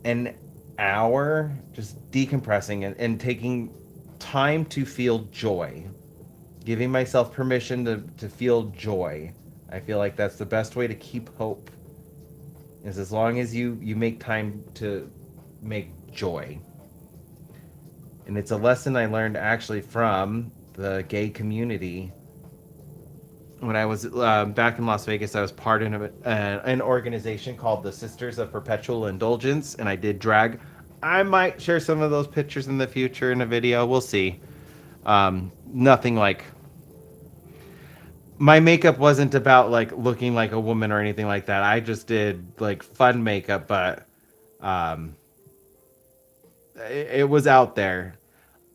an hour just decompressing and taking time to feel joy, giving myself permission to feel joy. I feel like that's the best way to keep hope, is as long as you make time to make joy. And it's a lesson I learned actually from the gay community. When I was back in Las Vegas, I was part of an organization called the Sisters of Perpetual Indulgence, and I did drag. I might share some of those pictures in the future in a video. We'll see. Nothing like my makeup wasn't about like looking like a woman or anything like that. I just did like fun makeup, but um, it was out there.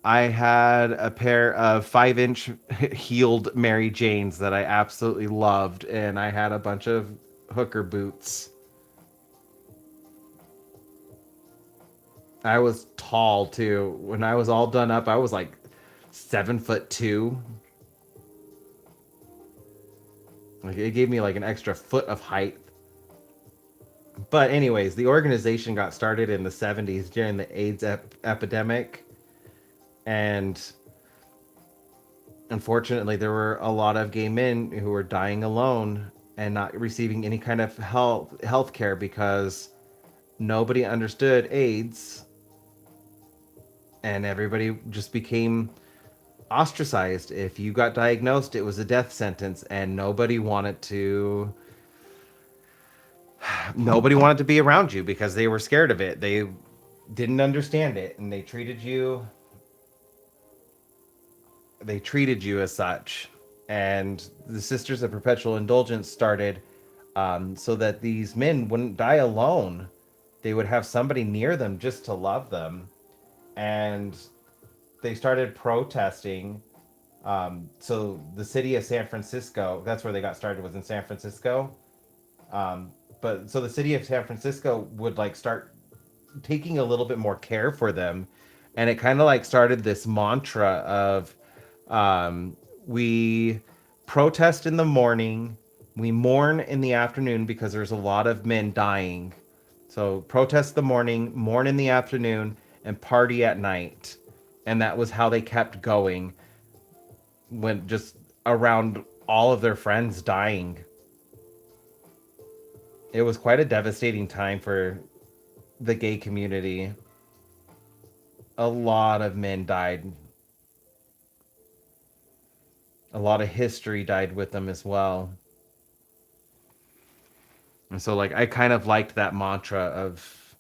I had a pair of 5-inch heeled Mary Janes that I absolutely loved, and I had a bunch of hooker boots. I was tall too. When I was all done up, I was like 7'2". Like it gave me like an extra foot of height. But anyways, the organization got started in the 70s during the AIDS epidemic, and unfortunately there were a lot of gay men who were dying alone and not receiving any kind of health care because nobody understood AIDS, and everybody just became ostracized. If you got diagnosed, it was a death sentence, and nobody wanted to be around you because they were scared of it. They didn't understand it, and they treated you as such. And the Sisters of Perpetual Indulgence started so that these men wouldn't die alone. They would have somebody near them just to love them. And they started protesting. So the city of San Francisco, that's where they got started, was in San Francisco. Um, but so the city of San Francisco would like start taking a little bit more care for them, and it kind of like started this mantra of um, we protest in the morning, we mourn in the afternoon because there's a lot of men dying. So protest the morning, mourn in the afternoon, and party at night. And that was how they kept going when just around all of their friends dying. It was quite a devastating time for the gay community. A lot of men died. A lot of history died with them as well. And so like I kind of liked that mantra of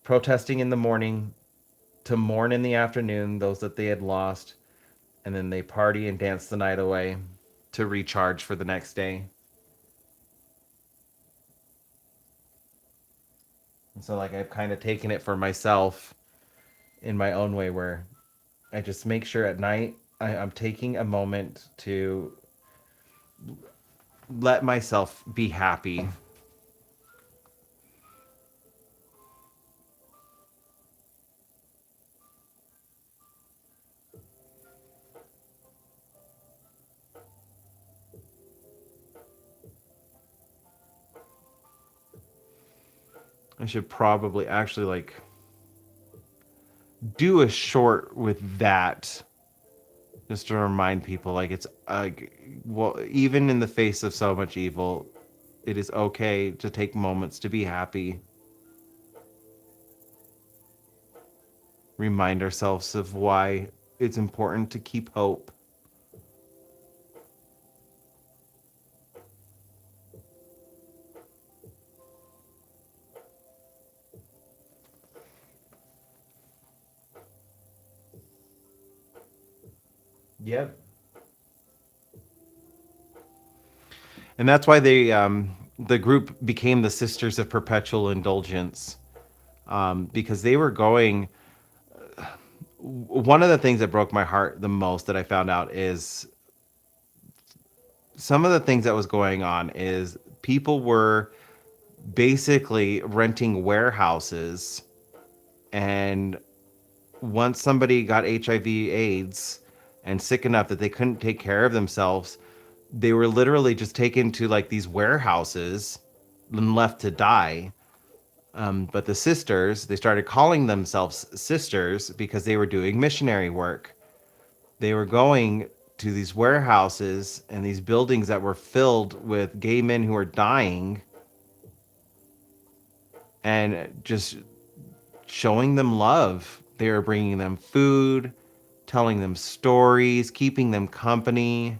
protesting in the morning, to mourn in the afternoon those that they had lost, and then they party and dance the night away to recharge for the next day. And so like I've kind of taken it for myself in my own way, where I just make sure at night I'm taking a moment to let myself be happy. I should probably actually like do a short with that, just to remind people like it's well, even in the face of so much evil, it is okay to take moments to be happy. remind ourselves of why it's important to keep hope. Yep. And that's why the group became the Sisters of Perpetual Indulgence, because they were going. One of the things that broke my heart the most that I found out is some of the things that was going on is people were basically renting warehouses, and once somebody got HIV AIDS and sick enough that they couldn't take care of themselves, they were literally just taken to like these warehouses and left to die. But the sisters, they started calling themselves sisters because they were doing missionary work. They were going to these warehouses and these buildings that were filled with gay men who were dying and just showing them love. They were bringing them food, telling them stories, keeping them company,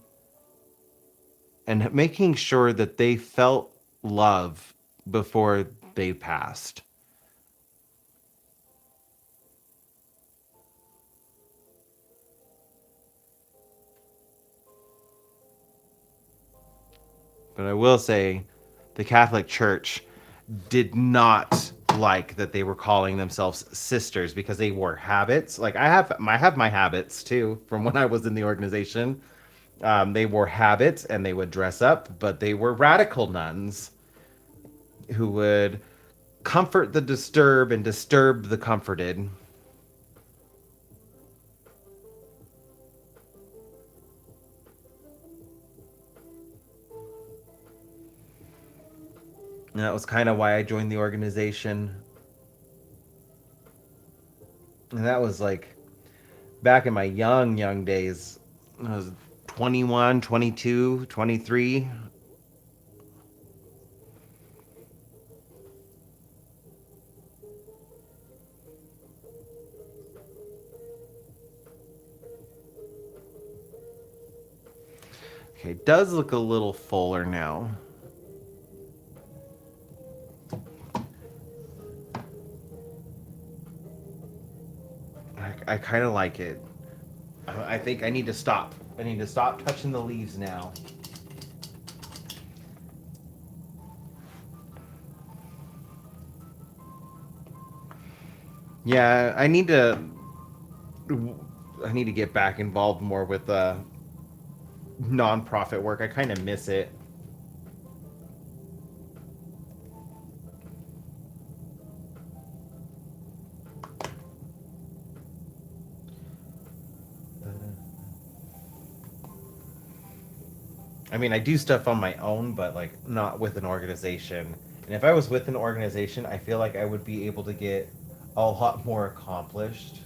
and making sure that they felt love before they passed. But I will say the Catholic Church did not like that they were calling themselves sisters because they wore habits. Like I have my habits too from when I was in the organization. They wore habits and they would dress up, but they were radical nuns who would comfort the disturbed and disturb the comforted. And that was kind of why I joined the organization. And that was like back in my young days. I was 21, 22, 23. Okay, it does look a little fuller now. I kind of like it. I think I need to stop. I need to stop touching the leaves now. Yeah, I need to get back involved more with nonprofit work. I kind of miss it. I mean, I do stuff on my own, but like not with an organization. And if I was with an organization, I feel like I would be able to get a lot more accomplished.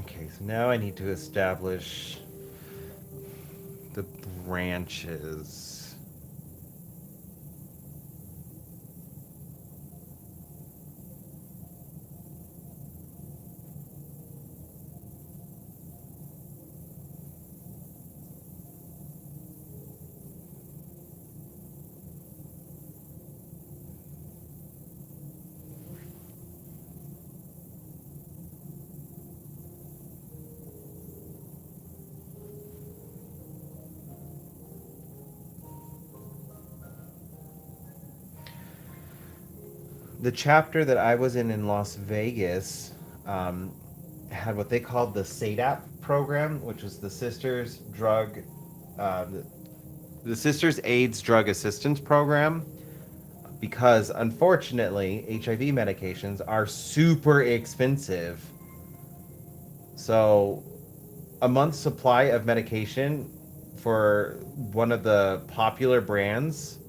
Okay, so now I need to establish the branches. The chapter that I was in Las Vegas um, had what they called the SADAP program, which was uh, the Sisters AIDS Drug Assistance Program. Because unfortunately, HIV medications are super expensive. So a month's supply of medication for one of the popular brands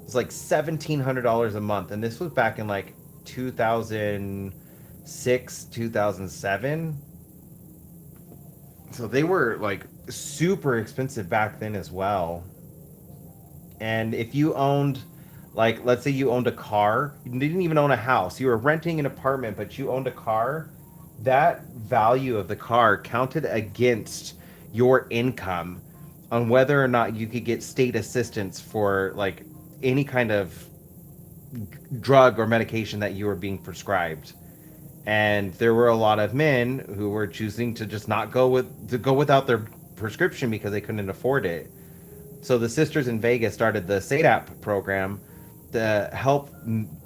It's like $1,700 a month, and this was back in like 2006, 2007. So they were like super expensive back then as well. And if you owned, like, let's say you owned a car, you didn't even own a house, you were renting an apartment, but you owned a car, that value of the car counted against your income on whether or not you could get state assistance for like any kind of drug or medication that you were being prescribed. And there were a lot of men who were choosing to just not go without their prescription because they couldn't afford it. So the sisters in Vegas started the SADAP program to help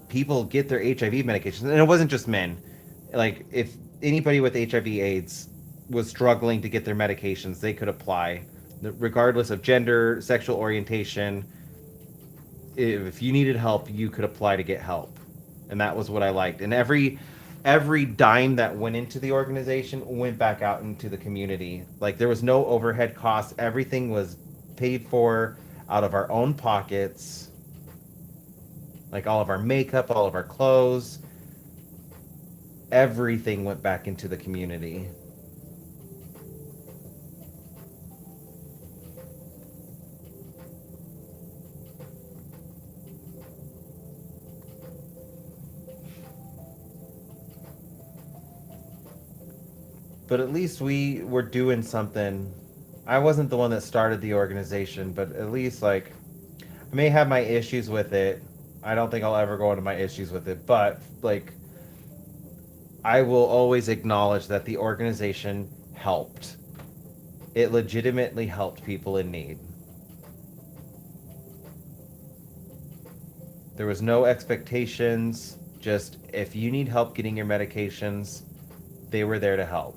people get their HIV medications, and it wasn't just men. Like if anybody with HIV/AIDS was struggling to get their medications, they could apply, regardless of gender, sexual orientation. If you needed help, you could apply to get help, and that was what I liked. And every dime that went into the organization went back out into the community. Like there was no overhead costs. Everything was paid for out of our own pockets. Like all of our makeup, all of our clothes, everything went back into the community. But at least we were doing something. I wasn't the one that started the organization, but at least like I may have my issues with it. I don't think I'll ever go into my issues with it, but like I will always acknowledge that the organization helped. It legitimately helped people in need. There was no expectations, just if you need help getting your medications, they were there to help.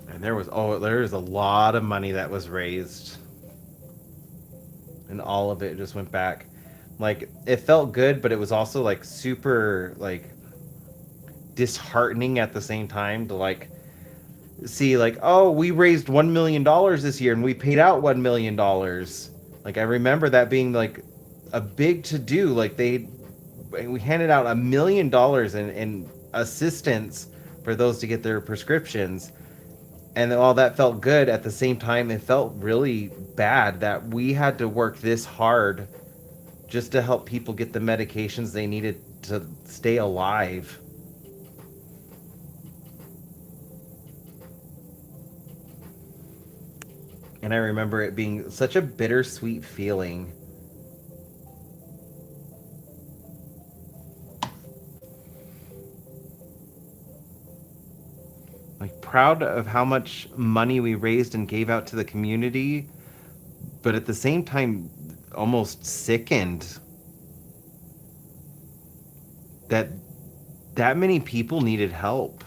And there's a lot of money that was raised, and all of it just went back. Like it felt good, but it was also like super like disheartening at the same time to like see like, oh, we raised $1 million this year and we paid out $1 million. Like I remember that being like a big to do. Like we handed out $1 million in assistance for those to get their prescriptions. And all that felt good, at the same time it felt really bad that we had to work this hard just to help people get the medications they needed to stay alive. And I remember it being such a bittersweet feeling. Like proud of how much money we raised and gave out to the community, but at the same time almost sickened that that many people needed help.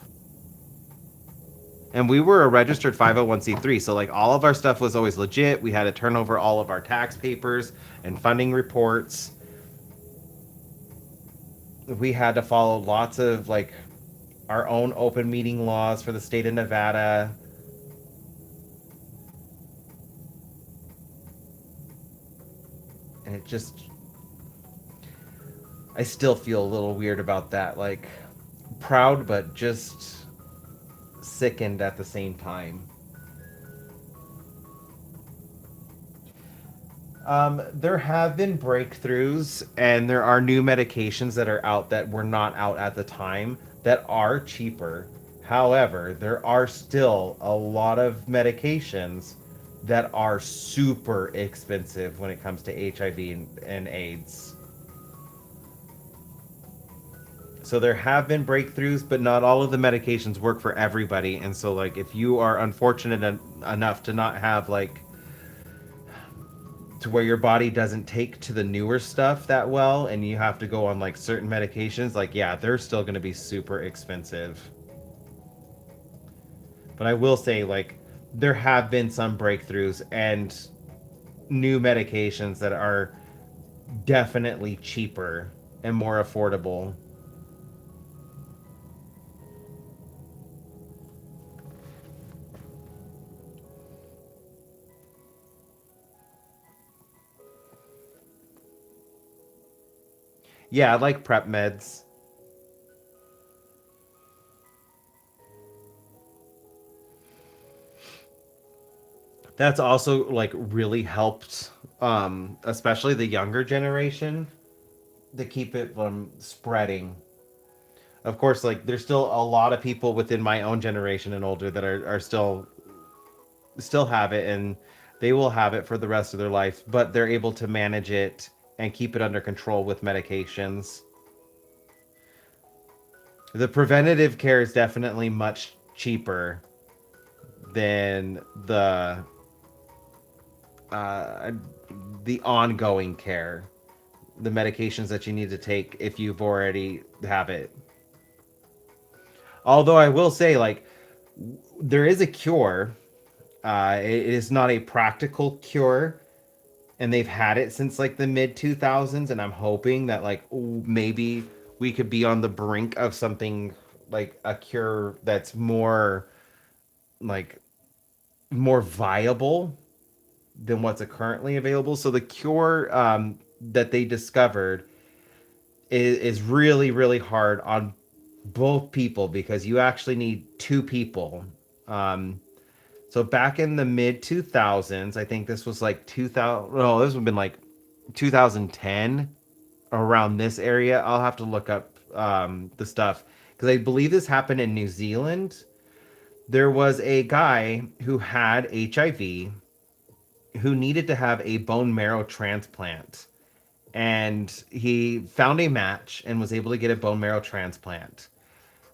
And we were a registered 501c3, so like all of our stuff was always legit. We had to turn over all of our tax papers and funding reports. We had to follow lots of like our own open meeting laws for the state of Nevada. And it just, I still feel a little weird about that. Like proud, but just sickened at the same time. There have been breakthroughs, and there are new medications that are out that were not out at the time that are cheaper. However, there are still a lot of medications that are super expensive when it comes to HIV and AIDS. So there have been breakthroughs, but not all of the medications work for everybody. And so, like, if you are unfortunate enough to not have like to where your body doesn't take to the newer stuff that well, and you have to go on like certain medications, like yeah, they're still going to be super expensive. But I will say, like, there have been some breakthroughs and new medications that are definitely cheaper and more affordable. Yeah, I like prep meds. That's also like really helped, especially the younger generation, to keep it from spreading. Of course, like there's still a lot of people within my own generation and older that are still have it, and they will have it for the rest of their life, but they're able to manage it and keep it under control with medications. The preventative care is definitely much cheaper than uh, the ongoing care, the medications that you need to take if you've already have it. Although I will say, like, there is a cure. It is not a practical cure, and they've had it since like the mid 2000s. And I'm hoping that like maybe we could be on the brink of something like a cure that's like more viable than what's currently available. So the cure that they discovered is really really hard on both people because you actually need two people. Um, so back in the mid 2000s, I think this was like 2000. No, this would have been like 2010, around this area. I'll have to look up the stuff because I believe this happened in New Zealand. There was a guy who had HIV who needed to have a bone marrow transplant, and he found a match and was able to get a bone marrow transplant.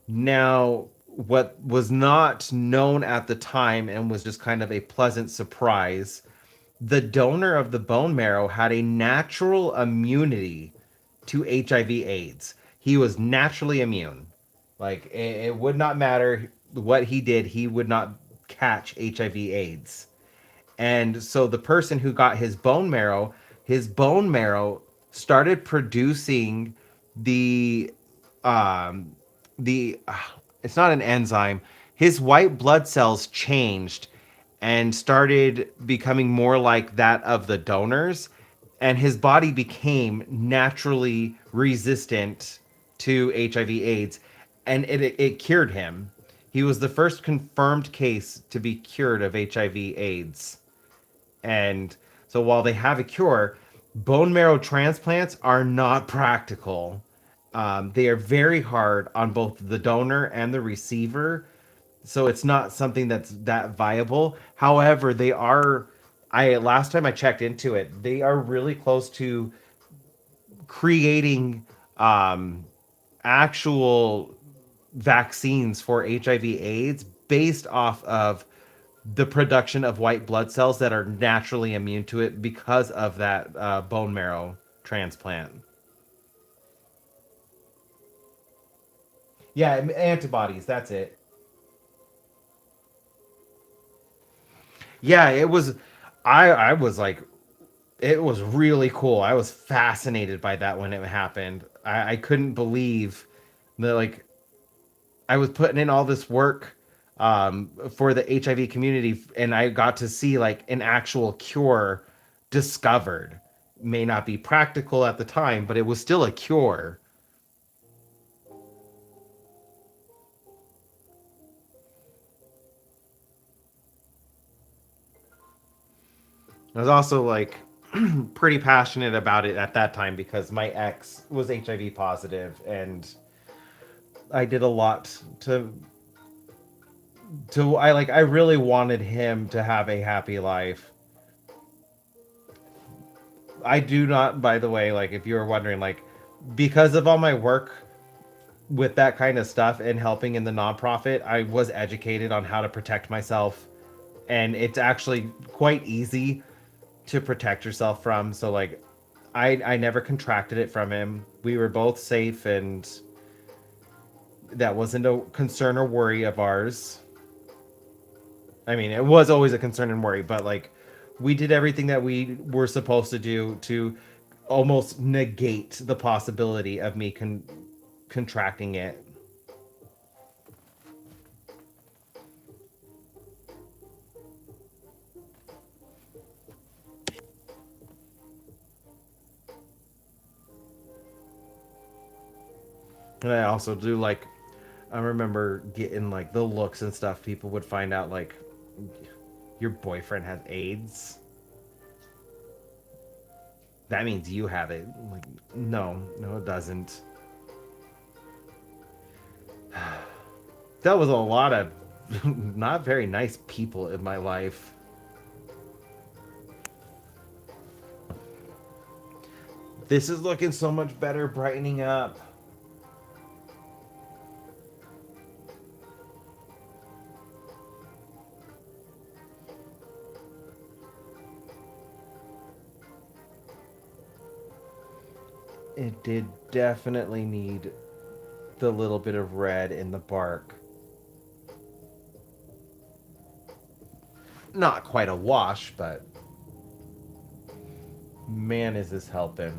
Now, what was not known at the time and was just kind of a pleasant surprise, the donor of the bone marrow had a natural immunity to HIV/AIDS. He was naturally immune. Like, it would not matter what he did, he would not catch HIV/AIDS. And so the person who got his bone marrow started producing the um the it's not an enzyme. His white blood cells changed and started becoming more like that of the donors, and his body became naturally resistant to HIV/AIDS, and it cured him. He was the first confirmed case to be cured of HIV/AIDS. And so while they have a cure, bone marrow transplants are not practical. They are very hard on both the donor and the receiver. So it's not something that's that viable. However, they are, I last time I checked into it, they are really close to creating actual vaccines for HIV/AIDS based off of the production of white blood cells that are naturally immune to it because of that bone marrow transplant. Yeah, antibodies. That's it. Yeah, it was. I was like, it was really cool. I was fascinated by that when it happened. I couldn't believe that like I was putting in all this work for the HIV community, and I got to see like an actual cure discovered. May not be practical at the time, but it was still a cure. I was also like pretty passionate about it at that time because my ex was HIV positive, and I did a lot to I really wanted him to have a happy life. I do not, by the way, like if you were wondering, like because of all my work with that kind of stuff and helping in the nonprofit, I was educated on how to protect myself, and it's actually quite easy to protect yourself from. So like I never contracted it from him. We were both safe, and that wasn't a concern or worry of ours. I mean, it was always a concern and worry, but like we did everything that we were supposed to do to almost negate the possibility of me contracting it. And I also do like I remember getting like the looks and stuff. People would find out like your boyfriend has AIDS. That means you have it. Like, no, no, it doesn't. That was a lot of not very nice people in my life. This is looking so much better, brightening up. It did definitely need the little bit of red in the bark. Not quite a wash, but man, is this helping.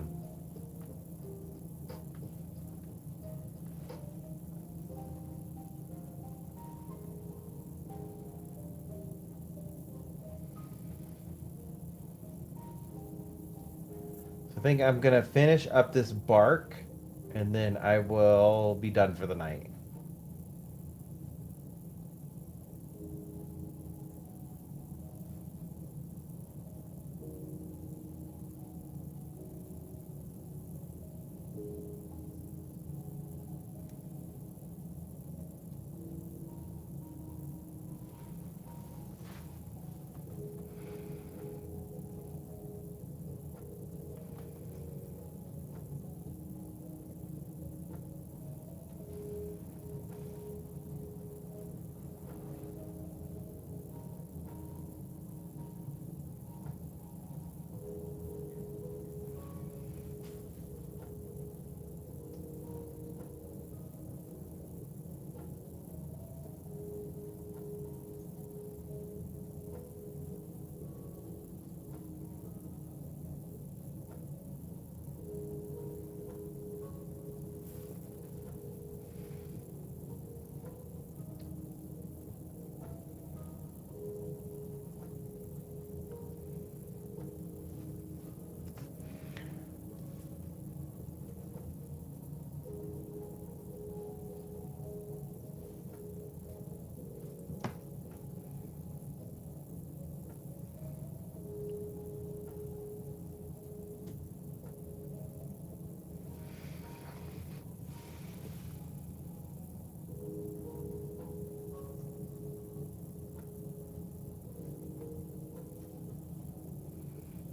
So I think I'm gonna finish up this bark, and then I will be done for the night.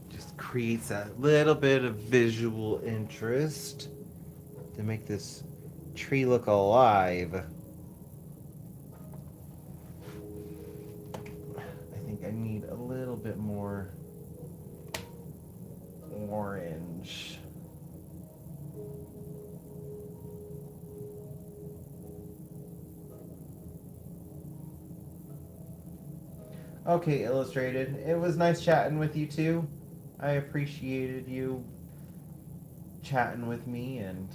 Just creates a little bit of visual interest to make this tree look alive. I think I need a little bit more orange. Okay, Illustrated. It was nice chatting with you too. I appreciated you chatting with me, and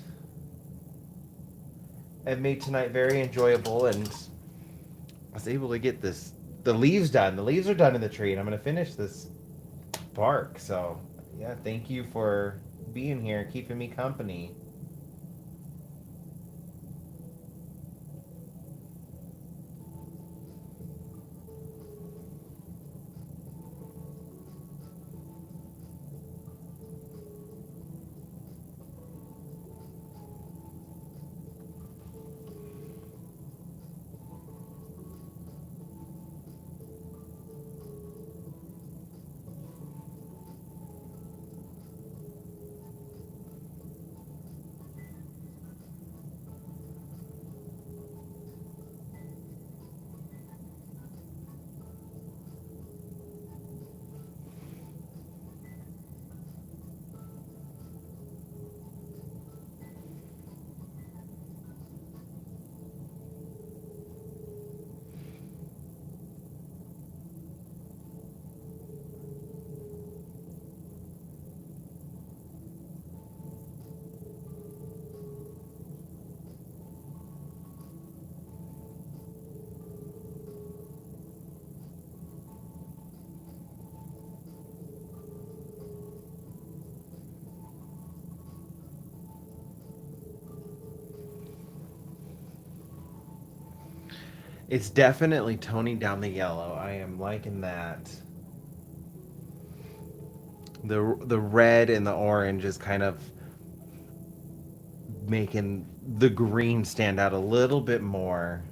it made tonight very enjoyable, and I was able to get the leaves done. The leaves are done in the tree, and I'm gonna finish this bark. So yeah, thank you for being here, keeping me company. It's definitely toning down the yellow. I am liking that. The red and the orange is kind of making the green stand out a little bit more.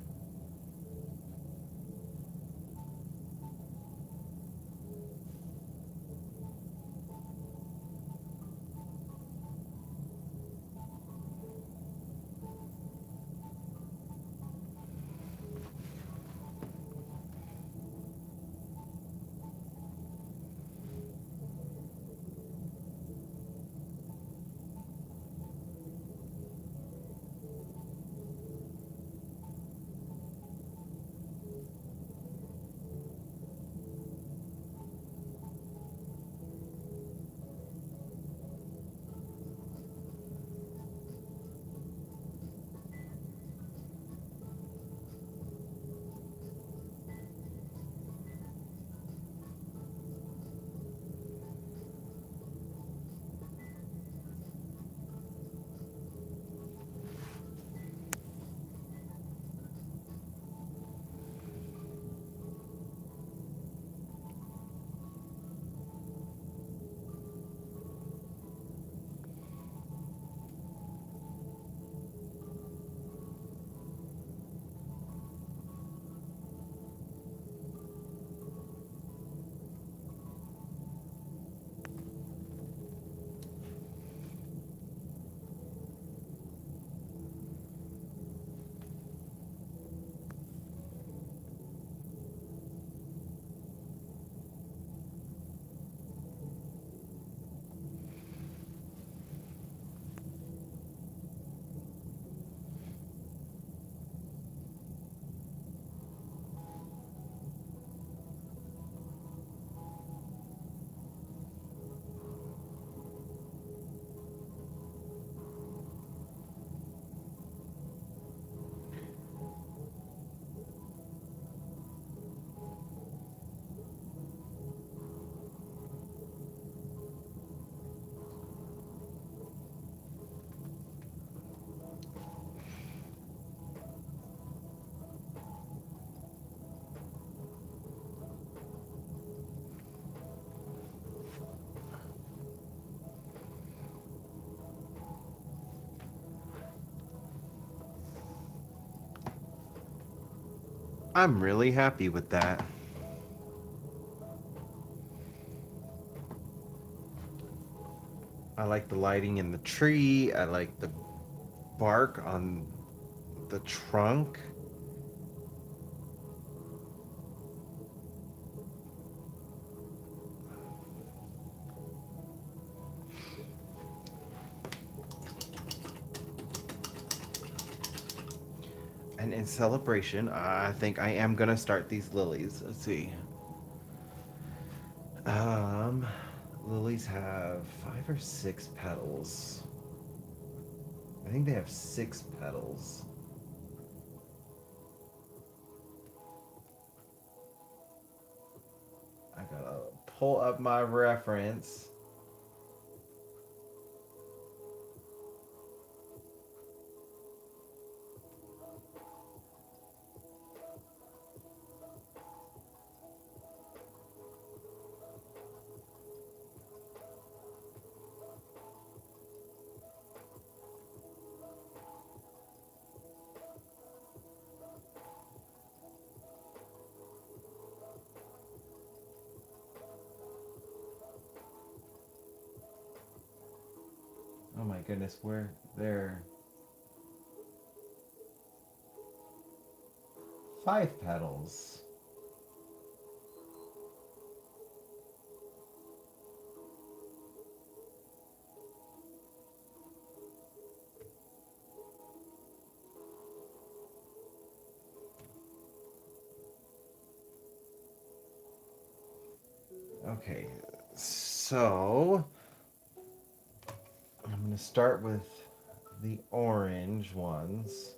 I'm really happy with that. I like the lighting in the tree. I like the bark on the trunk. And in celebration, I think I am gonna start these lilies. Let's see. Um, Lilies have 5 or 6 petals. I think they have 6 petals. I gotta pull up my reference. Oh my goodness, where there 5 petals. Okay, so I'm gonna start with the orange ones.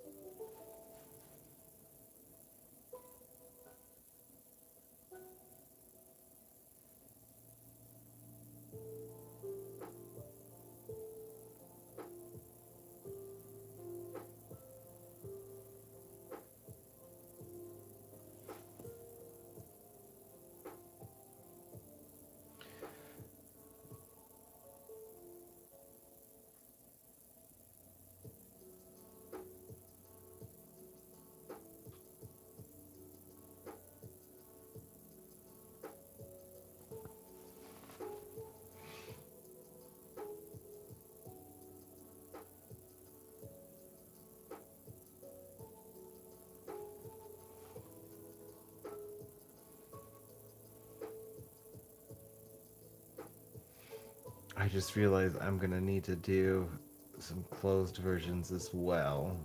I just realized I'm gonna need to do some closed versions as well.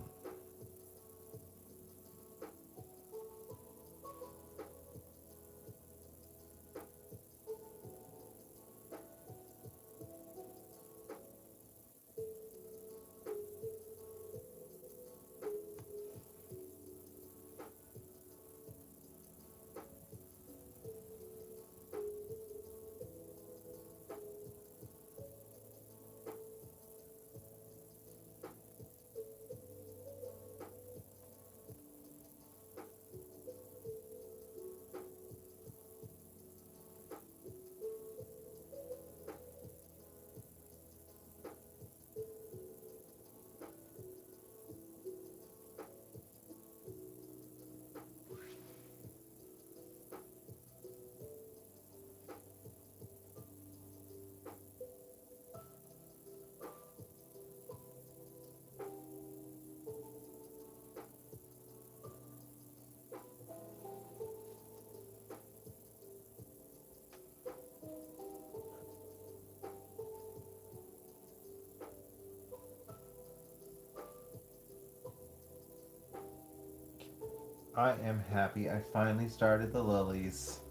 I am happy I finally started the lilies.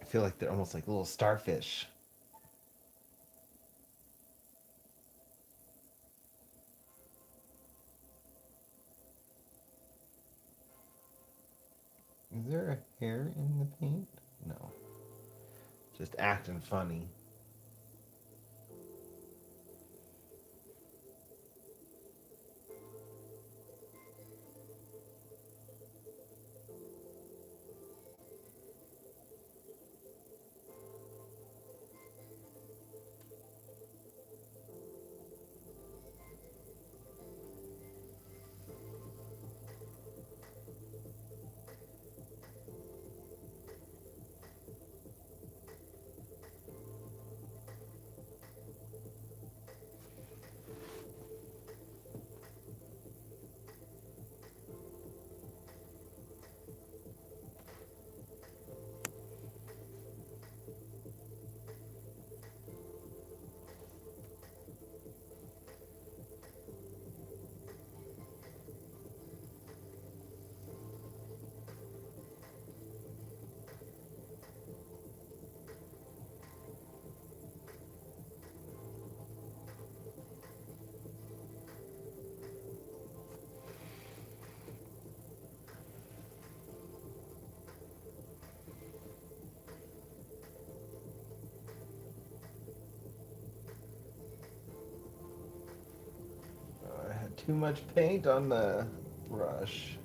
I feel like they're almost like little starfish. Is there a hair in the paint? No. Just acting funny. I had too much paint on the brush.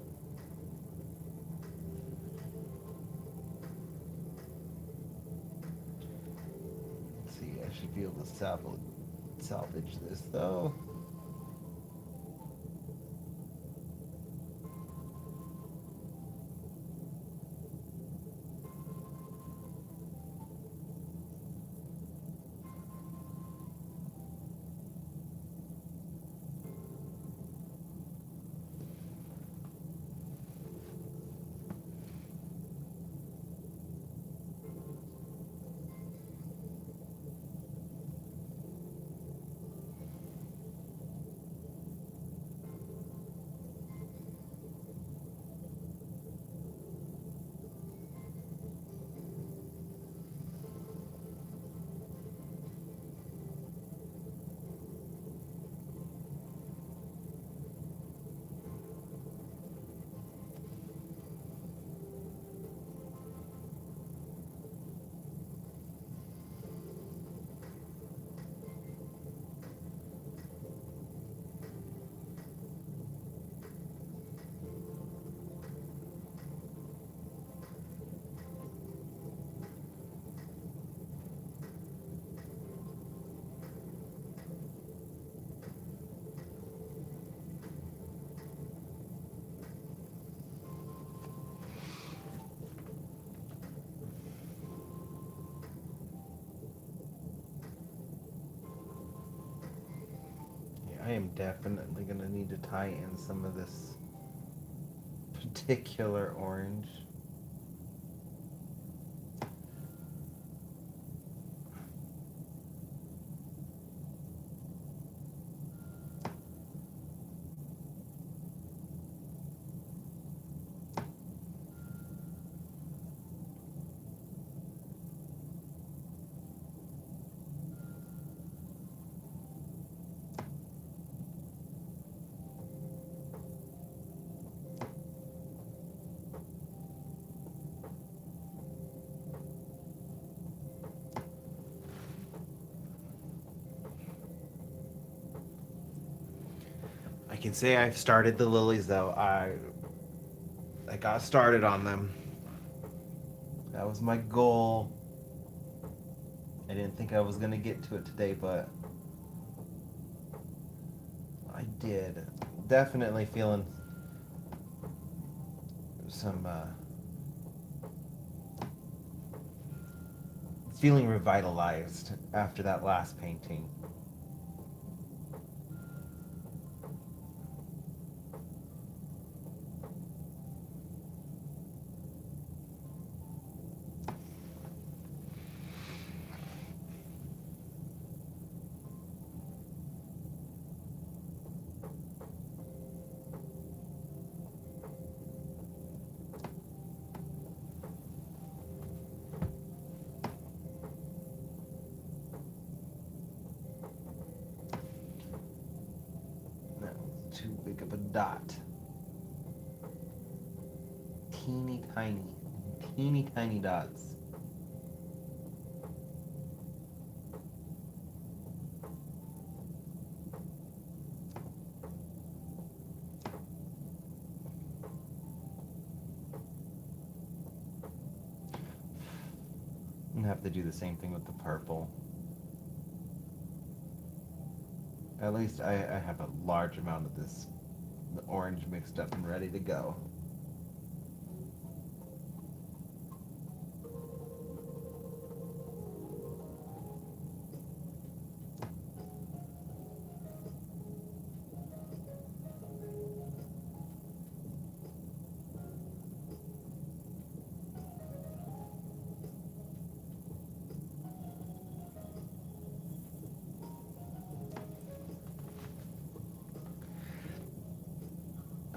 Let's see, I should be able to salvage this though. am definitely going to need to tie in some of this particular orange. I can say I've started the lilies though. I got started on them. That was my goal. I didn't think I was gonna get to it today, but I did. Definitely feeling some feeling revitalized after that last painting. That was too big of a dot. Teeny tiny, teeny tiny dots. I'm gonna have to do the same thing with the purple. At least I have a large amount of this the orange mixed up and ready to go.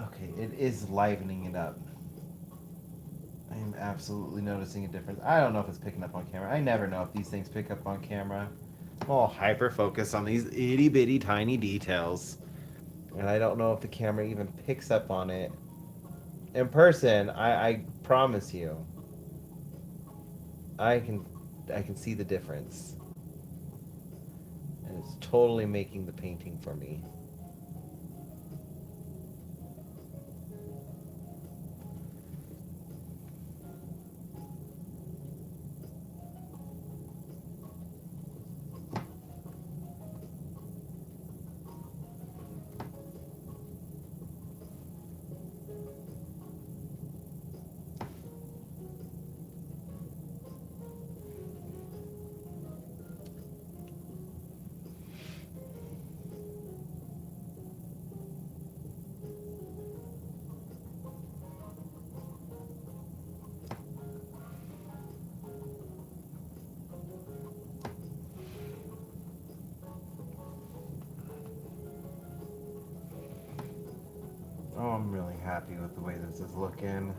Okay, it is livening it up. I am absolutely noticing a difference. I don't know if it's picking up on camera. I never know if these things pick up on camera. I'm all hyper focused on these itty bitty tiny details. And I don't know if the camera even picks up on it. In person, I promise you, I can I can see the difference. And it's totally making the painting for me. Oh, I'm really happy with the way this is looking.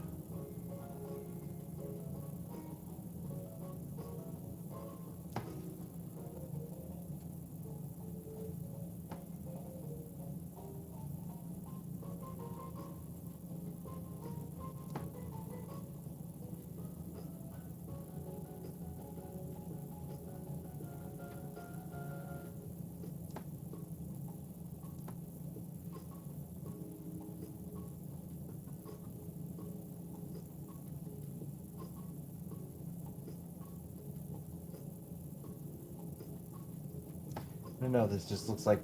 I know this just looks like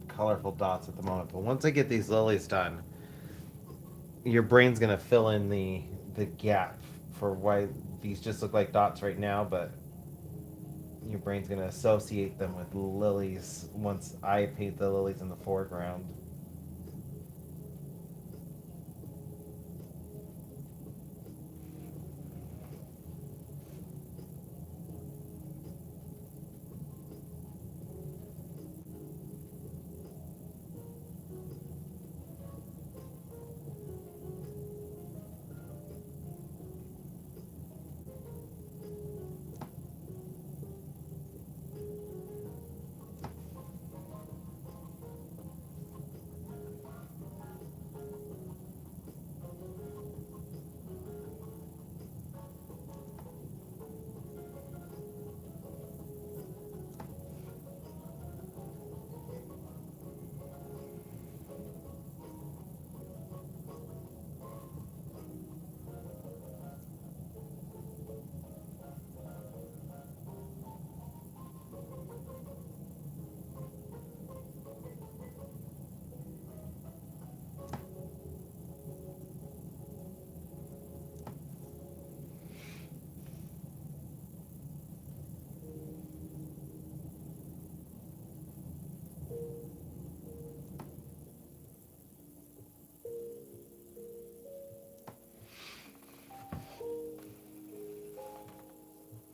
colorful dots at the moment, but once I get these lilies done, your brain's gonna fill in the gap for why these just look like dots right now, but your brain's gonna associate them with lilies once I paint the lilies in the foreground.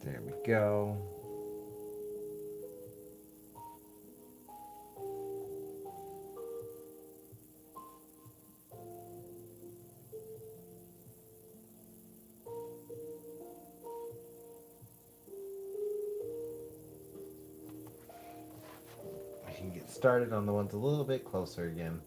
There we go. I can get started on the ones a little bit closer again.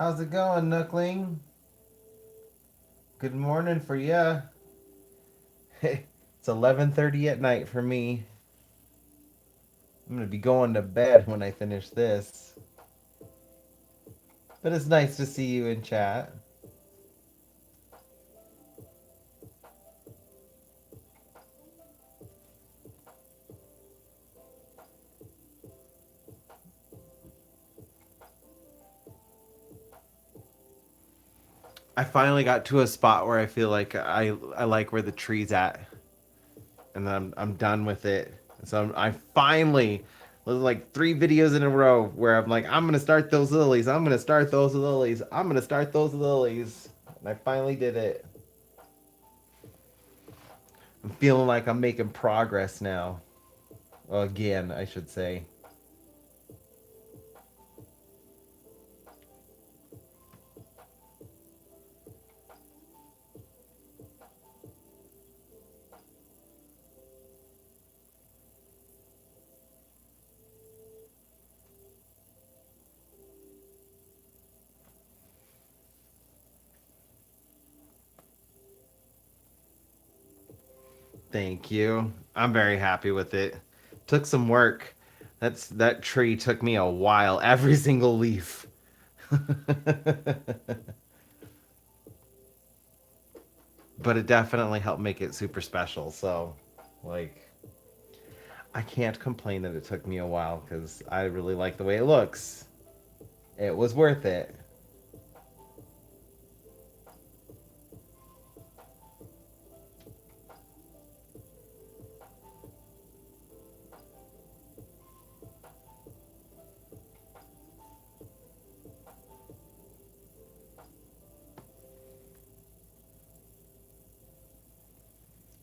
How's it going, Nookling? Good morning for ya. It's 11:30 at night for me. I'm gonna be going to bed when I finish this. But it's nice to see you in chat. I finally got to a spot where I feel like I like where the tree's at, and I'm done with it. So I finally like 3 videos in a row where I'm like, I'm gonna start those lilies. I'm gonna start those lilies. I'm gonna start those lilies. And I finally did it. I'm feeling like I'm making progress now. Well, again, I should say. Thank you. I'm very happy with it. Took some work. That tree took me a while. Every single leaf. But it definitely helped make it super special. So, like, I can't complain that it took me a while because I really like the way it looks. It was worth it.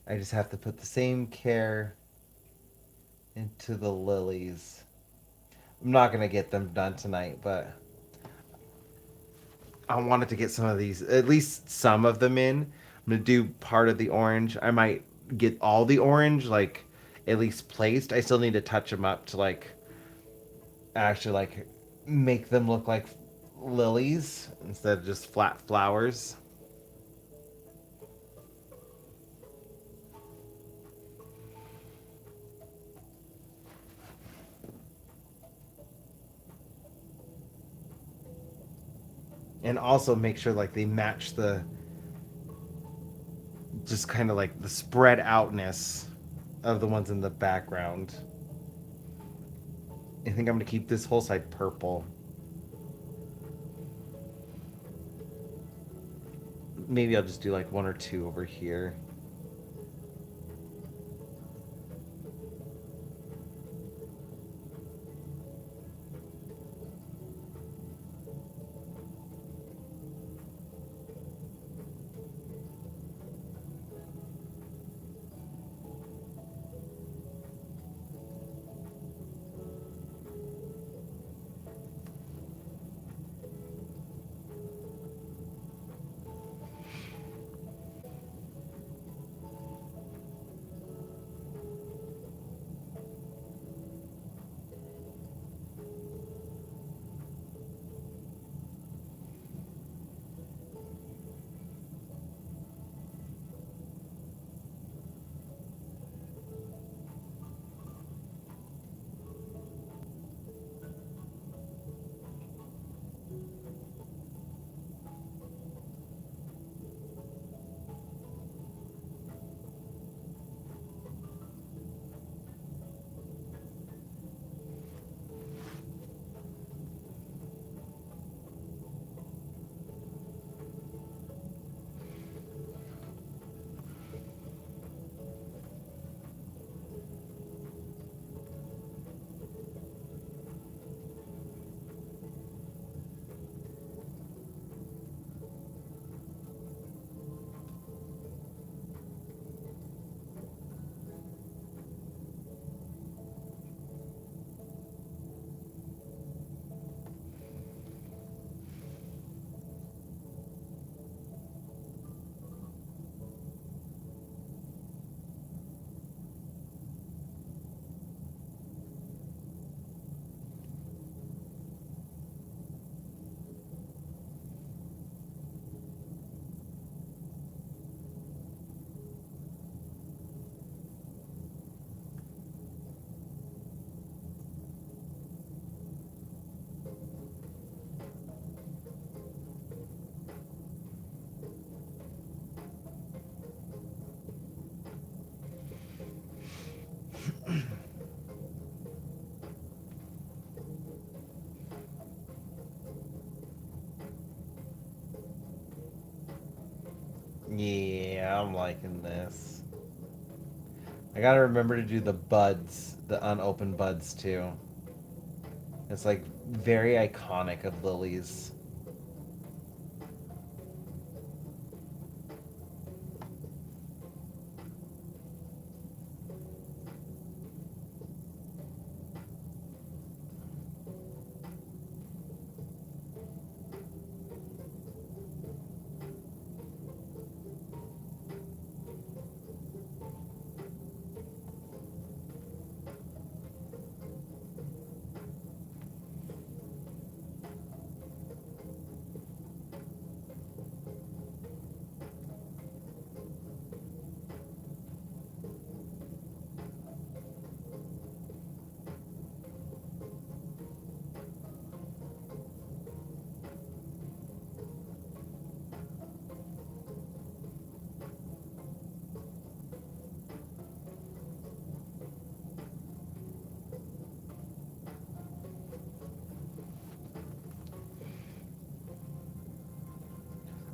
I just have to put the same care into the lilies. I'm not gonna get them done tonight, but I wanted to get some of these, at least some of them in. I'm gonna do part of the orange. I might get all the orange, like at least placed. I still need to touch them up to like actually like make them look like lilies instead of just flat flowers. And also make sure like they match the just kind of like the spread outness of the ones in the background. I think I'm gonna keep this whole side purple. Maybe I'll just do like 1 or 2 over here. Yeah, I'm liking this. I gotta remember to do the buds, the unopened buds too. It's like very iconic of Lilies.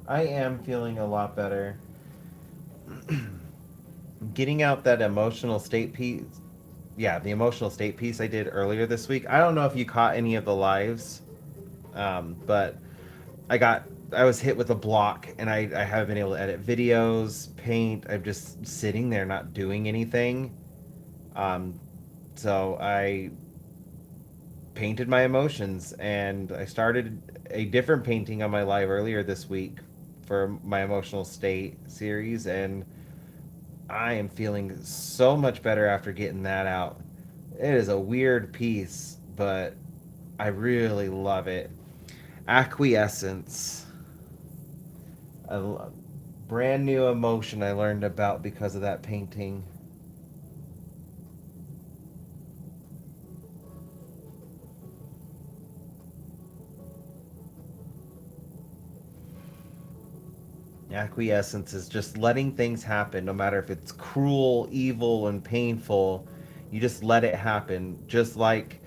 I am feeling a lot better. Getting out that emotional state piece. Yeah, the emotional state piece I did earlier this week. I don't know if you caught any of the lives, but I got I was hit with a block, and I haven't been able to edit videos, paint. I'm just sitting there not doing anything. Um, so I painted my emotions, and I started a different painting on my live earlier this week for my emotional state series, and I am feeling so much better after getting that out. It is a weird piece, but I really love it. Acquiescence. A brand new emotion I learned about because of that painting. Acquiescence is just letting things happen, no matter if it's cruel, evil, and painful. You just let it happen. Just like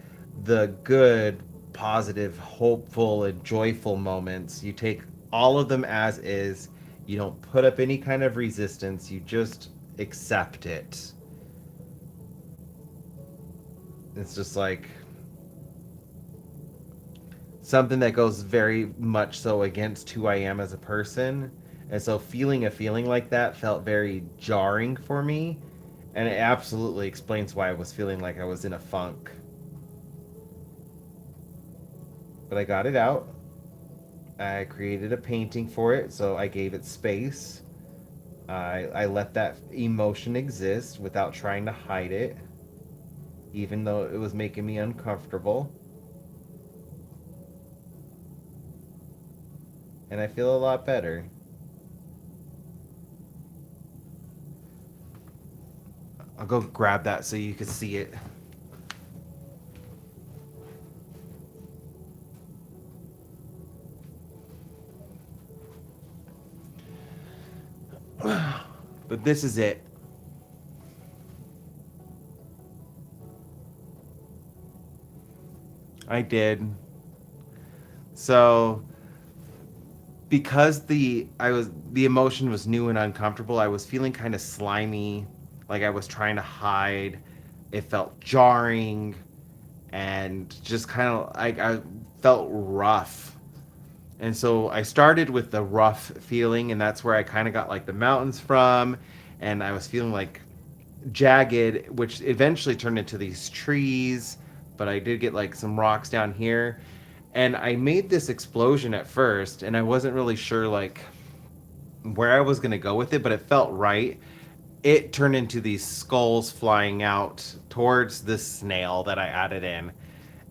the good, positive, hopeful, and joyful moments, you take all of them as is. You don't put up any kind of resistance. You just accept it. It's just like something that goes very much so against who I am as a person. And so feeling a feeling like that felt very jarring for me. And it absolutely explains why I was feeling like I was in a funk. But I got it out. I created a painting for it, so I gave it space. I let that emotion exist without trying to hide it, even though it was making me uncomfortable. And I feel a lot better. I'll go grab that so you can see it. But this is it. I did. So because the emotion was new and uncomfortable, I was feeling kind of slimy, like I was trying to hide. It felt jarring and just kind of like I felt rough. And so I started with the rough feeling, and that's where I kind of got like the mountains from, and I was feeling like jagged, which eventually turned into these trees, but I did get like some rocks down here. And I made this explosion at first, and I wasn't really sure like where I was gonna go with it, but it felt right. It turned into these skulls flying out towards this snail that I added in.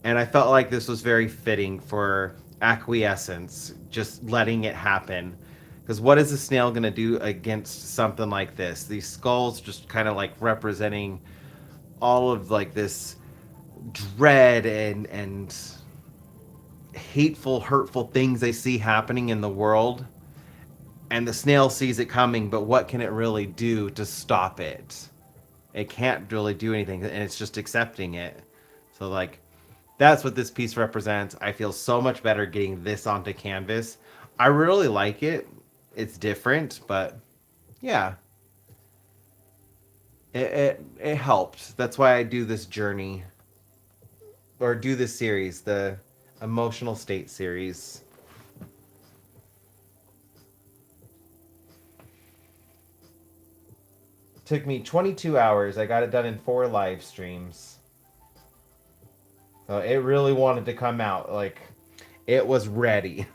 And I felt like this was very fitting for acquiescence, just letting it happen. Because what is a snail going to do against something like this? These skulls just kind of like representing all of like this dread and hateful, hurtful things they see happening in the world. And the snail sees it coming, but what can it really do to stop it? It can't really do anything, and it's just accepting it. So, like, that's what this piece represents. I feel so much better getting this onto canvas. I really like it. It's different, but yeah, it helped. That's why I do this journey. or do this series, the emotional state series. Took me 22 hours. I got it done in 4 live streams. So it really wanted to come out. Like, it was ready.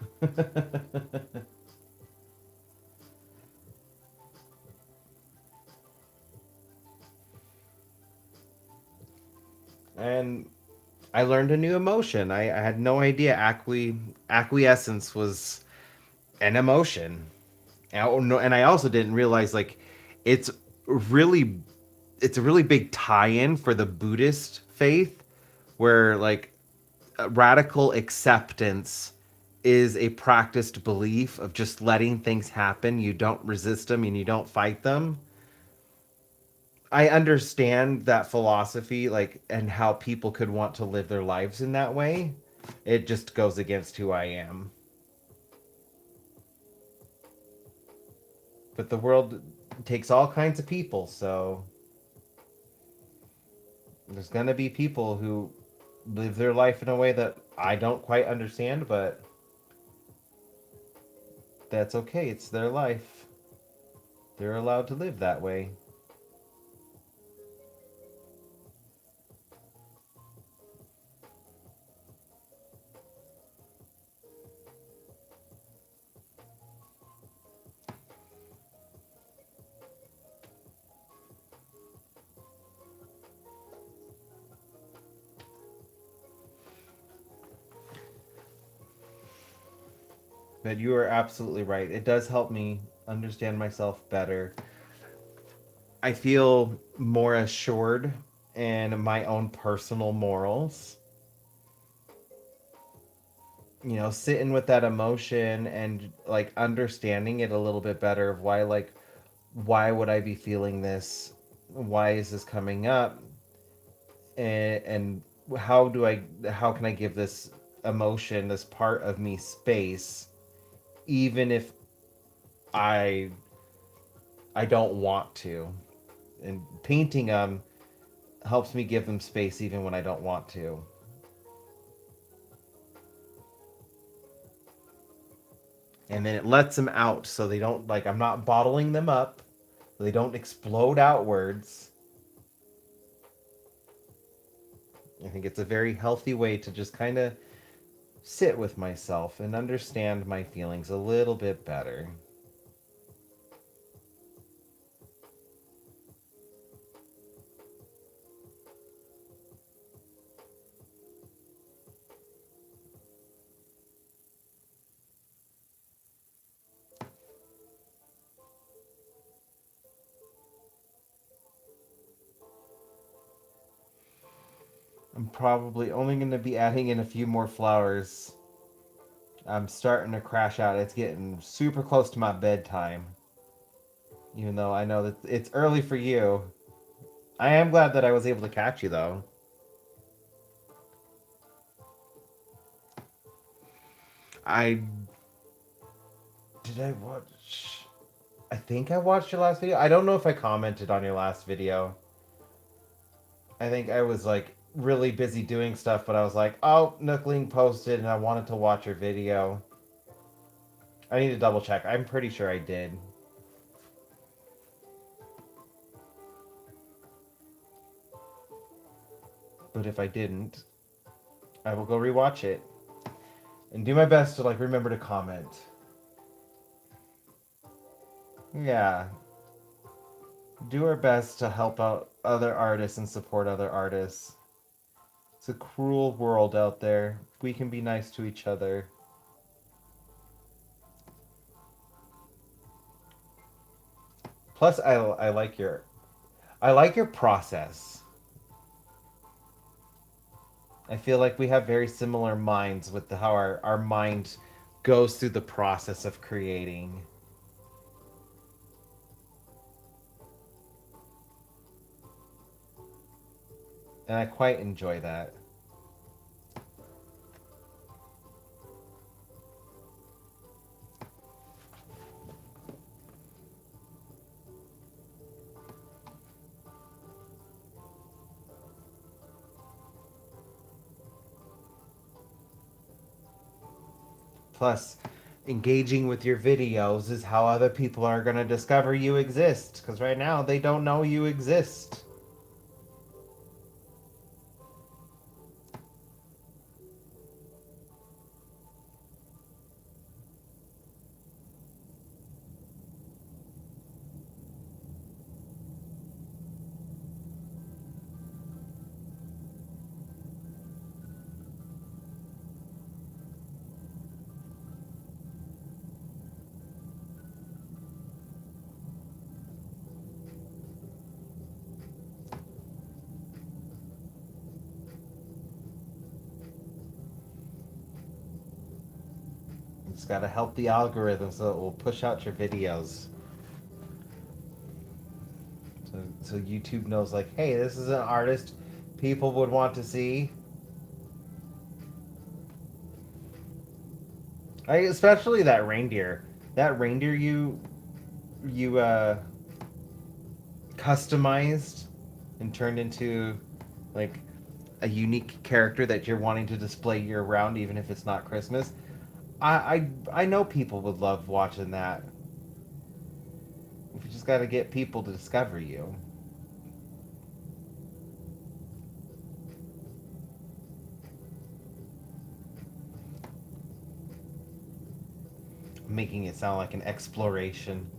And I learned a new emotion. I had no idea acquiescence was an emotion. And I also didn't realize, like, it's really it's a really big tie-in for the Buddhist faith, where like radical acceptance is a practiced belief of just letting things happen. You don't resist them and you don't fight them. I understand that philosophy, like, and how people could want to live their lives in that way. It just goes against who I am. But the world takes all kinds of people, so there's gonna be people who live their life in a way that I don't quite understand, but that's okay. It's their life. They're allowed to live that way. But you are absolutely right. It does help me understand myself better. I feel more assured in my own personal morals. You know, sitting with that emotion and like understanding it a little bit better of why would I be feeling this? Why is this coming up? And how can I give this emotion, this part of me space, even if I I don't want to. And painting them helps me give them space even when I don't want to. And then it lets them out so they don't, like, I'm not bottling them up. So they don't explode outwards. I think it's a very healthy way to just kind of sit with myself and understand my feelings a little bit better. I'm probably only going to be adding in a few more flowers. I'm starting to crash out. It's getting super close to my bedtime. Even though I know that it's early for you. I am glad that I was able to catch you, though. I did I watch? I think I watched your last video. I don't know if I commented on your last video. I think I was like really busy doing stuff, but I was like, oh, Nookling posted, and I wanted to watch your video. I need to double check. I'm pretty sure I did, but if I didn't, I will go rewatch it and do my best to like remember to comment. Yeah, do our best to help out other artists and support other artists. It's a cruel world out there. We can be nice to each other. Plus, I like your process. I feel like we have very similar minds with how our mind goes through the process of creating. And I quite enjoy that. Plus, engaging with your videos is how other people are going to discover you exist. Because right now, they don't know you exist. You just got to help the algorithm so it will push out your videos. So YouTube knows, like, hey, this is an artist people would want to see. Especially that reindeer. That reindeer you customized and turned into like a unique character that you're wanting to display year round, even if it's not Christmas. I know people would love watching that. You just got to get people to discover you. Making it sound like an exploration.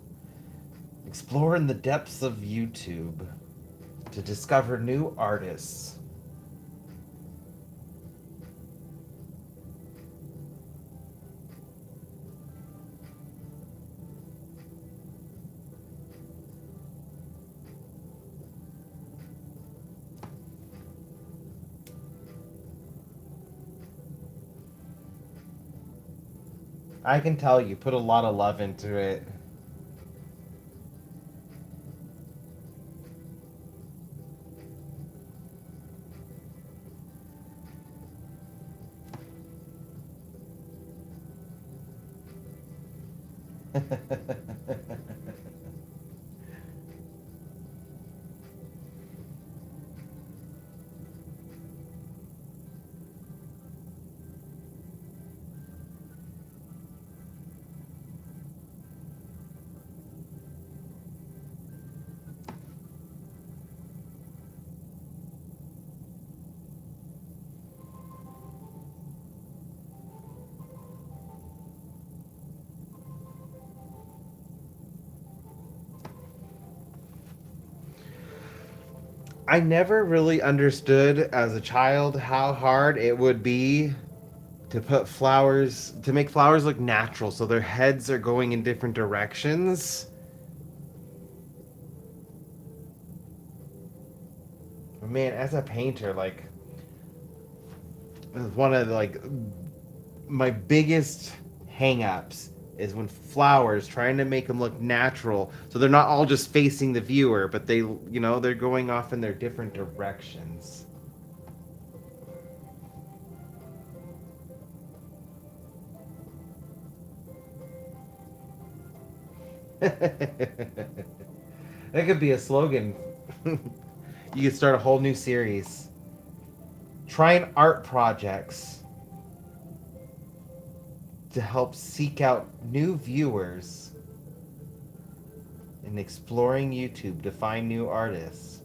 Explore in the depths of YouTube to discover new artists. I can tell you put a lot of love into it. I never really understood as a child how hard it would be to make flowers look natural so their heads are going in different directions. But man, as a painter, like one of my biggest hang-ups is when flowers trying to make them look natural so they're not all just facing the viewer, but they're going off in their different directions. That could be a slogan. You could start a whole new series. Trying art projects to help seek out new viewers and exploring YouTube to find new artists.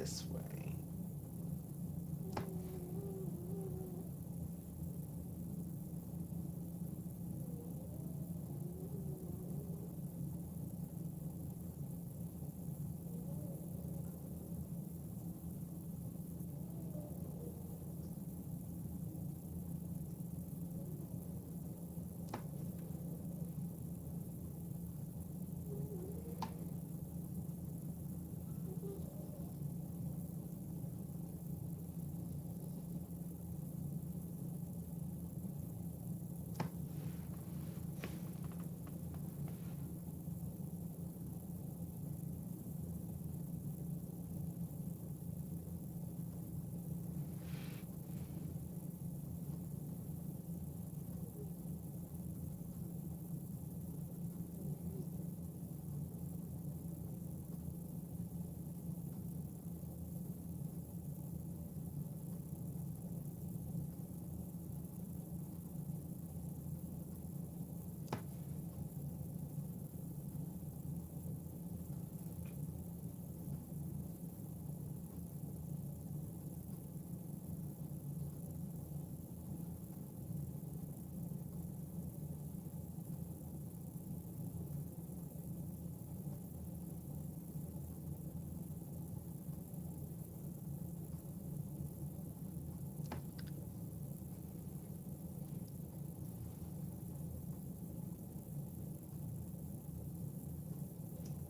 this way.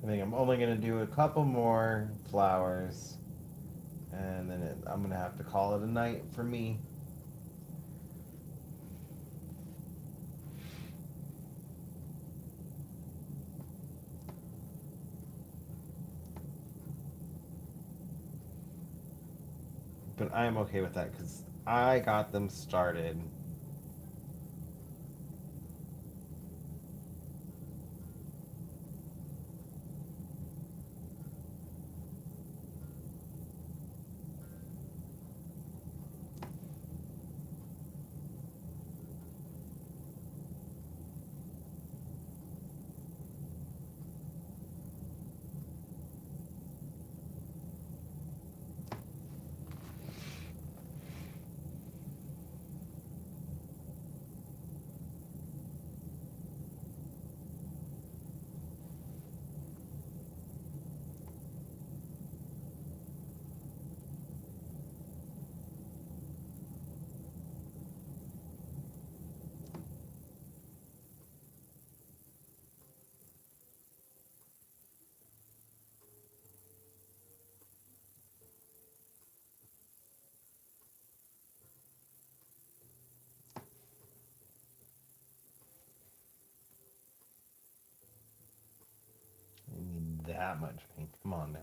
I think I'm only going to do a couple more flowers, and then I'm going to have to call it a night for me. But I am okay with that because I got them started. I need that much paint. Come on now.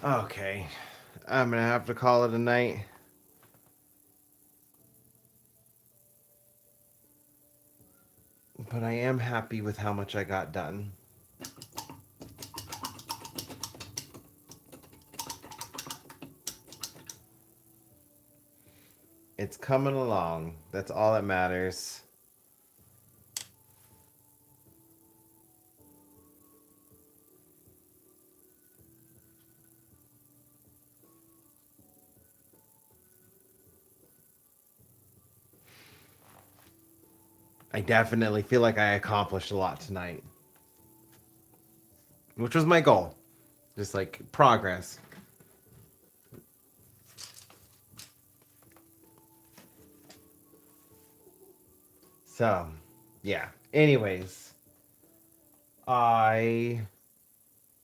Okay. I'm going to have to call it a night. But I am happy with how much I got done. It's coming along. That's all that matters. I definitely feel like I accomplished a lot tonight, which was my goal. Just like progress. So, yeah. Anyways, I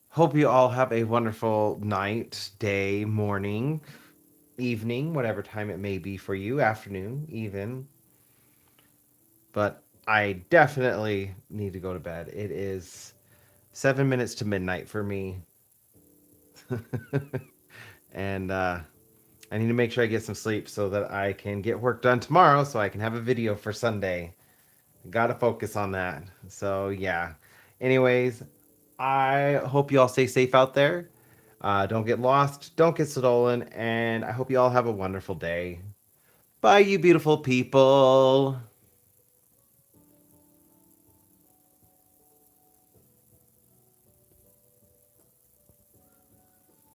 hope you all have a wonderful night, day, morning, evening, whatever time it may be for you, afternoon, even. But I definitely need to go to bed. It is 7 minutes to midnight for me. And I need to make sure I get some sleep so that I can get work done tomorrow so I can have a video for Sunday. Gotta focus on that. So, yeah. Anyways, I hope you all stay safe out there. Don't get lost, don't get stolen, and I hope you all have a wonderful day. Bye, you beautiful people.